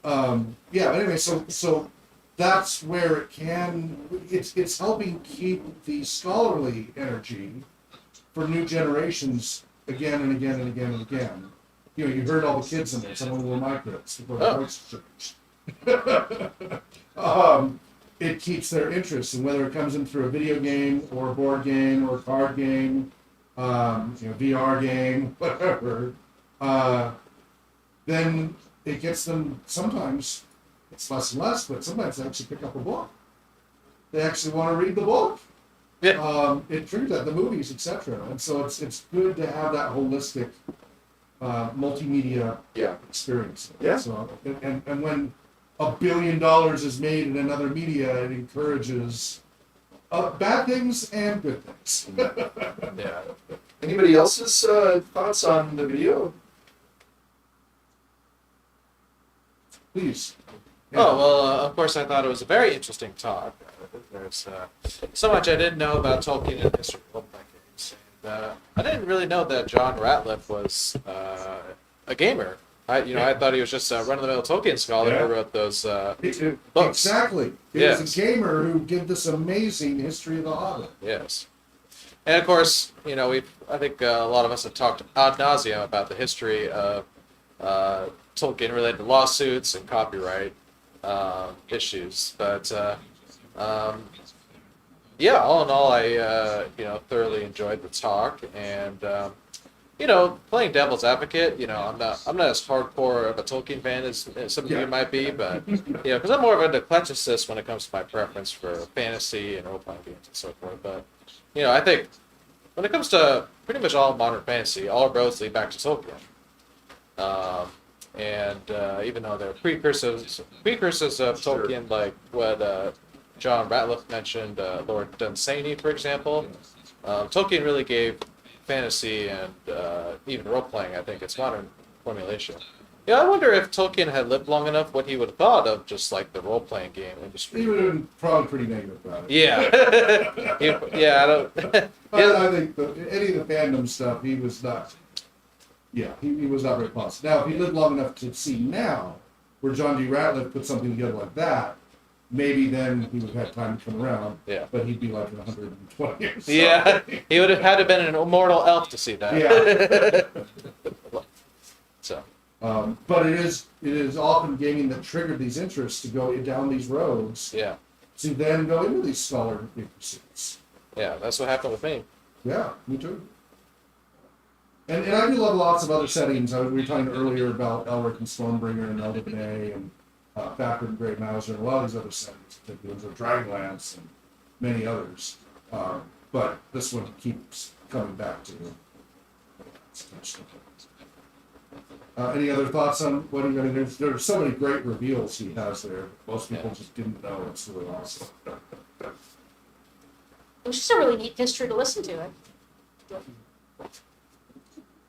but anyway, so that's where it's helping keep the scholarly energy for new generations again and again and again and again. You heard all the kids in there. Some of them were my kids before the voice changed. It keeps their interest, and whether it comes in through a video game or a board game or a card game, VR game, whatever, then it gets them. Sometimes it's less and less, but sometimes they actually pick up a book. They actually want to read the book. Yeah. It triggers that, the movies, etc. And so it's good to have that holistic multimedia Yeah. experience. Yeah. So and when $1 billion is made in another media, it encourages bad things and good things. Yeah. Anybody else's thoughts on the video? Please. Oh, well, of course, I thought it was a very interesting talk. There's so much I didn't know about Tolkien and history of role-playing games. And, I didn't really know that John Ratliff was a gamer. I thought he was just a run-of-the-mill Tolkien scholar Yeah. who wrote those books. Exactly. He Yes. was a gamer who did this amazing history of the Hobbit. Yes. And of course, I think a lot of us have talked ad nauseum about the history of Tolkien-related lawsuits and copyright issues. But yeah, all in all, I thoroughly enjoyed the talk, and playing devil's advocate, I'm not as hardcore of a Tolkien fan as some of Yeah. you might be, but because I'm more of an eclecticist when it comes to my preference for fantasy and role-playing games and so forth. But I think when it comes to pretty much all modern fantasy, all roads lead back to Tolkien. And even though there are precursors of Tolkien, like what John Ratliff mentioned, Lord Dunsany, for example, Tolkien really gave fantasy and even role-playing, I think, its modern formulation. I wonder if Tolkien had lived long enough, what he would have thought of just like the role-playing game industry. He would have been probably pretty negative about it. Yeah. I don't. I think any of the fandom stuff, he was not. Yeah, he was not very positive. Now, if he lived long enough to see now, where John D. Ratliff put something together like that, maybe then he would have had time to come around. Yeah. But he'd be like 120 or so. Yeah, he would have had to been an immortal elf to see that. Yeah. So. But it is often gaming that triggered these interests to go down these roads. Yeah. To then go into these scholarly pursuits. Yeah, that's what happened with me. Yeah, me too. And I do love lots of other settings. We were talking earlier about Elric and Stormbringer and Eldebene and Backward and Great Mauser and a lot of these other settings. There's Dragonlance and many others. But this one keeps coming back to. Any other thoughts on what he really did? There are so many great reveals he has there. Most people just didn't know. It's really awesome. It was just a really neat history to listen to.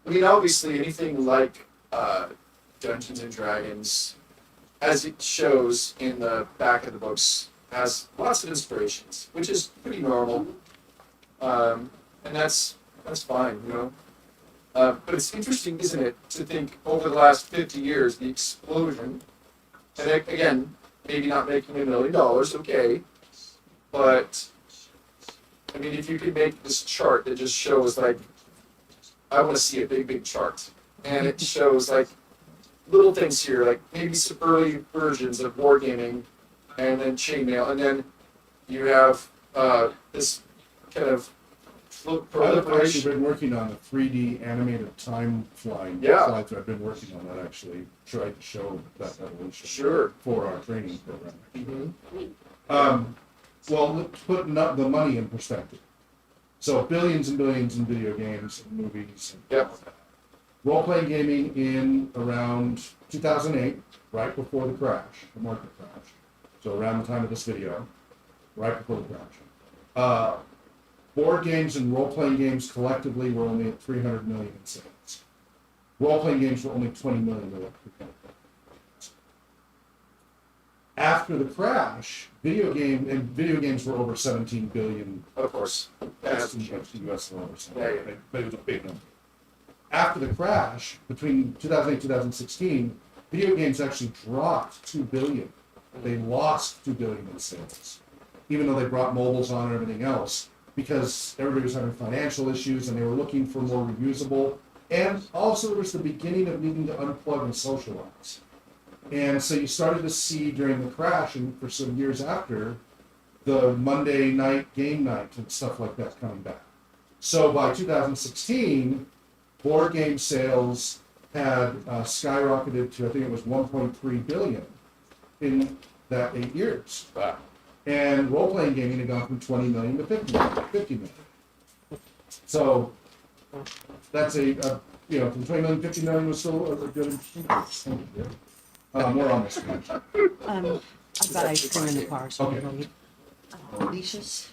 I mean, obviously, anything like Dungeons and Dragons, as it shows in the back of the books, has lots of inspirations, which is pretty normal, and that's fine, But it's interesting, isn't it, to think over the last 50 years, the explosion, and again, maybe not making $1 million, okay, but I mean, if you could make this chart that just shows like, I want to see a big chart, and it shows like little things here, like maybe some early versions of wargaming, and then chainmail, and then you have this kind of I've proliferation. actually been working on a 3D animated time flying Yeah. slide through. I've been working on that actually, tried to show that evolution. Sure. For our training program. Mm-hmm. Well, let's put the money in perspective. So billions and billions in video games and movies. Yep. Role-playing gaming in around 2008, right before the crash, the market crash. So around the time of this video, right before the crash. Board games and role-playing games collectively were only at 300 million in sales. Role-playing games were only 20 million. After the crash, video games were over 17 billion. Of course. That's in US dollars. Yeah. But it was a big number. After the crash, between 2008 and 2016, video games actually dropped 2 billion. They lost 2 billion in sales, even though they brought mobiles on and everything else, because everybody was having financial issues and they were looking for more reusable. And also there was the beginning of needing to unplug and socialize. And so you started to see during the crash and for some years after, the Monday night game night and stuff like that coming back. So by 2016, board game sales had skyrocketed to, I think it was 1.3 billion in that 8 years. Wow. And role-playing gaming had gone from 20 million to 50 million. So that's from 20 million to 50 million was still a good interesting. More on this page. I've got ice cream in the car, so Okay. I'm gonna leave. Alicia's?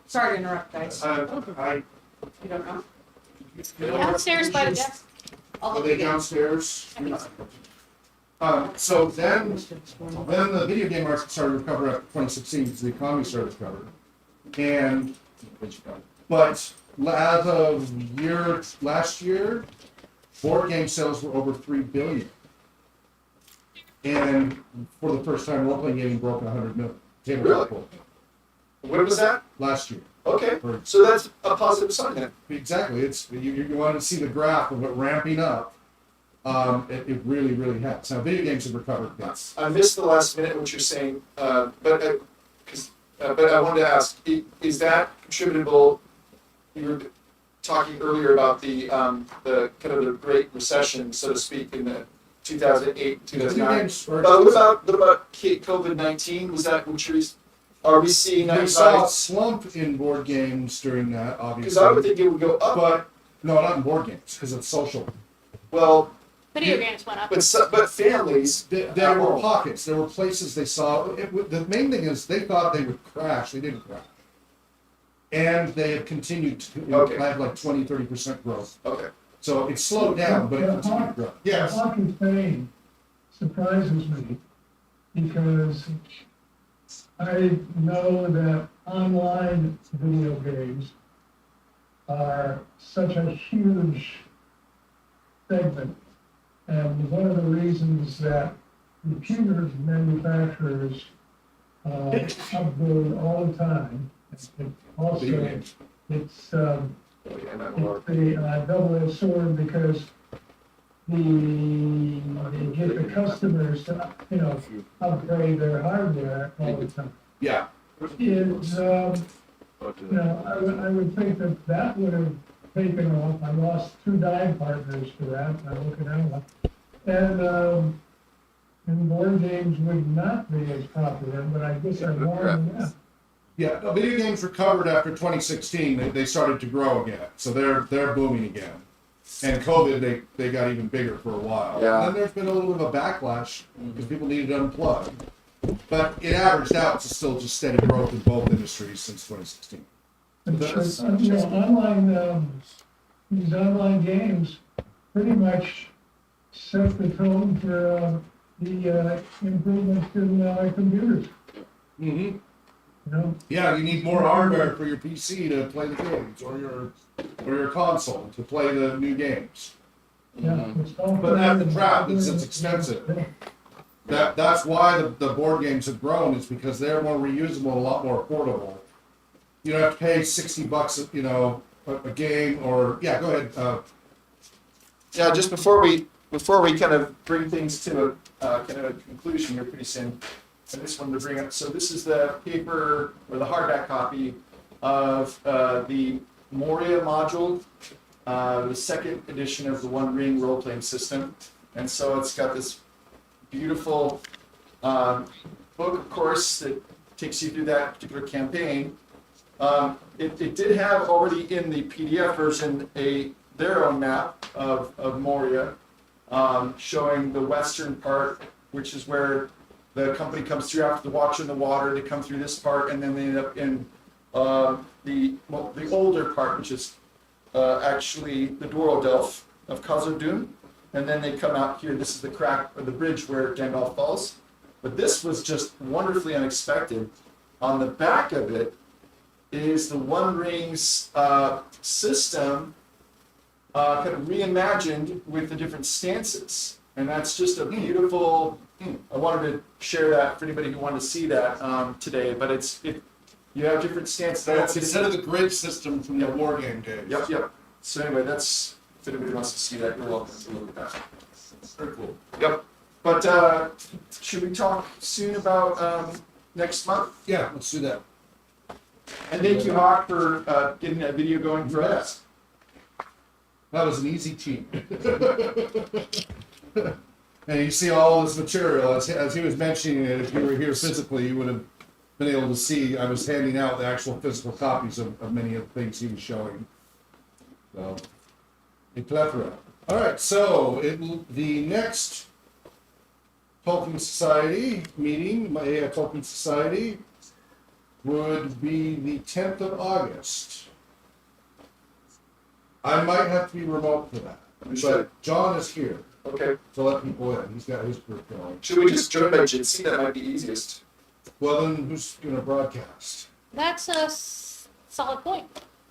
Sorry to interrupt, guys. You don't know? Downstairs by the desk. Are they downstairs? So then the video game market started to recover after 2016 because the economy started to recover. But as of last year, board game sales were over 3 billion. And for the first time, role-playing gaming broke 100 million. Really? When was that? Last year. Okay, so that's a positive sign then. Exactly. It's you want to see the graph of it ramping up. It really, really has. Now, video games have recovered. Yes. I missed the last minute what you're saying, but I wanted to ask: is that contributable? You were talking earlier about the kind of the Great Recession, so to speak, in the 2008, 2009. What about COVID-19? Was that what you're? Are we seeing that? We saw a slump in board games during that, obviously. Because I would think it would go up. But no, not in board games, because it's social. Well. Video games went up. But families. There were pockets. There were places they saw. The main thing is they thought they would crash. They didn't crash. And they have continued to have like 20-30% growth. Okay. So it slowed down, but it continued to grow. Yes. The hockey thing surprises me because I know that online video games are such a huge segment. And one of the reasons that computer manufacturers upgrade all the time, it's a double-edged sword because they get the customers to, upgrade their hardware all the time. Yeah. I would think that would have taken off. I lost 2 dive partners to that. I look at that. And board games would not be as popular, but I guess I'm wrong on that. Yeah, no, video games recovered after 2016. They started to grow again, so they're booming again. And COVID, they got even bigger for a while. Yeah. And then there's been a little bit of a backlash because people needed to unplug. But it averaged out to still just steady growth in both industries since 2016. These online games pretty much set the tone for the improvements in computers. Mm-hmm. Yeah, you need more hardware for your PC to play the games, or your console to play the new games. Yeah, But that's the trap. It's expensive. That's why the board games have grown. Is because they're more reusable, a lot more affordable. You don't have to pay $60, a game, or go ahead. Yeah, just before we kind of bring things to a kind of a conclusion here pretty soon, I just wanted to bring up. So this is the paper or the hardback copy of the Moria module, the second edition of the One Ring role-playing system, and so it's got this beautiful book, of course, that takes you through that particular campaign. It did have already in the PDF version their own map of Moria, showing the western part, which is where the company comes through after the Watch in the Water. They come through this part, and then they end up in the older part, which is actually the Dwareldelf of Khazad-dûm. And then they come out here. This is the crack or the bridge where Gandalf falls. But this was just wonderfully unexpected. On the back of it is the One Ring's system kind of reimagined with the different stances. And that's just a beautiful, I wanted to share that for anybody who wanted to see that today. But you have different stances. That's instead of the grid system from the war game days. Yep. So anyway, that's, if anybody wants to see that, you're welcome to look at that. Very cool. Yep. But should we talk soon about next month? Yeah, let's do that. And thank you, Hawk, for getting that video going for us. That was an easy cheat. And you see all this material, as he was mentioning it, if you were here physically, you would have been able to see, I was handing out the actual physical copies of many of the things he was showing. So, a plethora. All right, so the next Tolkien Society meeting, my Ea Tolkien Society, would be the 10th of August. I might have to be remote for that, but John is here Okay. to let people in. He's got his group going. Should we just join by Jitsi? That might be easiest. Well, then who's going to broadcast? That's a solid point.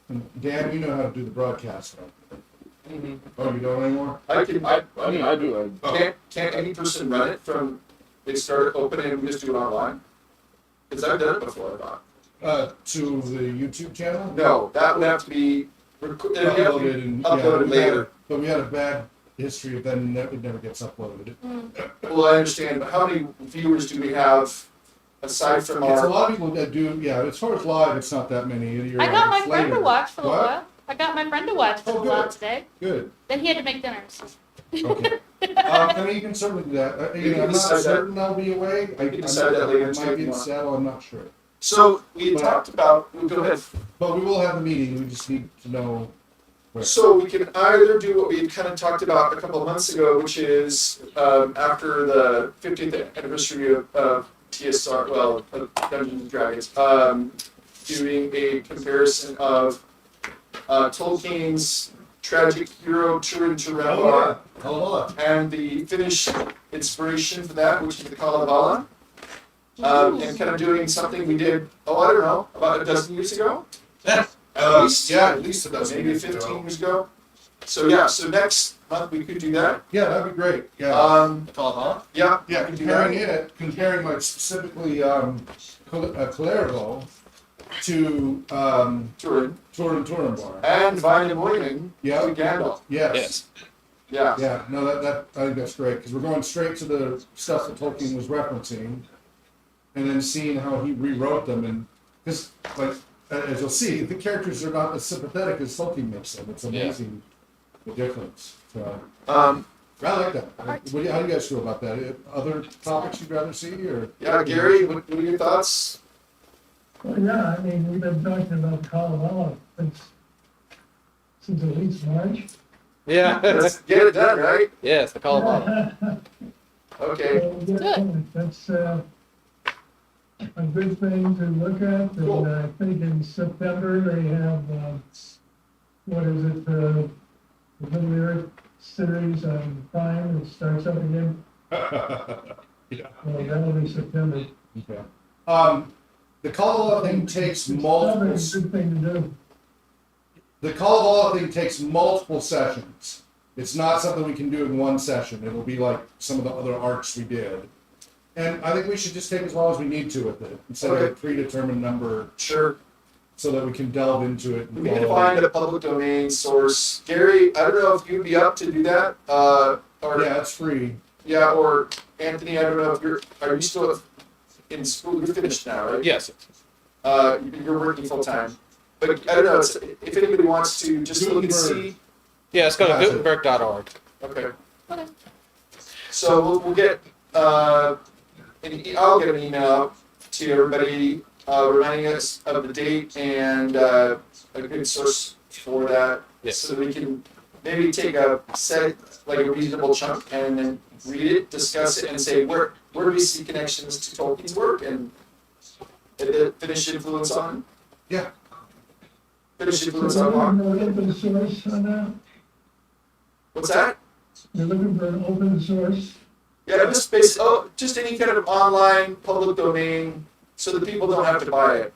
And Dan, you know how to do the broadcast, right? Mm-hmm. Oh, you don't anymore? I do. Can't any person run it from they start opening and we just do it online? Because I've done it before, I thought. To the YouTube channel? No, that would have to be Uploaded and uploaded later. But we had a bad history of then it never gets uploaded. Well, I understand, but how many viewers do we have aside from It's a our? lot of people that do, yeah, as far as live, it's not that many. You're I got my it's friend to later. watch for a What? while. I got my friend to watch for Oh, a while good. today. Good. Then he had to make dinners. Okay. I mean, you can certainly do that. You can I'm not decide that. certain I'll be away. I can decide that later, I too, might if be you in want. Seattle, I'm not sure. So we had talked about. Go ahead. But we will have a meeting. We just need to know where. So we can either do what we had kind of talked about a couple of months ago, which is after the 50th anniversary of TSR, well, of Dungeons and Dragons, doing a comparison of Tolkien's tragic hero Turin Turambar and the Finnish inspiration for that, which is the Kalevala. And kind of doing something we did, I don't know, about a dozen years ago? At least a dozen. Maybe 15 years ago. So yeah, so next month we could do that. Yeah, that'd be great. Yeah. Yeah. Yeah, we could do that. comparing like specifically Clerigo to Turin. Turambar. And Vainamoinen Yeah. to Gandalf. Yes. Yeah. Yeah. No, that I think that's great because we're going straight to the stuff that Tolkien was referencing, and then seeing how he rewrote them, and because like as you'll see, the characters are not as sympathetic as Tolkien makes them. It's amazing the difference. So. I like that. How do you guys feel about that? Other topics you'd rather see, or? Yeah, Gary, what are your thoughts? Well, yeah, I mean, we've been talking about Colorado since at least March. Yeah. Let's get it done, right? Yes, the Colorado. Okay. So, yeah, that's a good thing to look at, Cool. and I think in September they have, what is it, the Middle Earth series on Prime, it starts up again, Yeah. well, that'll be September. Okay. The Kalevala thing takes multiple. It's a good thing to do. The Kalevala thing takes multiple sessions. It's not something we can do in one session. It'll be like some of the other arcs we did. And I think we should just take as long as we need to with it, instead of a predetermined number, Sure. so that we can delve into it. We need to find a public domain source. Gary, I don't know if you'd be up to do that. Or Yeah, it's free. yeah, or Anthony, I don't know if are you still in school? You're finished now, right? Yes. You're working full time. But I don't know, if anybody wants to just look and see. Yeah, let's go to That's it. gutenberg.org. Okay. Okay. So we'll get, I'll get an email out to everybody reminding us of the date and a good source for that. Yes. So we can maybe take a reasonable chunk and then read it, discuss it, and say where do we see connections to Tolkien's work and the Finnish influence on? Yeah. Finnish So influence you're on looking for an open source on that? what's that? You're looking for an open source? Yeah, just any kind of online public domain, so that people don't have to buy it.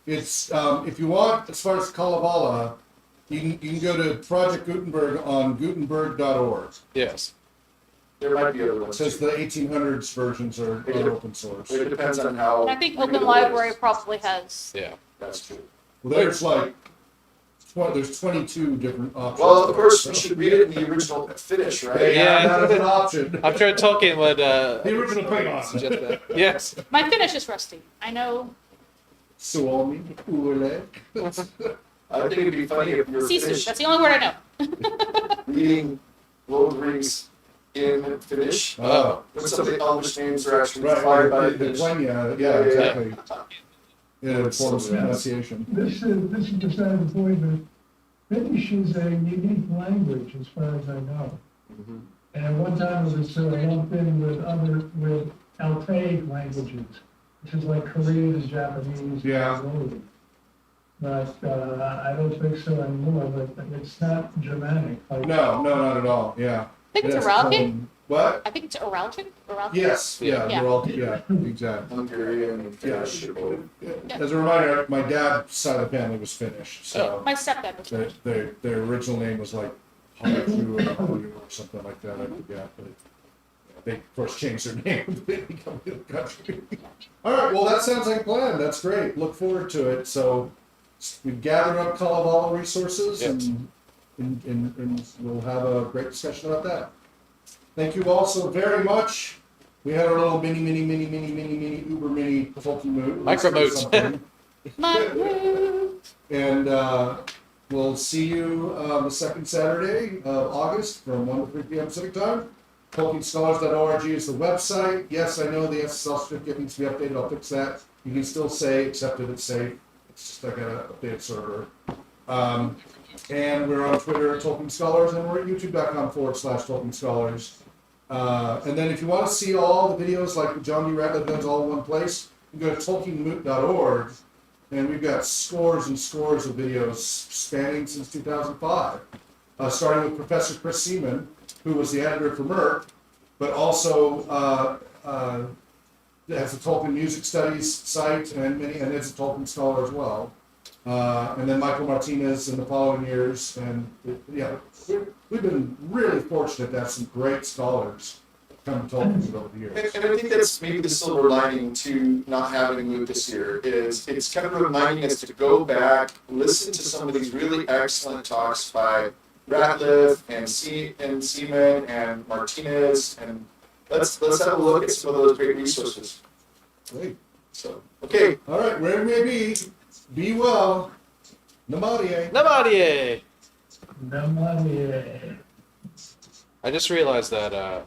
It's if you want, as far as Kalevala, you can go to Project Gutenberg on gutenberg.org. Yes. There might be other It ones. says the 1800s versions are open source. It depends on how. And I think Open Library probably has. Yeah. That's true. Well, there's like, there's 22 different options. Well, of course, we should read it in the original Finnish, right? Yeah. That's an option. I'm sure Tolkien would The original Klingon. suggest that. Yes. My Finnish is rusty. I know. Suomi, Ule. I think it'd be funny if you were Sisu. Finnish That's the only word I know. reading Lord of the Rings in Finnish. Oh. But some of the Elvish names are actually Right, inspired by the Finnish. Quenya, Yeah, yeah, yeah, exactly. Yeah, it It's forms so bad. pronunciation. This is beside the point, but Finnish is a unique language as far as I know. Mhm. And at one time it was lumped in with Altaic languages, which is like Korean and Japanese. Yeah. But, I don't think so anymore, but it's not Germanic. Like- No, not at all, yeah. I think it's It has Uraltic. come- What? I think it's Uraltic. Yes, yeah, Yeah. they're all, yeah, exactly. Hungarian and Finnish are both. As a reminder, my dad's side of the family was Finnish, so My stepdad was their original name was like Haiku or something like that, I forget, but they of course changed their name when they become the country. All right, well, that sounds like a plan, that's great, look forward to it, so we've gathered up kind of all the resources and we'll have a great discussion about that. Thank you all so very much. We had our little mini, uber mini TolkienMoot. Micro-moot. And we'll see you the second Saturday of August from 1 to 3 p.m. Pacific time. TolkienScholars.org is the website. Yes, I know the SSL certificate needs to be updated. I'll fix that. You can still say accepted, it's safe. It's just like an updated server. And we're on Twitter at Tolkien Scholars, and we're at youtube.com/Tolkien Scholars. And then if you want to see all the videos like John D. Ratliff does all in one place, you go to TolkienMoot.org, and we've got scores and scores of videos spanning since 2005, starting with Professor Chris Seaman, who was the editor for Merck, but also has a Tolkien Music Studies site and is a Tolkien scholar as well. And then Michael Martinez in the following years, and we've been really fortunate to have some great scholars come to Tolkien over the years. And I think that's maybe the silver lining to not having Moot this year is it's kind of reminding us to go back, listen to some of these really excellent talks by Ratliff and Seaman and Martinez, and let's have a look at some of those great resources. Great. So, okay. All right, wherever you may be well. Namadie. Namadie! Nobody, I just realized that